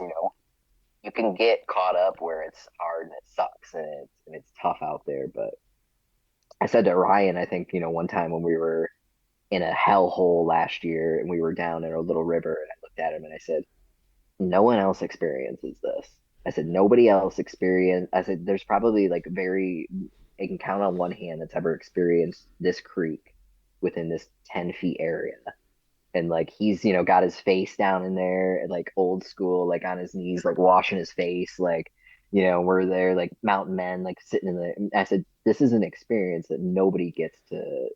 you can get caught up where it's hard and it sucks and it's tough out there, but I said to Ryan, I think, one time when we were in a hellhole last year and we were down in a little river and I looked at him and I said, no one else experiences this. I said, nobody else experience. I said, there's probably like I can count on one hand that's ever experienced this creek within this 10 feet area. And like, he's, got his face down in there, like old school, like on his knees, like washing his face, like, we're there like mountain men, like sitting in the, I said, this is an experience that nobody gets to,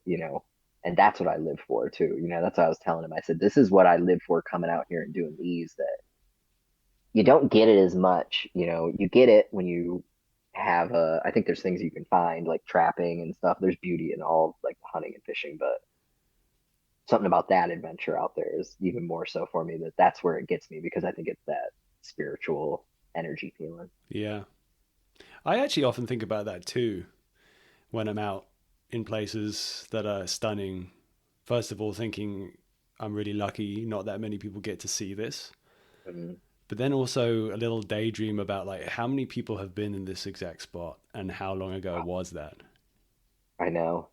and that's what I live for too. That's what I was telling him. I said, this is what I live for coming out here and doing these that you don't get it as much. You get it when you have I think there's things you can find like trapping and stuff. There's beauty in all like hunting and fishing, but something about that adventure out there is even more so for me that's where it gets me because I think it's that spiritual energy feeling. Yeah. I actually often think about that too when I'm out in places that are stunning. First of all, thinking I'm really lucky, not that many people get to see this. Mm-hmm. But then also a little daydream about like how many people have been in this exact spot and how long ago was that? I know.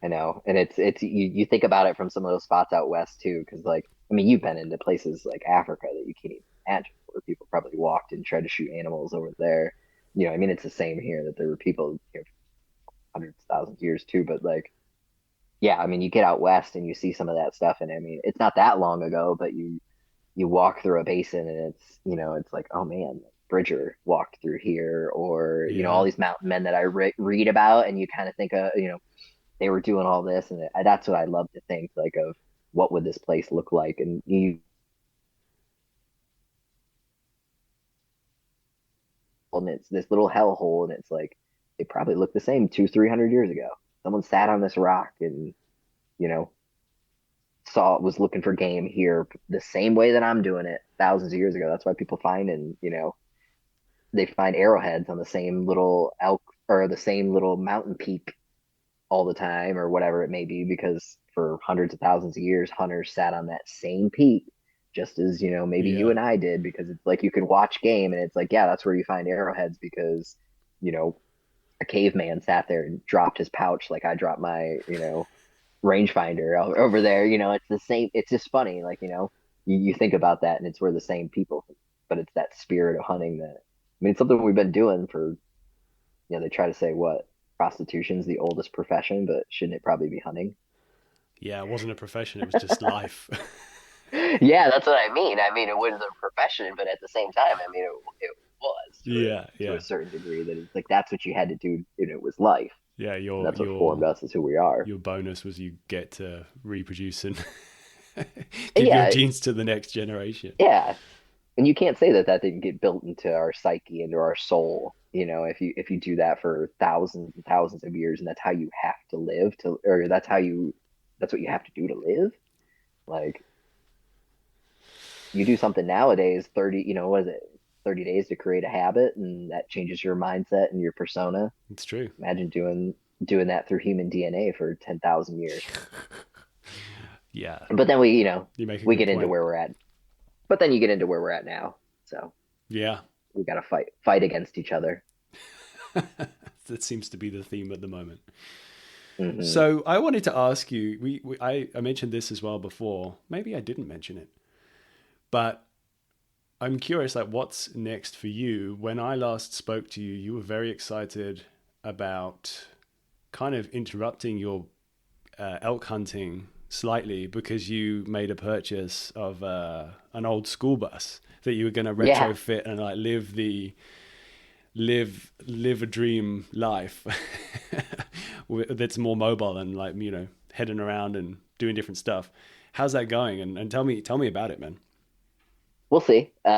I know. And it's you think about it from some of those spots out west too, because like I mean you've been into places like Africa that you can't even imagine where people probably walked and tried to shoot animals over there. I mean it's the same here that there were people hundreds of thousands of years too, but like yeah, I mean you get out west and you see some of that stuff and I mean it's not that long ago, but you walk through a basin and it's it's like oh man, Bridger walked through here or all Yeah. these mountain men that I read about and you kind of think of they were doing all this and that's what I love to think like of what would this place look like and it's this little hellhole and it's like it probably looked the same 200-300 years ago. Someone sat on this rock and you know was looking for game here the same way that I'm doing it thousands of years ago. That's why people find and they find arrowheads on the same little elk or the same little mountain peak all the time or whatever it may be, because for hundreds of thousands of years, hunters sat on that same peak, just as, maybe you Yeah. and I did, because it's like you can watch game and it's like, yeah, that's where you find arrowheads because, you know, a caveman sat there and dropped his pouch like I dropped my, rangefinder over there. It's the same. It's just funny. Like, you think about that and it's where the same people, but it's that spirit of hunting that, I mean, it's something we've been doing for, they try to say what prostitution's the oldest profession, but shouldn't it probably be hunting? Yeah, it wasn't a profession, it was just life. Yeah, that's what I mean. I mean, it was a profession, but at the same time, I mean, it was Yeah, to a yeah. certain degree that it's like that's what you had to do, and it was life, Yeah, and your that's what formed us as who we are. your bonus was you get to reproduce and And give your yeah, genes to the next generation. yeah, and you can't say that that didn't get built into our psyche, into our soul. If you do that for thousands and thousands of years, and that's how you have to live to, or that's what you have to do to live. Like you do something nowadays, 30, what is it, 30 days to create a habit, and that changes your mindset and your persona. It's true. Imagine doing that through human DNA for 10,000 years. Yeah, But then we, you make a we good get into point. where we're at. But then you get into where we're at now. So Yeah. we got to fight against each other. That seems to be the theme at the moment. Hmm. So I wanted to ask you, I mentioned this as well before. Maybe I didn't mention it, but I'm curious, like, what's next for you? When I last spoke to you, you were very excited about kind of interrupting your elk hunting slightly because you made a purchase of an old school bus that you were going to Yeah. retrofit and like live a dream life that's more mobile and like heading around and doing different stuff. How's that going? And tell me about it, man. We'll see. So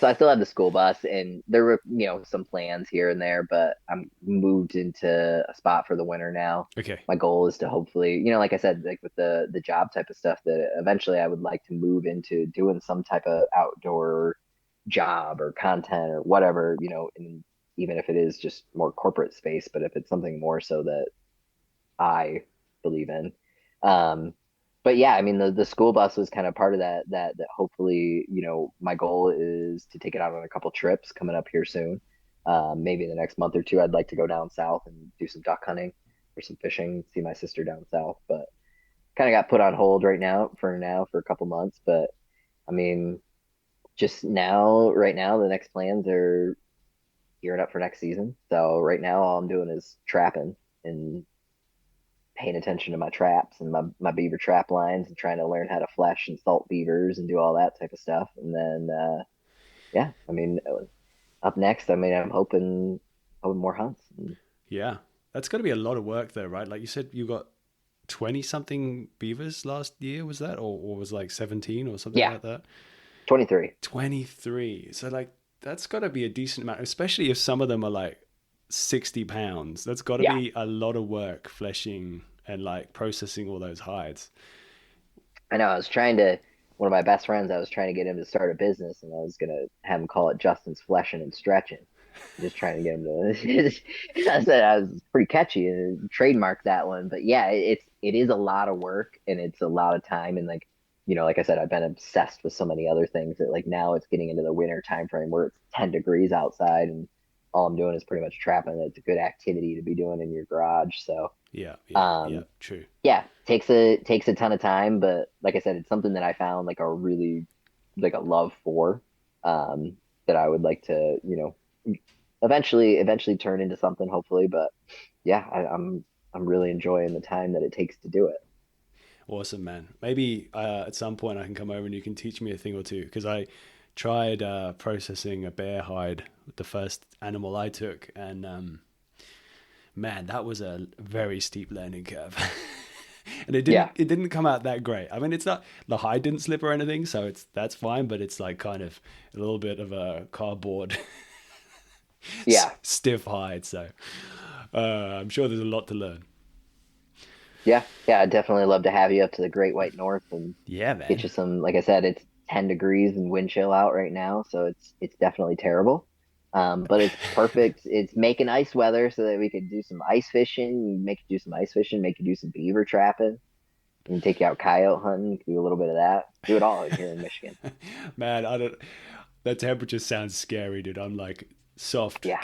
I still have the school bus, and there were, some plans here and there, but I'm moved into a spot for the winter now. Okay. My goal is to hopefully, like I said, like with the job type of stuff, that eventually I would like to move into doing some type of outdoor job or content or whatever, and even if it is just more corporate space, but if it's something more so that I believe in. Um, but yeah, I mean the school bus was kind of part of that hopefully, my goal is to take it out on a couple trips coming up here soon. Maybe in the next month or two, I'd like to go down south and do some duck hunting or some fishing, see my sister down south, but kind of got put on hold right now for a couple months. But I mean, just now, right now, the next plans are gearing up for next season. So right now, all I'm doing is trapping and paying attention to my traps and my beaver trap lines and trying to learn how to flesh and salt beavers and do all that type of stuff. And then, yeah, I mean, up next, I mean, I'm hoping more hunts. And Yeah. That's got to be a lot of work though, right? Like you said, you got 20 something beavers last year, was that? Or was like 17 or something yeah, like that? 23. 23. So like that's got to be a decent amount, especially if some of them are like 60 pounds. That's got to Yeah, be a lot of work fleshing and like processing all those hides. I know. One of my best friends, I was trying to get him to start a business, and I was gonna have him call it Justin's Fleshing and Stretching. Just trying to get him to. I said I was pretty catchy and trademark that one. But yeah, it is a lot of work and it's a lot of time. And like, like I said, I've been obsessed with so many other things that like now it's getting into the winter time frame where it's 10 degrees outside and all I'm doing is pretty much trapping. It's a good activity to be doing in your garage. So Yeah, yeah, yeah, um true. yeah, takes a ton of time, but like I said, it's something that I found like a really like a love for, that I would like to, eventually turn into something, hopefully. But yeah, I'm really enjoying the time that it takes to do it. Awesome, man. Maybe at some point I can come over and you can teach me a thing or two because I tried processing a bear hide with the first animal I took, and man, that was a very steep learning curve. And Yeah, it didn't come out that great. I mean, it's not, the hide didn't slip or anything, so that's fine, but it's like kind of a little bit of a cardboard yeah, stiff hide. So I'm sure there's a lot to learn. yeah. I'd definitely love to have you up to the Great White North and Yeah, get man. you some. Like I said, it's 10 degrees and wind chill out right now, so it's definitely terrible. But it's perfect. It's making ice weather so that we could do some ice fishing, make you do some ice fishing, make you do some beaver trapping, and take you out coyote hunting, do a little bit of that. Do it all here in Michigan. Man, I don't. The temperature sounds scary, dude. I'm like soft Yeah.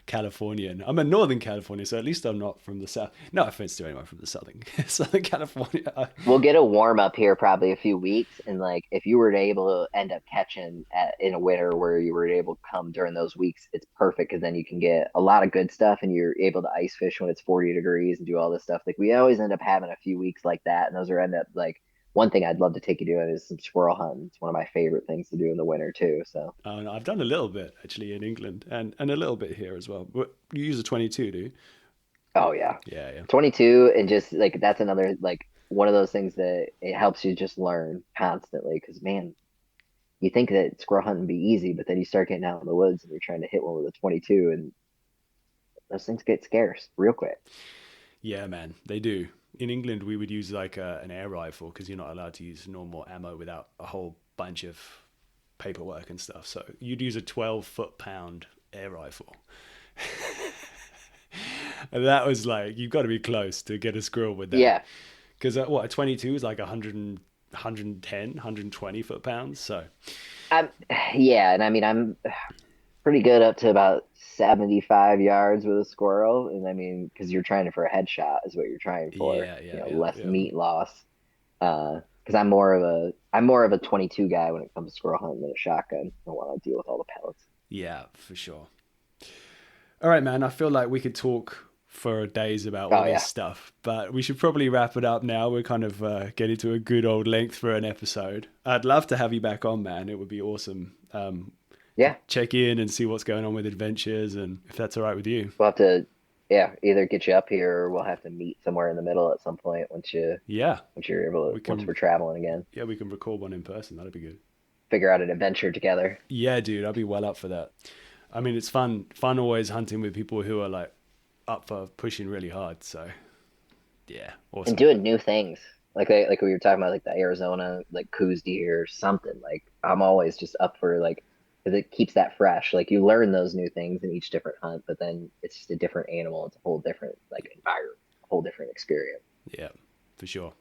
Californian. I'm a Northern California, so at least I'm not from the south. No offense to anyone from the Southern California. We'll get a warm up here probably a few weeks, and like if you were to able to end up catching in a winter where you were able to come during those weeks, it's perfect because then you can get a lot of good stuff, and you're able to ice fish when it's 40 degrees and do all this stuff. Like we always end up having a few weeks like that, and those are end up like one thing I'd love to take you doing is some squirrel hunting. It's one of my favorite things to do in the winter too. So No, I've done a little bit actually in England and a little bit here as well. But you use a 22, do you? oh yeah, Yeah, yeah. 22 and just like that's another like one of those things that it helps you just learn constantly because man you think that squirrel hunting would be easy, but then you start getting out in the woods and you're trying to hit one with a 22, and those things get scarce real quick. Yeah, man, they do. In England, we would use like an air rifle because you're not allowed to use normal ammo without a whole bunch of paperwork and stuff. So you'd use a 12 foot-pound air rifle. And that was like, you've got to be close to get a squirrel with that. Yeah. Because what, a 22 is like 110, 120 foot-pounds. So I'm, yeah. And I mean, I'm pretty good up to about 75 yards with a squirrel. And I mean, because you're trying for a headshot is what you're trying for, yeah, yeah, yeah, less yeah. meat loss. Because I'm more of a 22 guy when it comes to squirrel hunting than a shotgun. I don't want to deal with all the pellets. Yeah, for sure. All right, man. I feel like we could talk for days about all Oh yeah. this stuff, but we should probably wrap it up now. We're kind of getting to a good old length for an episode. I'd love to have you back on, man. It would be awesome. Yeah. Check in and see what's going on with adventures, and if that's all right with you. We'll have to, yeah, either get you up here or we'll have to meet somewhere in the middle at some point Yeah, once you're able to, once we're traveling again, yeah, we can record one in person. That'd be good. figure out an adventure together. Yeah, dude, I'd be well up for that. I mean, it's fun always hunting with people who are like up for pushing really hard. So yeah, awesome. And doing new things. Like we were talking about like the Arizona like coos deer or something. Like I'm always just up for like because it keeps that fresh. Like you learn those new things in each different hunt, but then it's just a different animal. It's a whole different like environment, a whole different experience. Yeah, for sure.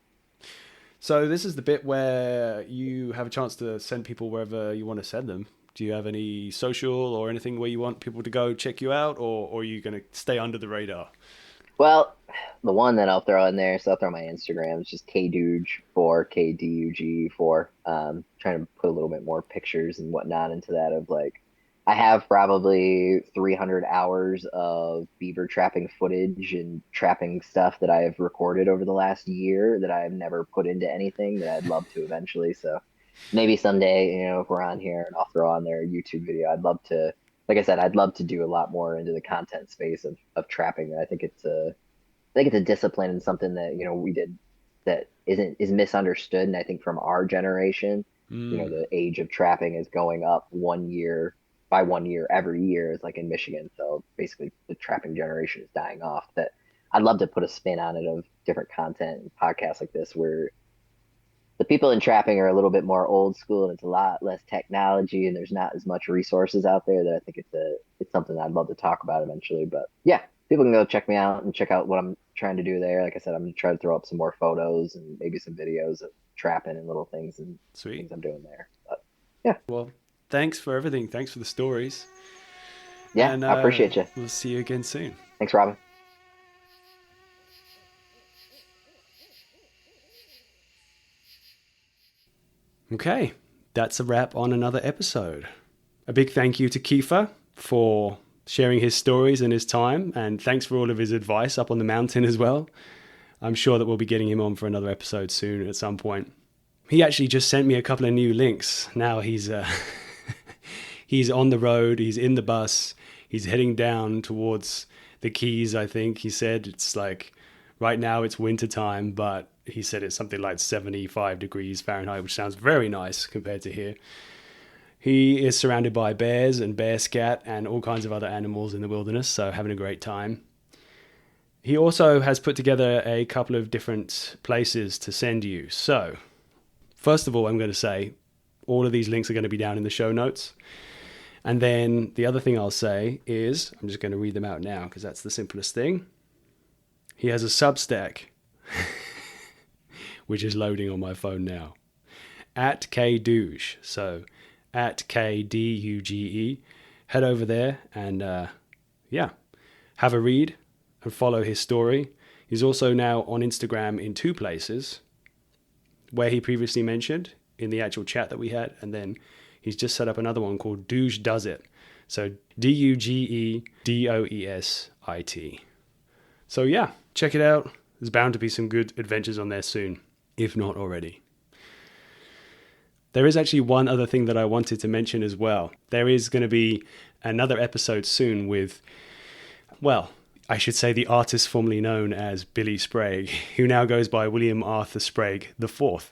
So this is the bit where you have a chance to send people wherever you want to send them. Do you have any social or anything where you want people to go check you out, or are you going to stay under the radar? Well, the one that I'll throw in there, so I'll throw my Instagram. It's just KDUG4, KDUG4. Trying to put a little bit more pictures and whatnot into that of like, I have probably 300 hours of beaver trapping footage and trapping stuff that I have recorded over the last year that I've never put into anything that I'd love to eventually. So maybe someday, if we're on here and I'll throw on their YouTube video, I'd love to, like I said, I'd love to do a lot more into the content space of trapping. I think it's a discipline and something that, we did that is misunderstood. And I think from our generation, the age of trapping is going up 1 year by 1 year every year is like in Michigan. So basically the trapping generation is dying off. That I'd love to put a spin on it of different content and podcasts like this where the people in trapping are a little bit more old school and it's a lot less technology and there's not as much resources out there that I think it's something I'd love to talk about eventually. But yeah, people can go check me out and check out what I'm trying to do there. Like I said, I'm gonna try to throw up some more photos and maybe some videos of trapping and little things and Sweet. things I'm doing there. But yeah. Well, thanks for everything. Thanks for the stories. Yeah, And, I appreciate you. We'll see you again soon. Thanks, Robin. Okay, that's a wrap on another episode. A big thank you to Kiefer for sharing his stories and his time, and thanks for all of his advice up on the mountain as well. I'm sure that we'll be getting him on for another episode soon at some point. He actually just sent me a couple of new links. Now he's he's on the road, he's in the bus, he's heading down towards the Keys, I think. He said it's like, right now it's winter time, but he said it's something like 75 degrees Fahrenheit, which sounds very nice compared to here. He is surrounded by bears and bear scat and all kinds of other animals in the wilderness, so having a great time. He also has put together a couple of different places to send you. So, first of all, I'm going to say all of these links are going to be down in the show notes. And then the other thing I'll say is, I'm just going to read them out now because that's the simplest thing. He has a Substack, which is loading on my phone now, at KDuge. So at KDUGE. Head over there and have a read and follow his story. He's also now on Instagram in 2 places, where he previously mentioned in the actual chat that we had, and then he's just set up another one called Duge Does It. So DUGEDOESIT. So yeah, check it out. There's bound to be some good adventures on there soon, if not already. There is actually one other thing that I wanted to mention as well. There is going to be another episode soon with, well, I should say the artist formerly known as Billy Sprague, who now goes by William Arthur Sprague IV.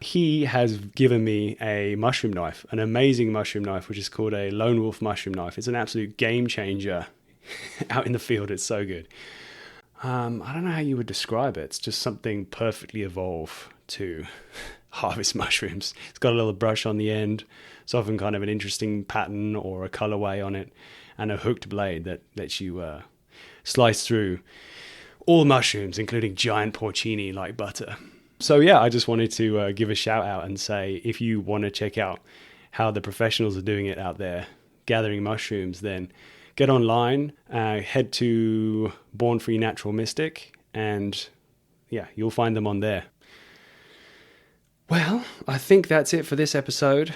He has given me a mushroom knife, an amazing mushroom knife, which is called a Lone Wolf mushroom knife. It's an absolute game changer out in the field. It's so good. I don't know how you would describe it. It's just something perfectly evolved to harvest mushrooms. It's got a little brush on the end. It's often kind of an interesting pattern or a colorway on it, and a hooked blade that lets you slice through all mushrooms, including giant porcini like butter. So yeah, I just wanted to give a shout out and say, if you want to check out how the professionals are doing it out there, gathering mushrooms, then get online, head to Born Free Natural Mystic, and yeah, you'll find them on there. Well, I think that's it for this episode,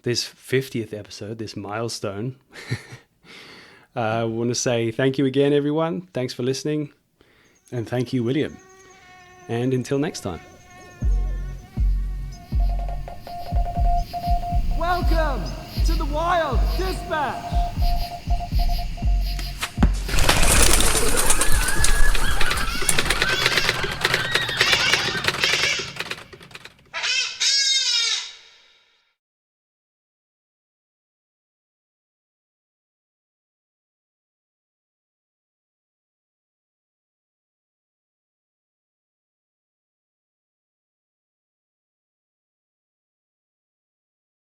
this 50th episode, this milestone. I want to say thank you again, everyone. Thanks for listening. And thank you, William. And until next time. Welcome to the Wild Dispatch.